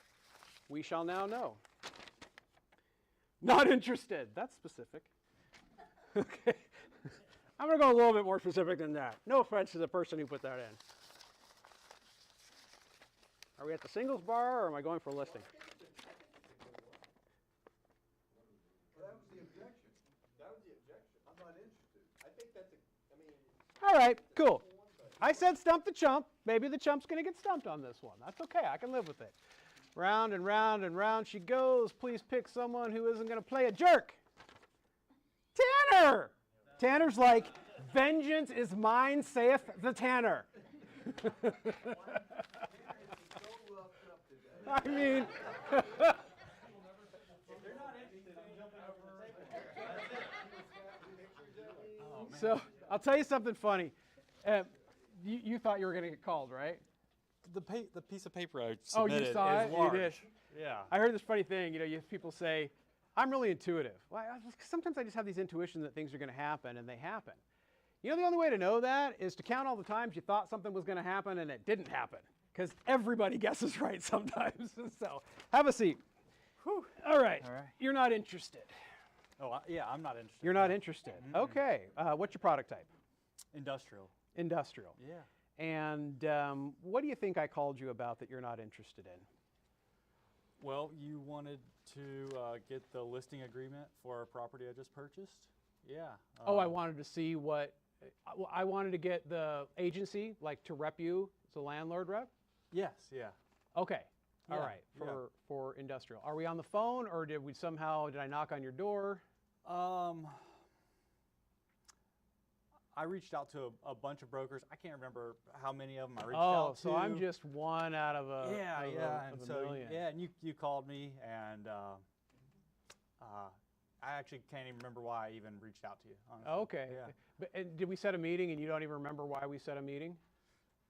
we shall now know. Not interested. That's specific. Okay. I'm going to go a little bit more specific than that. No offense to the person who put that in. Are we at the singles bar, or am I going for a listing? Well, that was the objection. That was the objection. I'm not interested. I think that's All right, cool. I said stump the chump. Maybe the chump's going to get stumped on this one. That's okay. I can live with it. Round and round and round she goes. Please pick someone who isn't going to play a jerk. Tanner! Tanner's like, vengeance is mine, saith the Tanner. I mean, so I'll tell you something funny. You thought you were going to get called, right? The piece of paper I Oh, submitted you saw is it? large. You did. Yeah. I heard this funny thing. You know, people say, I'm really intuitive. Well, sometimes I just have these intuitions that things are going to happen, and they happen. You know, the only way to know that is to count all the times you thought something was going to happen and it didn't happen. Because everybody guesses right sometimes. So, have a seat. Whew. All right. You're not interested. Oh, yeah, I'm not interested. You're not interested. Okay. What's your product type? Industrial. Industrial. Yeah. And what do you think I called you about that you're not interested in? Well, you wanted to get the listing agreement for a property I just purchased? Yeah. I wanted to see what, I wanted to get the agency, like to rep you as a landlord rep? Yes, yeah. Okay. All Yeah, right. For industrial. Are we on the phone, or did I knock on your door? I reached out to a bunch of brokers. I can't remember how many of them I reached out to. So I'm just one out of a, and of a so, million. yeah, and you called me, and I actually can't even remember why I even reached out to you, honestly. Okay. Yeah. But and did we set a meeting, and you don't even remember why we set a meeting?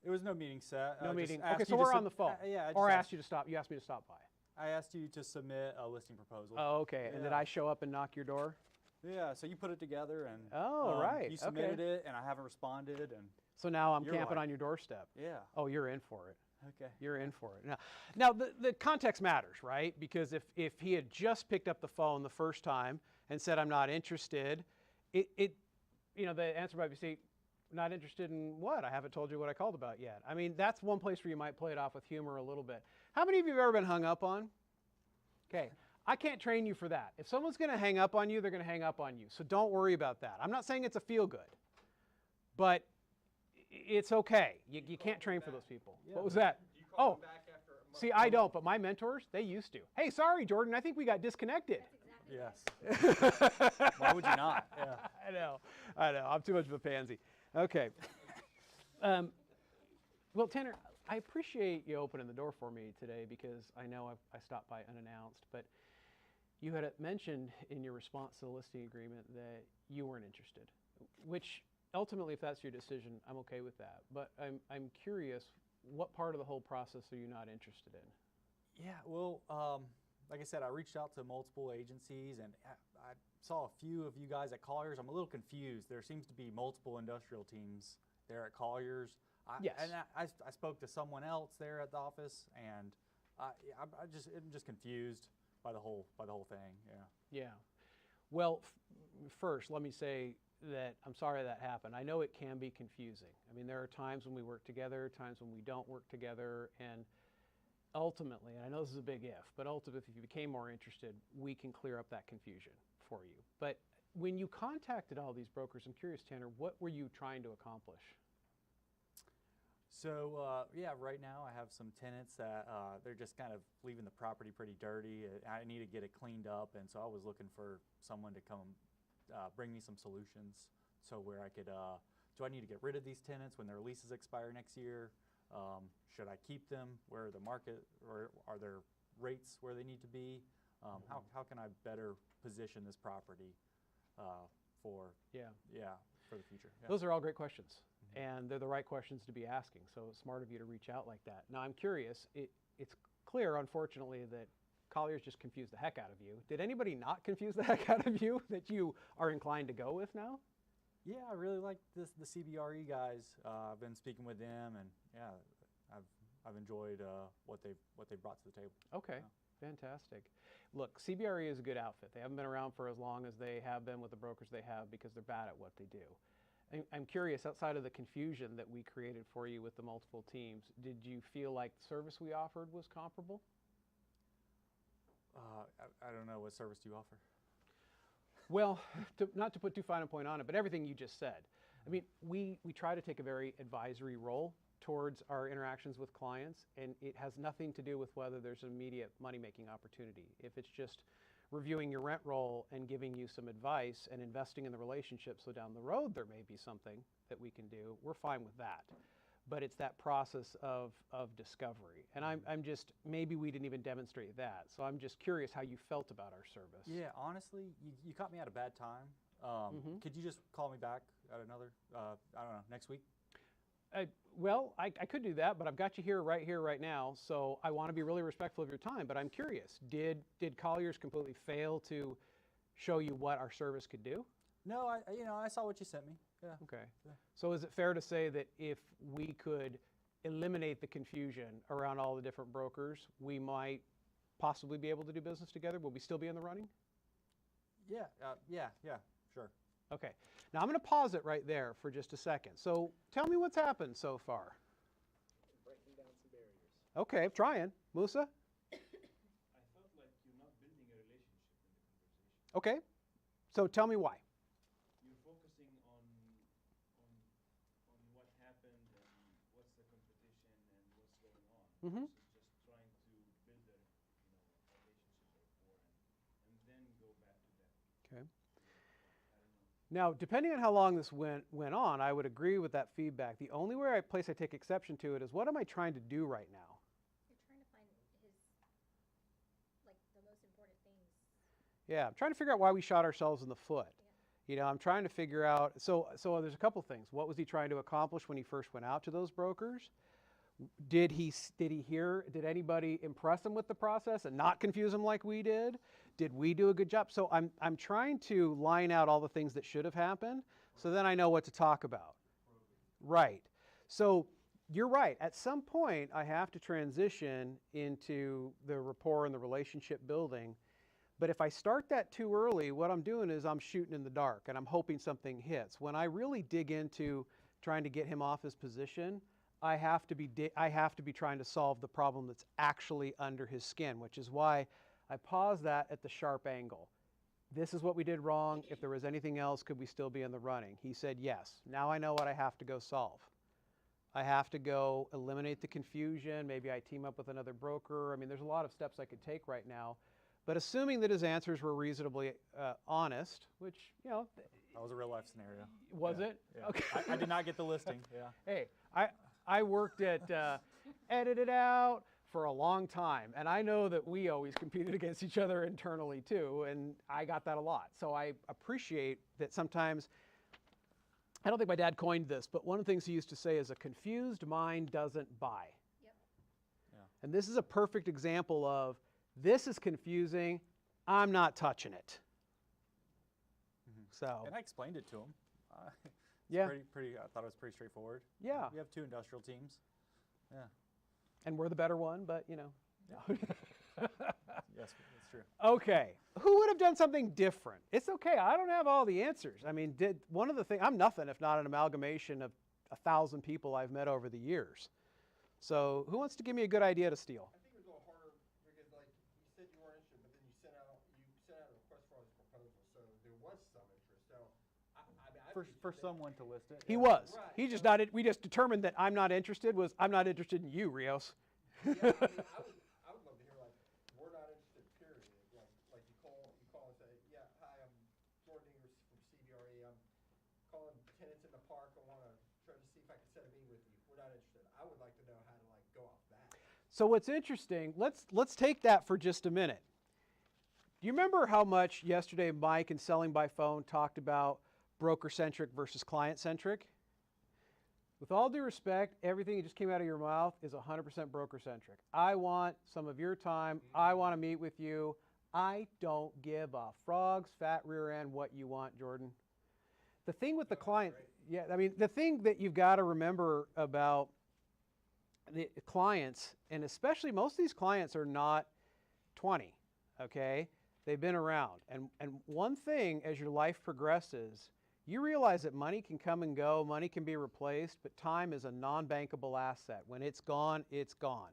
There was no meeting set. No I just meeting. asked Okay, so you to we're on the phone. yeah, I just Or asked asked you to stop. You asked me to stop by. I asked you to submit a listing proposal. Oh, okay. And did I show up and knock your door? Yeah, so you put it together, and right. you submitted it, and I haven't responded, and so now I'm you're camping like- on your doorstep. Yeah. Oh, you're in for it. Okay. You're in for it. Now the context matters, right? Because if he had just picked up the phone the first time and said, I'm not interested, the answer might be, not interested in what? I haven't told you what I called about yet. I mean, that's one place where you might play it off with humor a little bit. How many of you have ever been hung up on? Okay. I can't train you for that. If someone's going to hang up on you, they're going to hang up on you. So don't worry about that. I'm not saying it's a feel good, but it's okay. You can't train for those people. Yeah. What was that? Do you call them back after a month? See, I don't, but my mentors, they used to. Hey, sorry, Jordan, I think we got disconnected. Yes. Why would you not? Yeah. I know. I'm too much of a pansy. Okay. Well, Tanner, I appreciate you opening the door for me today, because I know I stopped by unannounced, but you had mentioned in your response to the listing agreement that you weren't interested, which ultimately, if that's your decision, I'm okay with that. But I'm curious, what part of the whole process are you not interested in? Yeah, well, like I said, I reached out to multiple agencies, and I saw a few of you guys at Colliers. I'm a little confused. There seems to be multiple industrial teams there at Colliers. Yes. And I spoke to someone else there at the office, and I'm just confused by the whole thing. Yeah. Yeah. Well, first, let me say that I'm sorry that happened. I know it can be confusing. I mean, there are times when we work together, times when we don't work together, and ultimately, and I know this is a big if, but ultimately, if you became more interested, we can clear up that confusion for you. But when you contacted all these brokers, I'm curious, Tanner, what were you trying to accomplish? So, yeah, right now I have some tenants that they're just kind of leaving the property pretty dirty. I need to get it cleaned up, and so I was looking for someone to come bring me some solutions so where I could, do I need to get rid of these tenants when their leases expire next year? Should I keep them? Where are the market, or are their rates where they need to be? How can I better position this property for for the future? Yeah. Those are all great questions, and they're the right questions to be asking. So it's smart of you to reach out like that. Now I'm curious. It's clear, unfortunately, that Collier's just confused the heck out of you. Did anybody not confuse the heck out of you that you are inclined to go with now? Yeah, I really like the CBRE guys. I've been speaking with them, and yeah, I've enjoyed what they've brought to the table. Okay, fantastic. Look, CBRE is a good outfit. They haven't been around for as long as they have been with the brokers they have because they're bad at what they do. I'm curious, outside of the confusion that we created for you with the multiple teams, did you feel like the service we offered was comparable? I don't know, what service do you offer? Well, not to put too fine a point on it, but everything you just said. I mean, we try to take a very advisory role towards our interactions with clients, and it has nothing to do with whether there's an immediate money-making opportunity. If it's just reviewing your rent roll and giving you some advice and investing in the relationship so down the road there may be something that we can do, we're fine with that. But it's that process of discovery. And I'm just, maybe we didn't even demonstrate that. So I'm just curious how you felt about our service. Yeah, honestly, you caught me at a bad time. Could you just call me back at another, I don't know, next week? Well, I could do that, but I've got you here, right now. So I want to be really respectful of your time. But I'm curious, did Collier's completely fail to show you what our service could do? No, I saw what you sent me. Yeah. Okay. Yeah. So is it fair to say that if we could eliminate the confusion around all the different brokers, we might possibly be able to do business together? Will we still be in the running? Yeah, sure. Okay. Now I'm going to pause it right there for just a second. So tell me what's happened so far. Breaking down some barriers. Okay, I'm trying. Musa? I felt like you're not building a relationship in the conversation. Okay. So tell me why. You're focusing on what happened and what's the competition and what's going on. Mm-hmm. Versus just trying to build a relationship or rapport and then go back to that. Okay. I don't know. Now, depending on how long this went on, I would agree with that feedback. The only place I take exception to it is, what am I trying to do right now? You're trying to find the most important things. Yeah, I'm trying to figure out why we shot ourselves in the foot. Yeah. You know, I'm trying to figure out, so there's a couple things. What was he trying to accomplish when he first went out to those brokers? Did anybody impress him with the process and not confuse him like we did? Did we do a good job? So I'm trying to line out all the things that should have happened, so then I know what to talk about. Right. So you're right. At some point, I have to transition into the rapport and the relationship building. But if I start that too early, what I'm doing is I'm shooting in the dark and I'm hoping something hits. When I really dig into trying to get him off his position, I have to be trying to solve the problem that's actually under his skin, which is why I paused that at the sharp angle. This is what we did wrong. If there was anything else, could we still be in the running? He said yes. Now I know what I have to go solve. I have to go eliminate the confusion. Maybe I team up with another broker. I mean, there's a lot of steps I could take right now. But assuming that his answers were reasonably honest, which, you know. That was a real life scenario. Was it? Yeah. Okay. I did not get the listing. Yeah. Hey, I worked at Edit It Out for a long time, and I know that we always competed against each other internally too, and I got that a lot. So I appreciate that sometimes, I don't think my dad coined this, but one of the things he used to say is, a confused mind doesn't buy. Yep. Yeah. And this is a perfect example of, this is confusing, I'm not touching it. So. And I explained it to him. Yeah. I thought it was pretty straightforward. Yeah. We have 2 industrial teams. Yeah. And we're the better one, but you know. Yes, that's true. Okay. Who would have done something different? It's okay. I don't have all the answers. I mean, one of the things, I'm nothing if not an amalgamation of 1,000 people I've met over the years. So who wants to give me a good idea to steal? I think it was a little harder because, like, you said you weren't interested, but then you sent out a request for all these proposals, so there was some interest. So, For someone to list it. He yeah. was. Right. He just not. We just determined that I'm not interested was, I'm not interested in you, Rios. yeah, I would love to hear, like, we're not interested, period. Like you call and say, yeah, hi, I'm Jordan Ingers from CBRE. calling tenants in the park. I want to try to see if I can set a meeting with you. We're not interested. I would like to know how to like go off that. So what's interesting, let's take that for just a minute. Do you remember how much yesterday Mike and Selling by Phone talked about broker-centric versus client-centric? With all due respect, everything that just came out of your mouth is 100% broker-centric. I want some of your time. I want to meet with you. I don't give a frog's fat rear end what you want, Jordan. The thing with the client, yeah, I mean, the thing that you've got to remember about the clients, and especially most of these clients are not 20, okay? They've been around. And one thing, as your life progresses, you realize that money can come and go, money can be replaced, but time is a non-bankable asset. When it's gone, it's gone.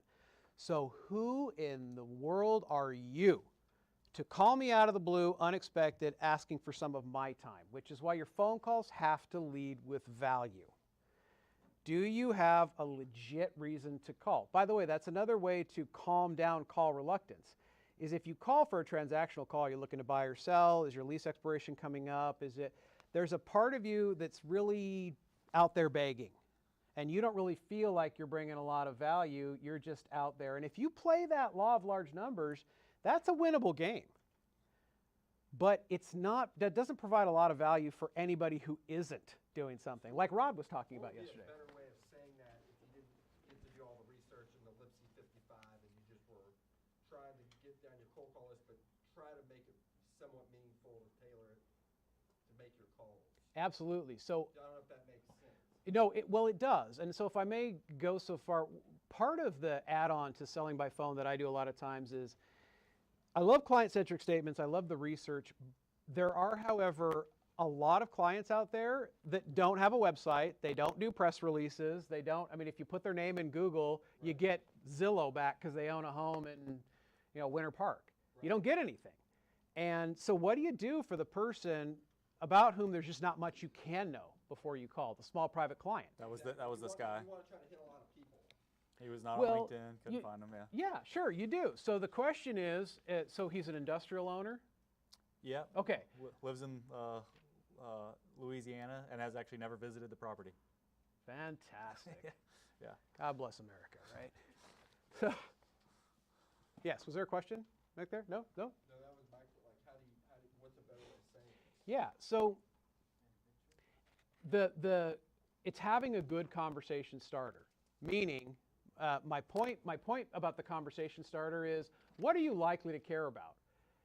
So who in the world are you to call me out of the blue, unexpected, asking for some of my time? Which is why your phone calls have to lead with value. Do you have a legit reason to call? By the way, that's another way to calm down call reluctance, is if you call for a transactional call, you're looking to buy or sell, is your lease expiration coming up, there's a part of you that's really out there begging, and you don't really feel like you're bringing a lot of value, you're just out there. And if you play that law of large numbers, that's a winnable game. But it's not, that doesn't provide a lot of value for anybody who isn't doing something, like Rod was talking about yesterday. A better way of saying that if you didn't get to do all the research in the Lipsy 55 and you just were trying to get down your cold call list, but try to make it somewhat meaningful to tailor it to make your calls. Absolutely. So I don't know if that makes sense. no, well, it does. And so if I may go so far, part of the add-on to Selling by Phone that I do a lot of times is I love client-centric statements. I love the research. There are, however, a lot of clients out there that don't have a website. They don't do press releases. They don't, I mean, if you put their name in Google, you get Zillow back because they own a home in, Winter Park. You don't get anything. And so what do you do for the person about whom there's just not much you can know before you call, the small private client? That was this guy. You want to try to hit a lot of people. He was not Well, on LinkedIn. Couldn't find him. Yeah. Yeah, sure, you do. So the question is, so he's an industrial owner? Yeah. Okay. Lives in Louisiana and has actually never visited the property. Fantastic. Yeah. God bless America, right? So, yes, was there a question back there? No? No? No, that was my, like, what's a better way of saying it? Yeah, so it's having a good conversation starter, meaning my point about the conversation starter is, what are you likely to care about?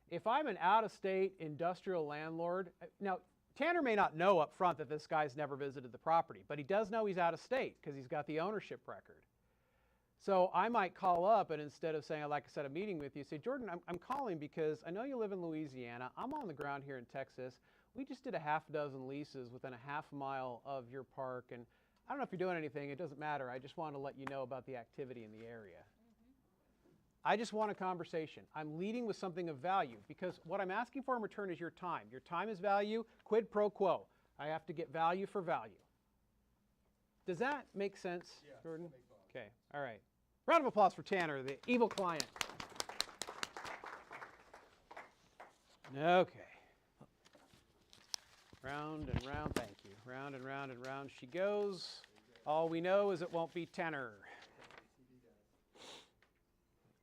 If I'm an out-of-state industrial landlord, now Tanner may not know up front that this guy's never visited the property, but he does know he's out of state because he's got the ownership record. So I might call up, and instead of saying I'd like to set a meeting with you, say, Jordan, I'm calling because I know you live in Louisiana. I'm on the ground here in Texas. We just did a half dozen leases within a half mile of your park, and I don't know if you're doing anything. It doesn't matter. I just wanted to let you know about the activity in the area. I just want a conversation. I'm leading with something of value because what I'm asking for in return is your time. Your time is value, quid pro quo. I have to get value for value. Does that make sense, Jordan? Okay, all right. Round of applause for Tanner, the evil client. Okay. Round and round, thank you. Round and round and round she goes. All we know is it won't be Tanner.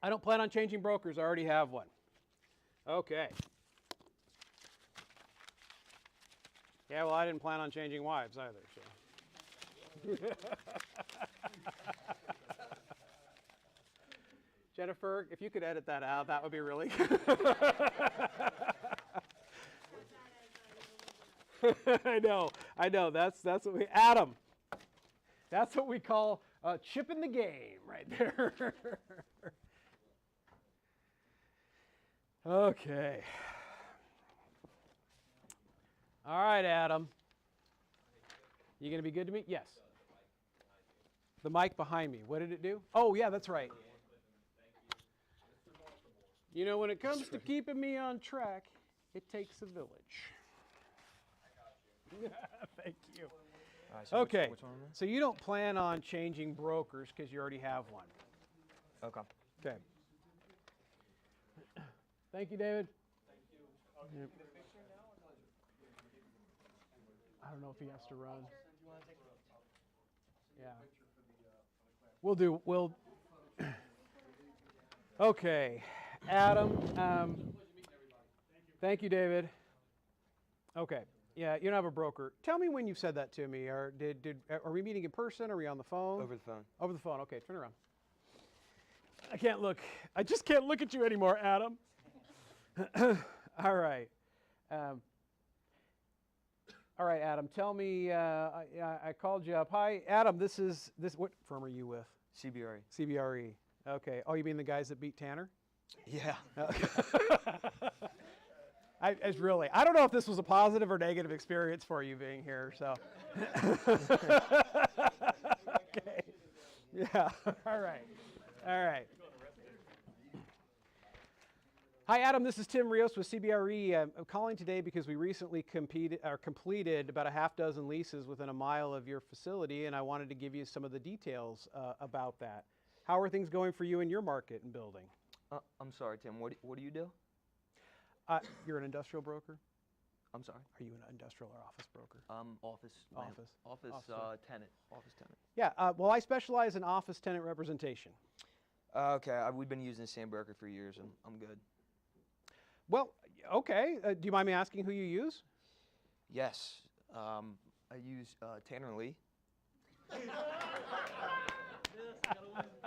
I don't plan on changing brokers. I already have one. Okay. Yeah, well, I didn't plan on changing wives either. So. Jennifer, if you could edit that out, that would be really good. I know. That's what we, Adam. That's what we call chipping the game right there. Okay. All right, Adam. You going to be good to me? Yes. The mic behind me. What did it do? Oh, yeah, that's right. You know, when it comes to keeping me on track, it takes a village. Thank you. Right, so Okay, which one am I? so you don't plan on changing brokers because you already have one. Okay. Okay. Thank you, David. Thank you. I don't know if he has to run. Yeah. We'll, okay. Adam, thank you, David. Okay. Yeah, you don't have a broker. Tell me when you said that to me. Or are we meeting in person? Are we on the phone? Over the phone. Over the phone. Okay, turn around. I can't look. I just can't look at you anymore, Adam. All right. All right, Adam. Tell me. I called you up. Hi, Adam. This. What firm are you with? CBRE. CBRE. Okay. Oh, you mean the guys that beat Tanner? Yeah. I don't know if this was a positive or negative experience for you being here. So. Okay. Yeah. All right. All right. Hi, Adam. This is Tim Rios with CBRE. I'm calling today because we recently completed about a half dozen leases within a mile of your facility, and I wanted to give you some of the details about that. How are things going for you in your market and building? I'm sorry, Tim. What do you do? You're an industrial broker? I'm sorry. Are you an industrial or office broker? Office. Tenant. Office tenant. Yeah. Well, I specialize in office tenant representation. Okay. We've been using the same broker for years, and I'm good. Well, okay. Do you mind me asking who you use? Yes. I use Tanner Lee.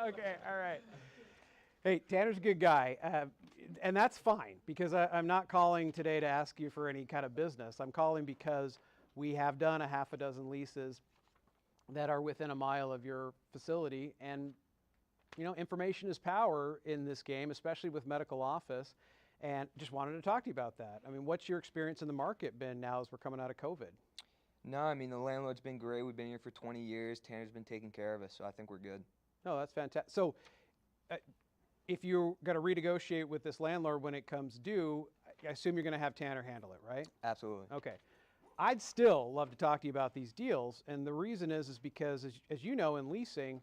Okay. All right. Hey, Tanner's a good guy. And that's fine, because I'm not calling today to ask you for any kind of business. I'm calling because we have done a half a dozen leases that are within a mile of your facility. And, you know, information is power in this game, especially with medical office. And just wanted to talk to you about that. I mean, what's your experience in the market been now as we're coming out of COVID? No, I mean, the landlord's been great. We've been here for 20 years. Tanner's been taking care of us, so I think we're good. No, that's fantastic. So if you're going to renegotiate with this landlord when it comes due, I assume you're going to have Tanner handle it, right? Absolutely. Okay. I'd still love to talk to you about these deals, and the reason is because, as you know, in leasing,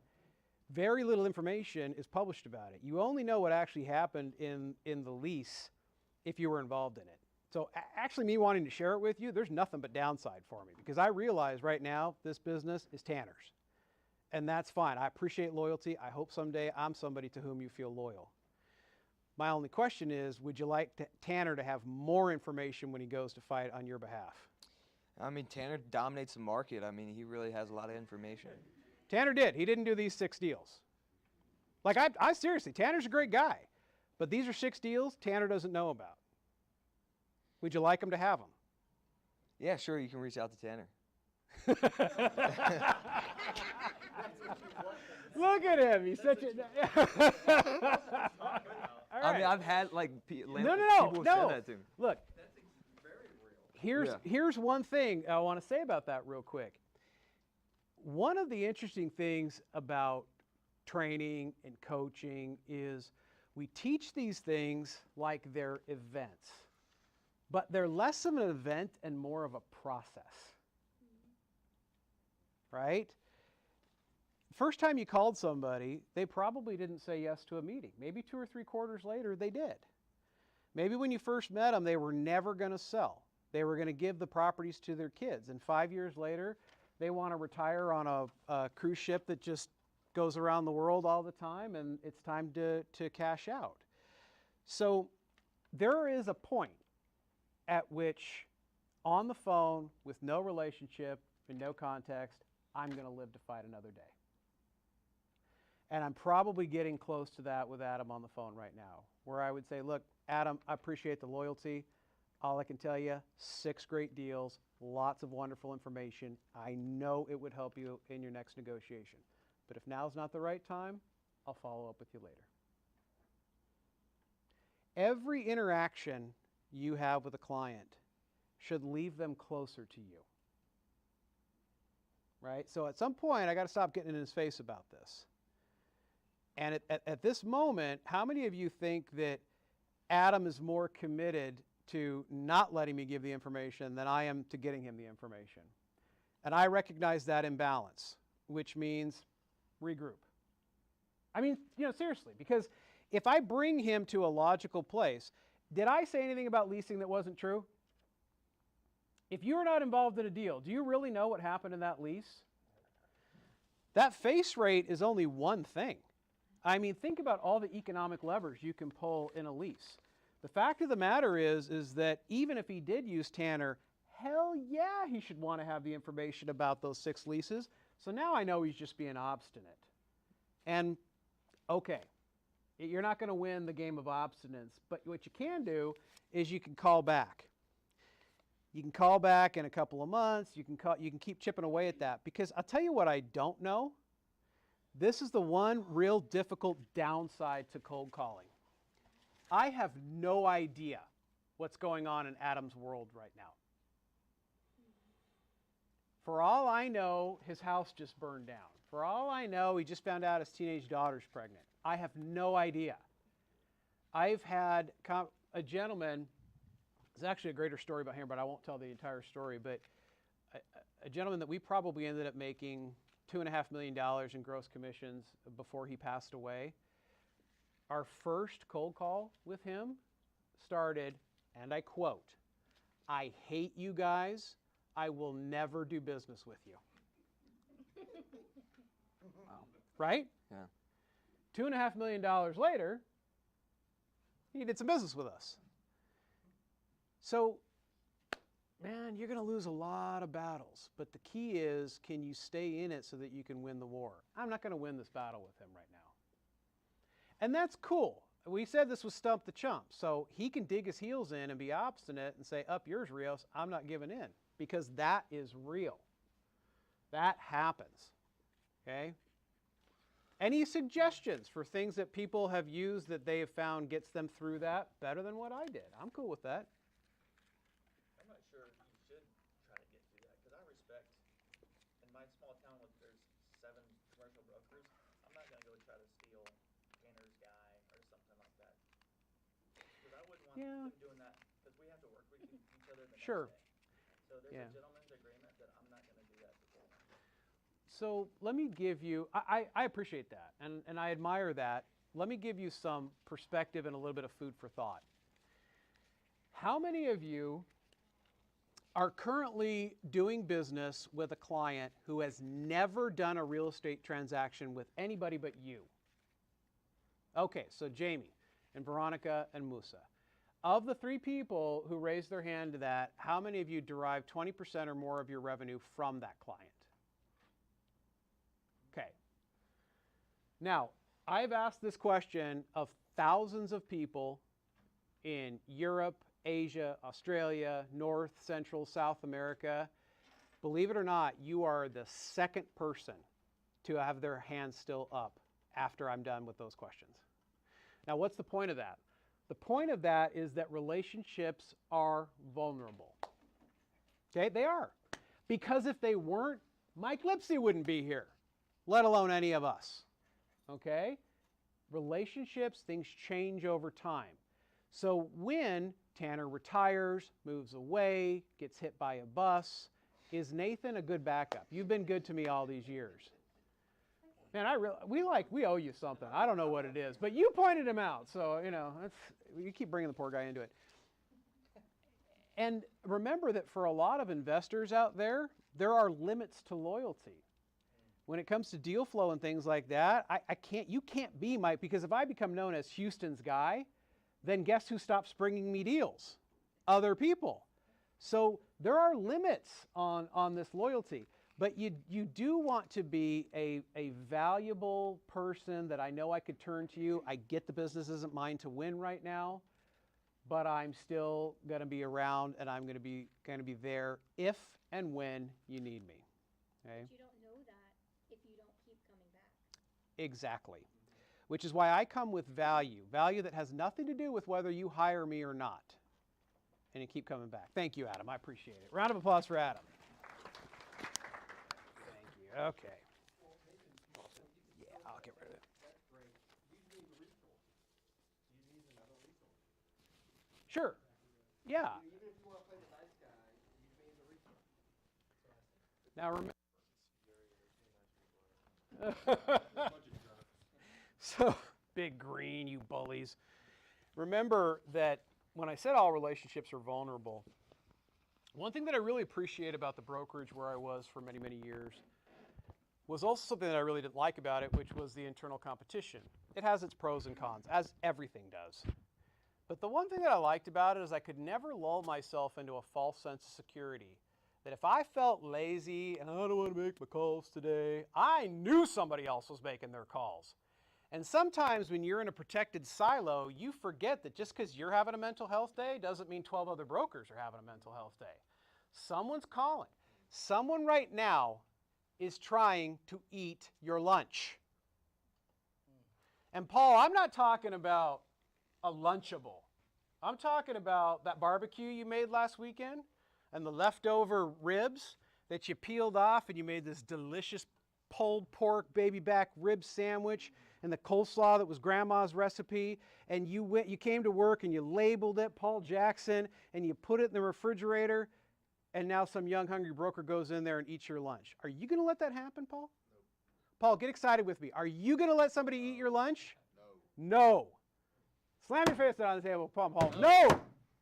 very little information is published about it. You only know what actually happened in the lease if you were involved in it. So actually me wanting to share it with you, there's nothing but downside for me, because I realize right now this business is Tanner's. And that's fine. I appreciate loyalty. I hope someday I'm somebody to whom you feel loyal. My only question is, would you like Tanner to have more information when he goes to fight on your behalf? I mean, Tanner dominates the market. I mean, he really has a lot of information. Tanner did. He didn't do these 6 deals. Like, I seriously, Tanner's a great guy. But these are 6 deals Tanner doesn't know about. Would you like him to have them? Yeah, sure. You can reach out to Tanner. Look at him. He's such a... All right. I mean, I've had, like, people No. say that to me. Look, here's one thing I want to say about that real quick. One of the interesting things about training and coaching is we teach these things like they're events, but they're less of an event and more of a process, right? First time you called somebody, they probably didn't say yes to a meeting. Maybe 2 or 3 quarters later, they did. Maybe when you first met them, they were never going to sell. They were going to give the properties to their kids. And 5 years later, they want to retire on a cruise ship that just goes around the world all the time, and it's time to cash out. So there is a point at which, on the phone, with no relationship and no context, I'm going to live to fight another day. And I'm probably getting close to that with Adam on the phone right now, where I would say, look, Adam, I appreciate the loyalty. All I can tell you, 6 great deals, lots of wonderful information. I know it would help you in your next negotiation. But if now's not the right time, I'll follow up with you later. Every interaction you have with a client should leave them closer to you. Right? So at some point, I got to stop getting in his face about this. And at this moment, how many of you think that Adam is more committed to not letting me give the information than I am to getting him the information? And I recognize that imbalance, which means regroup. I mean, you know, seriously, because if I bring him to a logical place, did I say anything about leasing that wasn't true? If you're not involved in a deal, do you really know what happened in that lease? That face rate is only one thing. I mean, think about all the economic levers you can pull in a lease. The fact of the matter is that even if he did use Tanner, hell yeah, he should want to have the information about those 6 leases. So now I know he's just being obstinate. And okay, you're not going to win the game of obstinance, but what you can do is you can call back. You can call back in a couple of months. You can keep chipping away at that. Because I'll tell you what I don't know. This is the one real difficult downside to cold calling. I have no idea what's going on in Adam's world right now. For all I know, his house just burned down. For all I know, he just found out his teenage daughter's pregnant. I have no idea. I've had a gentleman, there's actually a greater story about him, but I won't tell the entire story, but a gentleman that we probably ended up making $2.5 million in gross commissions before he passed away. Our first cold call with him started, and I quote, "I hate you guys. I will never do business with you." Wow. Right? Yeah. $2.5 million later, he did some business with us. So, man, you're going to lose a lot of battles. But the key is, can you stay in it so that you can win the war? I'm not going to win this battle with him right now. And that's cool. We said this was stump the chump. So he can dig his heels in and be obstinate and say, up yours, Rios, I'm not giving in. Because that is real. That happens. Okay? Any suggestions for things that people have used that they have found gets them through that better than what I did? I'm cool with that. I'm not sure you should try to get through that, because I respect, in my small town with there's 7 commercial brokers, I'm not going to go try to steal Tanner's guy or something like that. Because I wouldn't want them doing that, because we have to work with each other the next day. So there's a gentleman's agreement that I'm not going to do that before. So let me give you, I appreciate that, and I admire that. Let me give you some perspective and a little bit of food for thought. How many of you are currently doing business with a client who has never done a real estate transaction with anybody but you? Okay, so Jamie and Veronica and Musa. Of the 3 people who raised their hand to that, how many of you derive 20% or more of your revenue from that client? Okay. Now, I've asked this question of thousands of people in Europe, Asia, Australia, North, Central, South America. Believe it or not, you are the second person to have their hand still up after I'm done with those questions. Now, what's the point of that? The point of that is that relationships are vulnerable. Okay, they are. Because if they weren't, Mike Lipsy wouldn't be here, let alone any of us. Okay? Relationships, things change over time. So when Tanner retires, moves away, gets hit by a bus, is Nathan a good backup? You've been good to me all these years. Man, we owe you something. I don't know what it is, but you pointed him out, so you keep bringing the poor guy into it. And remember that for a lot of investors out there are limits to loyalty. When it comes to deal flow and things like that, you can't be Mike, because if I become known as Houston's guy, then guess who stops bringing me deals? Other people. So there are limits on this loyalty. But you do want to be a valuable person that I know I could turn to you. I get the business isn't mine to win right now, but I'm still going to be around, and I'm going to be there if and when you need me. Okay? But you don't know that if you don't keep coming back. Exactly. Which is why I come with value that has nothing to do with whether you hire me or not. And you keep coming back. Thank you, Adam. I appreciate it. Round of applause for Adam. Okay. Yeah, I'll get rid of it. That's great. You need a resource. You need another resource. Sure. Yeah. Even if you want to play the nice guy, you need a resource. Now remember. So, big green, you bullies. Remember that when I said all relationships are vulnerable, One thing that I really appreciate about the brokerage where I was for many, many years was also something that I really didn't like about it, which was the internal competition. It has its pros and cons, as everything does. But the one thing that I liked about it is I could never lull myself into a false sense of security. That if I felt lazy and I don't want to make my calls today, I knew somebody else was making their calls. And sometimes when you're in a protected silo, you forget that just because you're having a mental health day doesn't mean 12 other brokers are having a mental health day. Someone's calling. Someone right now is trying to eat your lunch. And Paul, I'm not talking about a Lunchable. I'm talking about that barbecue you made last weekend and the leftover ribs that you peeled off and you made this delicious pulled pork baby back rib sandwich and the coleslaw that was grandma's recipe, and you came to work and you labeled it Paul Jackson and you put it in the refrigerator, and now some young hungry broker goes in there and eats your lunch. Are you going to let that happen, Paul? No. Paul, get excited with me. Are you going to let somebody eat your lunch? No. No. Slam your face on the table, Paul. No,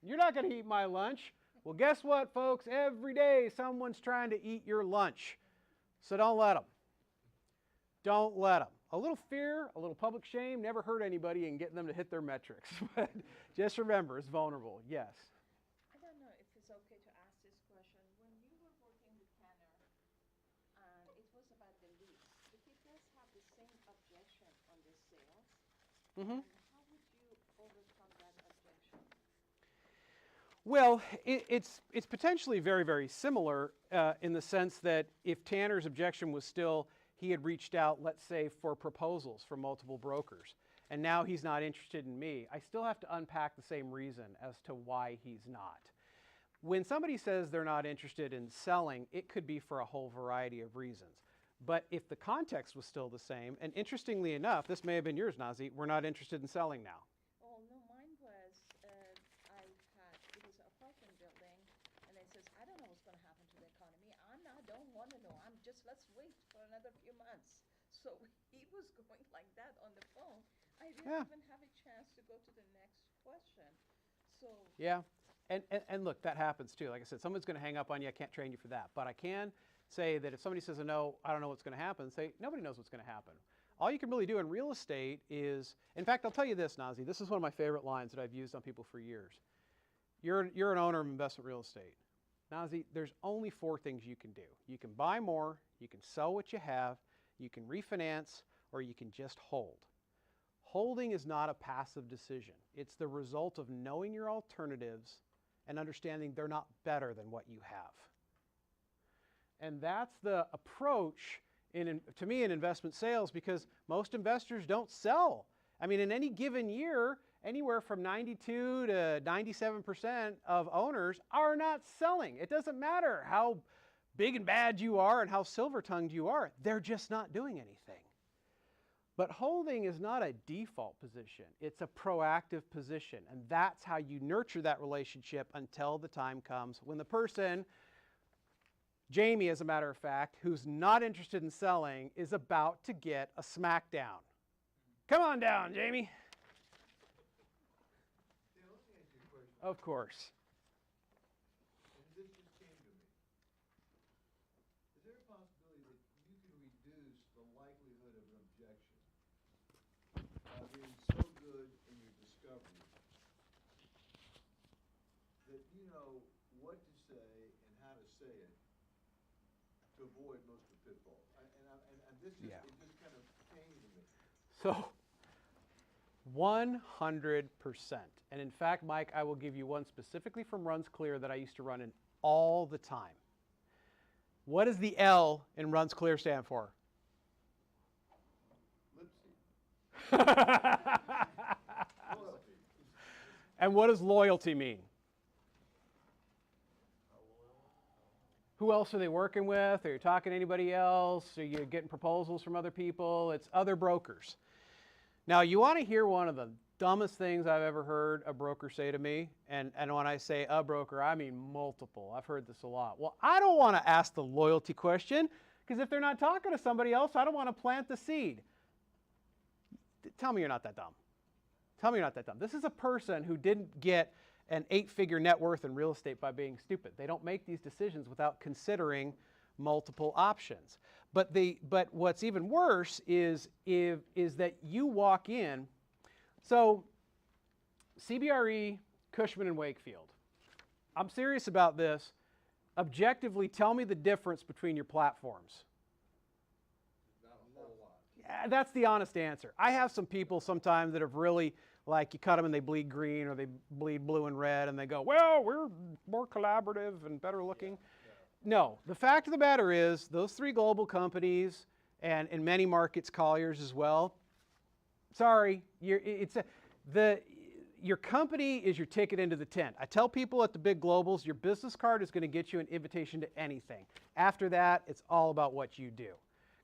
you're not going to eat my lunch. Well, guess what, folks? Every day someone's trying to eat your lunch. So don't let them. Don't let them. A little fear, a little public shame never hurt anybody in getting them to hit their metrics. But just remember, it's vulnerable. Yes. I don't know if it's okay to ask this question. When you were working with Tanner, and it was about the lease, did you guys have the same objection on the sales? Mm-hmm. And how would you overcome that objection? Well, it's potentially very, very similar in the sense that if Tanner's objection was still he had reached out, let's say, for proposals from multiple brokers, and now he's not interested in me, I still have to unpack the same reason as to why he's not. When somebody says they're not interested in selling, it could be for a whole variety of reasons. But if the context was still the same, and interestingly enough, this may have been yours, Nazi, we're not interested in selling now. Oh, no, mine was, it was an apartment building, and it says, I don't know what's going to happen to the economy. I don't want to know. Let's wait for another few months. So he was going like that on the phone. I didn't even have a chance to go to the next question. So yeah, and look, that happens too. Like I said, someone's going to hang up on you. I can't train you for that. But I can say that if somebody says, no, I don't know what's going to happen, say, nobody knows what's going to happen. All you can really do in real estate is, in fact, I'll tell you this, Nazi, this is one of my favorite lines that I've used on people for years. You're an owner of investment real estate. Nazi, there's only 4 things you can do. You can buy more, you can sell what you have, you can refinance, or you can just hold. Holding is not a passive decision. It's the result of knowing your alternatives and understanding they're not better than what you have. And that's the approach to me in investment sales, because most investors don't sell. I mean, in any given year, anywhere from 92 to 97% of owners are not selling. It doesn't matter how big and bad you are and how silver-tongued you are. They're just not doing anything. But holding is not a default position. It's a proactive position. And that's how you nurture that relationship until the time comes when the person, Jamie, as a matter of fact, who's not interested in selling, is about to get a smackdown. Come on down, Jamie. Yeah, let me ask you a question. Of course. And this just came to me. Is there a possibility that you can reduce the likelihood of an objection by being so good in your discovery that you know what to say and how to say it to avoid most of the pitfalls? And this just, Yeah. it just kind of came to me. So 100%. And in fact, Mike, I will give you one specifically from Runs Clear that I used to run in all the time. What does the L in Runs Clear stand for? And what does loyalty mean? Who else are they working with? Are you talking to anybody else? Are you getting proposals from other people? It's other brokers. Now, you want to hear one of the dumbest things I've ever heard a broker say to me, and when I say a broker, I mean multiple. I've heard this a lot. Well, I don't want to ask the loyalty question, because if they're not talking to somebody else, I don't want to plant the seed. Tell me you're not that dumb. Tell me you're not that dumb. This is a person who didn't get an 8-figure net worth in real estate by being stupid. They don't make these decisions without considering multiple options. But what's even worse is that you walk in. So CBRE, Cushman and Wakefield. I'm serious about this. Objectively, tell me the difference between your platforms. Yeah, that's the honest answer. I have some people sometimes that have really, like, you cut them and they bleed green or they bleed blue and red and they go, well, we're more collaborative and better looking. No, the fact of the matter is those 3 global companies, and in many markets Colliers as well, sorry, your company is your ticket into the tent. I tell people at the big globals, your business card is going to get you an invitation to anything. After that, it's all about what you do.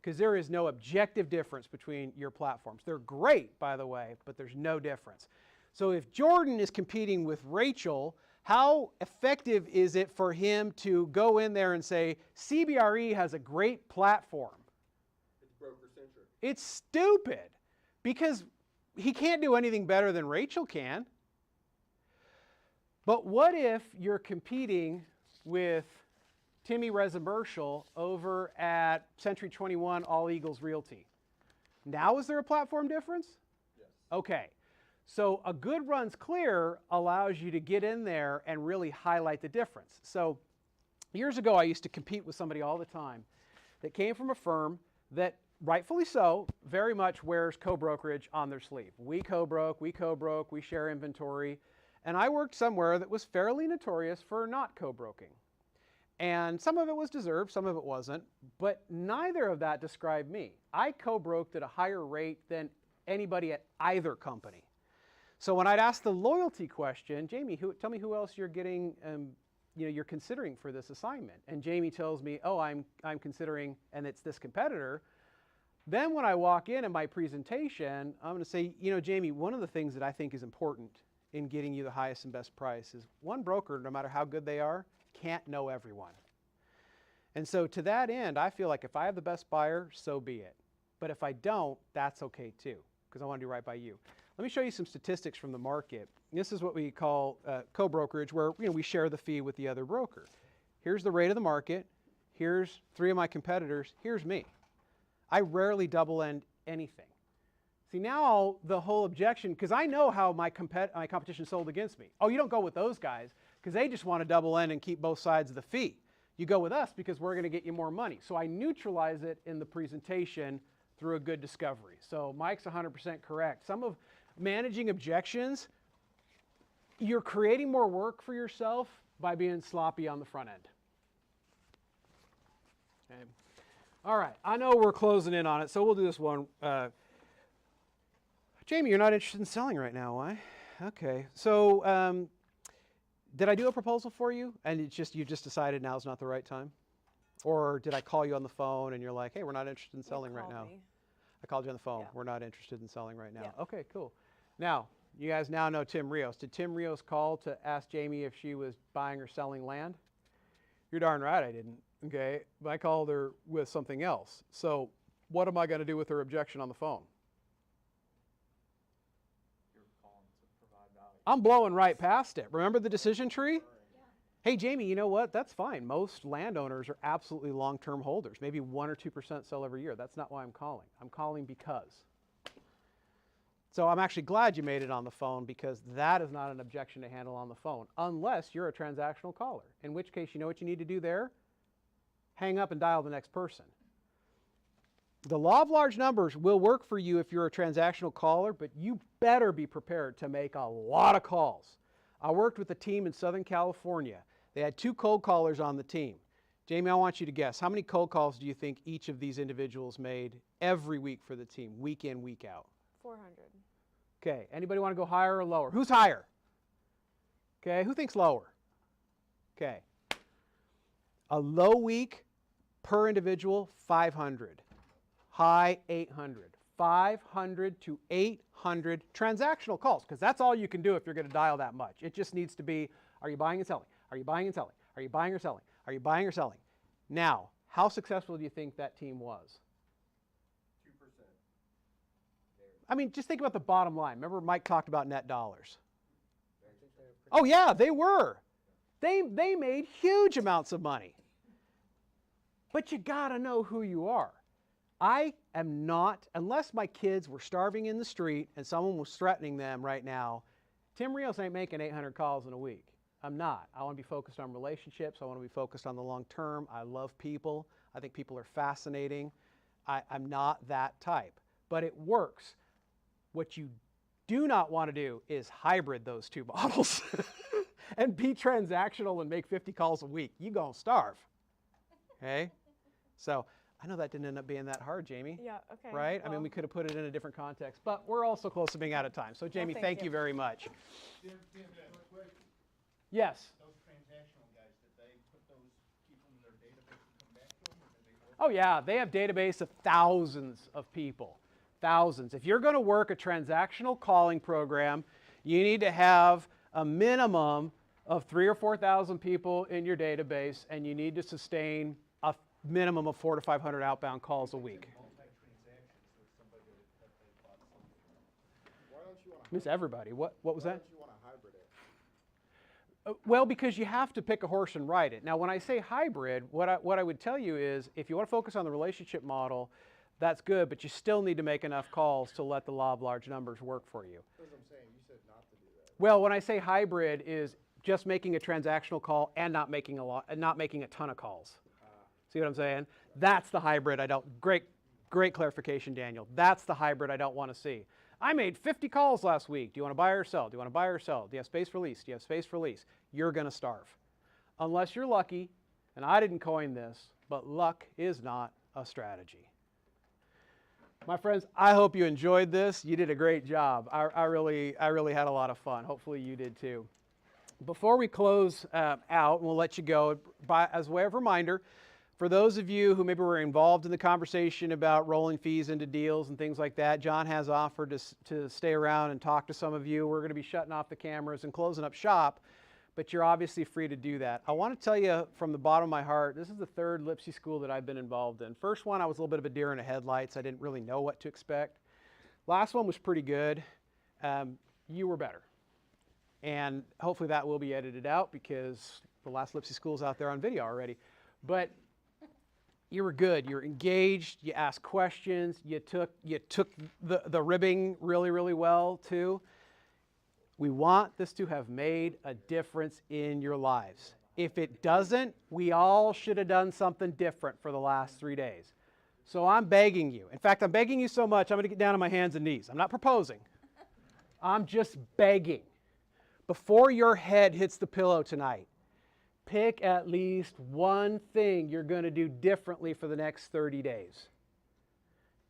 Because there is no objective difference between your platforms. They're great, by the way, but there's no difference. So if Jordan is competing with Rachel, how effective is it for him to go in there and say, CBRE has a great platform? It's broker-centric. It's stupid, because he can't do anything better than Rachel can. But what if you're competing with Timmy Resemercial over at Century 21 All Eagles Realty? Now is there a platform difference? Yes. Okay. So a good runs clear allows you to get in there and really highlight the difference. So years ago, I used to compete with somebody all the time that came from a firm that, rightfully so, very much wears co-brokerage on their sleeve. We co-broke, we share inventory. And I worked somewhere that was fairly notorious for not co-broking. And some of it was deserved, some of it wasn't, but neither of that described me. I co-broked at a higher rate than anybody at either company. So when I'd ask the loyalty question, Jamie, tell me who else you're getting, you're considering for this assignment. And Jamie tells me, oh, I'm considering, and it's this competitor. Then when I walk in my presentation, I'm going to say, Jamie, one of the things that I think is important in getting you the highest and best price is one broker, no matter how good they are, can't know everyone. And so to that end, I feel like if I have the best buyer, so be it. But if I don't, that's okay too, because I want to do right by you. Let me show you some statistics from the market. This is what we call co-brokerage, where we share the fee with the other broker. Here's the rate of the market. Here's 3 of my competitors. Here's me. I rarely double end anything. See, now the whole objection, because I know how my competition sold against me. Oh, you don't go with those guys because they just want to double end and keep both sides of the fee. You go with us because we're going to get you more money. So I neutralize it in the presentation through a good discovery. So Mike's 100% correct. Some of managing objections, you're creating more work for yourself by being sloppy on the front end. Okay. All right, I know we're closing in on it, so we'll do this one. Jamie, you're not interested in selling right now, why? Okay, so did I do a proposal for you and you just decided now's not the right time? Or did I call you on the phone and you're like, hey, we're not interested in selling right now? I called you on the phone. Yeah. We're not interested in selling right now. Yeah. Okay, cool. Now, you guys now know Tim Rios. Did Tim Rios call to ask Jamie if she was buying or selling land? You're darn right I didn't, okay? But I called her with something else. So what am I going to do with her objection on the phone? You're calling to provide value. I'm blowing right past it. Remember the decision tree? Hey, Jamie, you know what? That's fine. Most landowners are absolutely long-term holders. Maybe 1 or 2% sell every year. That's not why I'm calling. I'm calling because. So I'm actually glad you made it on the phone, because that is not an objection to handle on the phone, unless you're a transactional caller, in which case you know what you need to do there? Hang up and dial the next person. The law of large numbers will work for you if you're a transactional caller, but you better be prepared to make a lot of calls. I worked with a team in Southern California. They had 2 cold callers on the team. Jamie, I want you to guess. How many cold calls do you think each of these individuals made every week for the team, week in, week out? 400. Okay, anybody want to go higher or lower? Who's higher? Okay, who thinks lower? Okay. A low week per individual, 500. High, 800. 500 to 800 transactional calls, because that's all you can do if you're going to dial that much. It just needs to be, are you buying and selling? Are you buying and selling? Are you buying or selling? Are you buying or selling? Now, how successful do you think that team was? 2%. I mean, just think about the bottom line. Remember Mike talked about net dollars. I think they have Oh yeah, they were. They made huge amounts of money. But you gotta know who you are. I am not, unless my kids were starving in the street and someone was threatening them right now, Tim Rios ain't making 800 calls in a week. I'm not. I want to be focused on relationships. I want to be focused on the long term. I love people. I think people are fascinating. I'm not that type. But it works. What you do not want to do is hybrid those two models and be transactional and make 50 calls a week. You're going to starve. Okay? So I know that didn't end up being that hard, Jamie. Yeah, okay. Right? I mean, well, we could have put it in a different context, but we're also close to being out of time. So, Jamie, thank thank you. you very much. Tim, quick question. Yes. Those transactional guys, did they put those people in their database and come back to them, or did they work? Oh, yeah. They have database of thousands of people. Thousands. If you're going to work a transactional calling program, you need to have a minimum of 3,000 or 4,000 people in your database, and you need to sustain a minimum of 400 to 500 outbound calls a week. Why don't you want to? Miss everybody. What was Why that? don't you want to hybrid it? Well, because you have to pick a horse and ride it. Now, when I say hybrid, what I would tell you is if you want to focus on the relationship model, that's good, but you still need to make enough calls to let the law of large numbers work for you. That's what I'm saying. You said not to do that. Well, when I say hybrid is just making a transactional call and not making a ton of calls. See what I'm saying? That's the hybrid I don't, great clarification, Daniel. That's the hybrid I don't want to see. I made 50 calls last week. Do you want to buy or sell? Do you want to buy or sell? Do you have space for lease? Do you have space for lease? You're going to starve. Unless you're lucky, and I didn't coin this, but luck is not a strategy. My friends, I hope you enjoyed this. You did a great job. I really had a lot of fun. Hopefully you did too. Before we close out, and we'll let you go, as a way of reminder, for those of you who maybe were involved in the conversation about rolling fees into deals and things like that, John has offered to stay around and talk to some of you. We're going to be shutting off the cameras and closing up shop, but you're obviously free to do that. I want to tell you from the bottom of my heart, this is the third Lipsy school that I've been involved in. First one, I was a little bit of a deer in the headlights. I didn't really know what to expect. Last one was pretty good. You were better. And hopefully that will be edited out because the last Lipsy school's out there on video already. But you were good. You were engaged. You asked questions. You took the ribbing really, really well too. We want this to have made a difference in your lives. If it doesn't, we all should have done something different for the last 3 days. So I'm begging you. In fact, I'm begging you so much, I'm going to get down on my hands and knees. I'm not proposing. I'm just begging. Before your head hits the pillow tonight, pick at least one thing you're going to do differently for the next 30 days.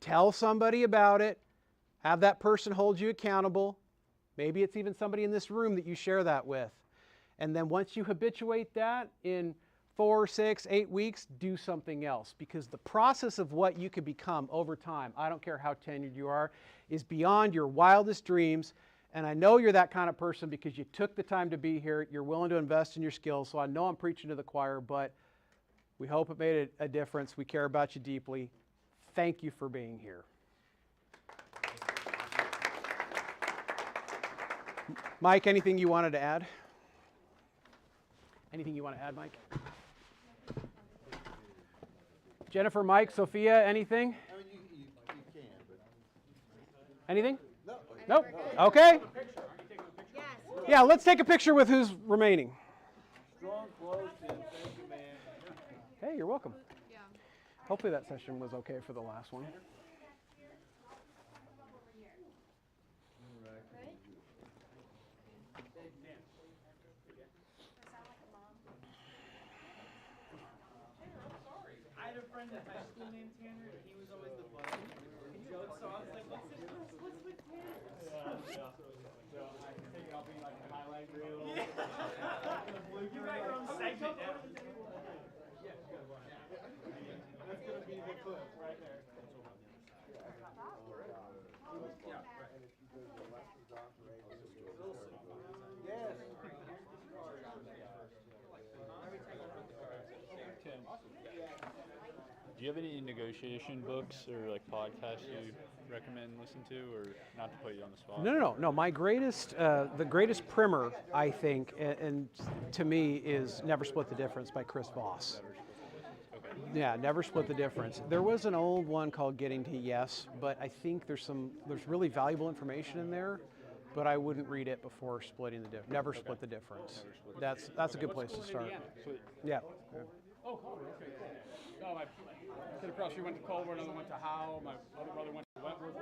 Tell somebody about it. Have that person hold you accountable. Maybe it's even somebody in this room that you share that with. And then once you habituate that in 4, 6, 8 weeks, do something else. Because the process of what you can become over time, I don't care how tenured you are, is beyond your wildest dreams. And I know you're that kind of person because you took the time to be here. You're willing to invest in your skills. So I know I'm preaching to the choir, but we hope it made a difference. We care about you deeply. Thank you for being here. Mike, anything you wanted to add? Anything you want to add, Mike? Jennifer, Mike, Sophia, anything? I mean, you can, but. Anything? No. Nope. Okay. Yes. Yeah, let's take a picture with who's remaining. Strong close, Tim. Thank you, man. Hey, you're welcome. Yeah. Hopefully that session was okay for the last one. I had a friend in high school named Tanner, and he was always the butt of jokes, so I was like, what's with Tanner? So I think I'll be like a highlight reel. You got your own segment now. That's going to be the clip right there. Yes. Do you have any negotiation books or like podcasts you recommend listening to, or not to put you on the spot? No. My greatest, the greatest primer, I think, and to me, is Never Split the Difference by Chris Voss. Yeah, Never Split the Difference. There was an old one called Getting to Yes, but I think there's really valuable information in there, but I wouldn't read it before splitting the difference. Never Split the Difference. That's a good place to start. Yeah. Oh, Culver, okay. No, my kid across here went to Culver, another went to Howe, my other brother went to Wentworth.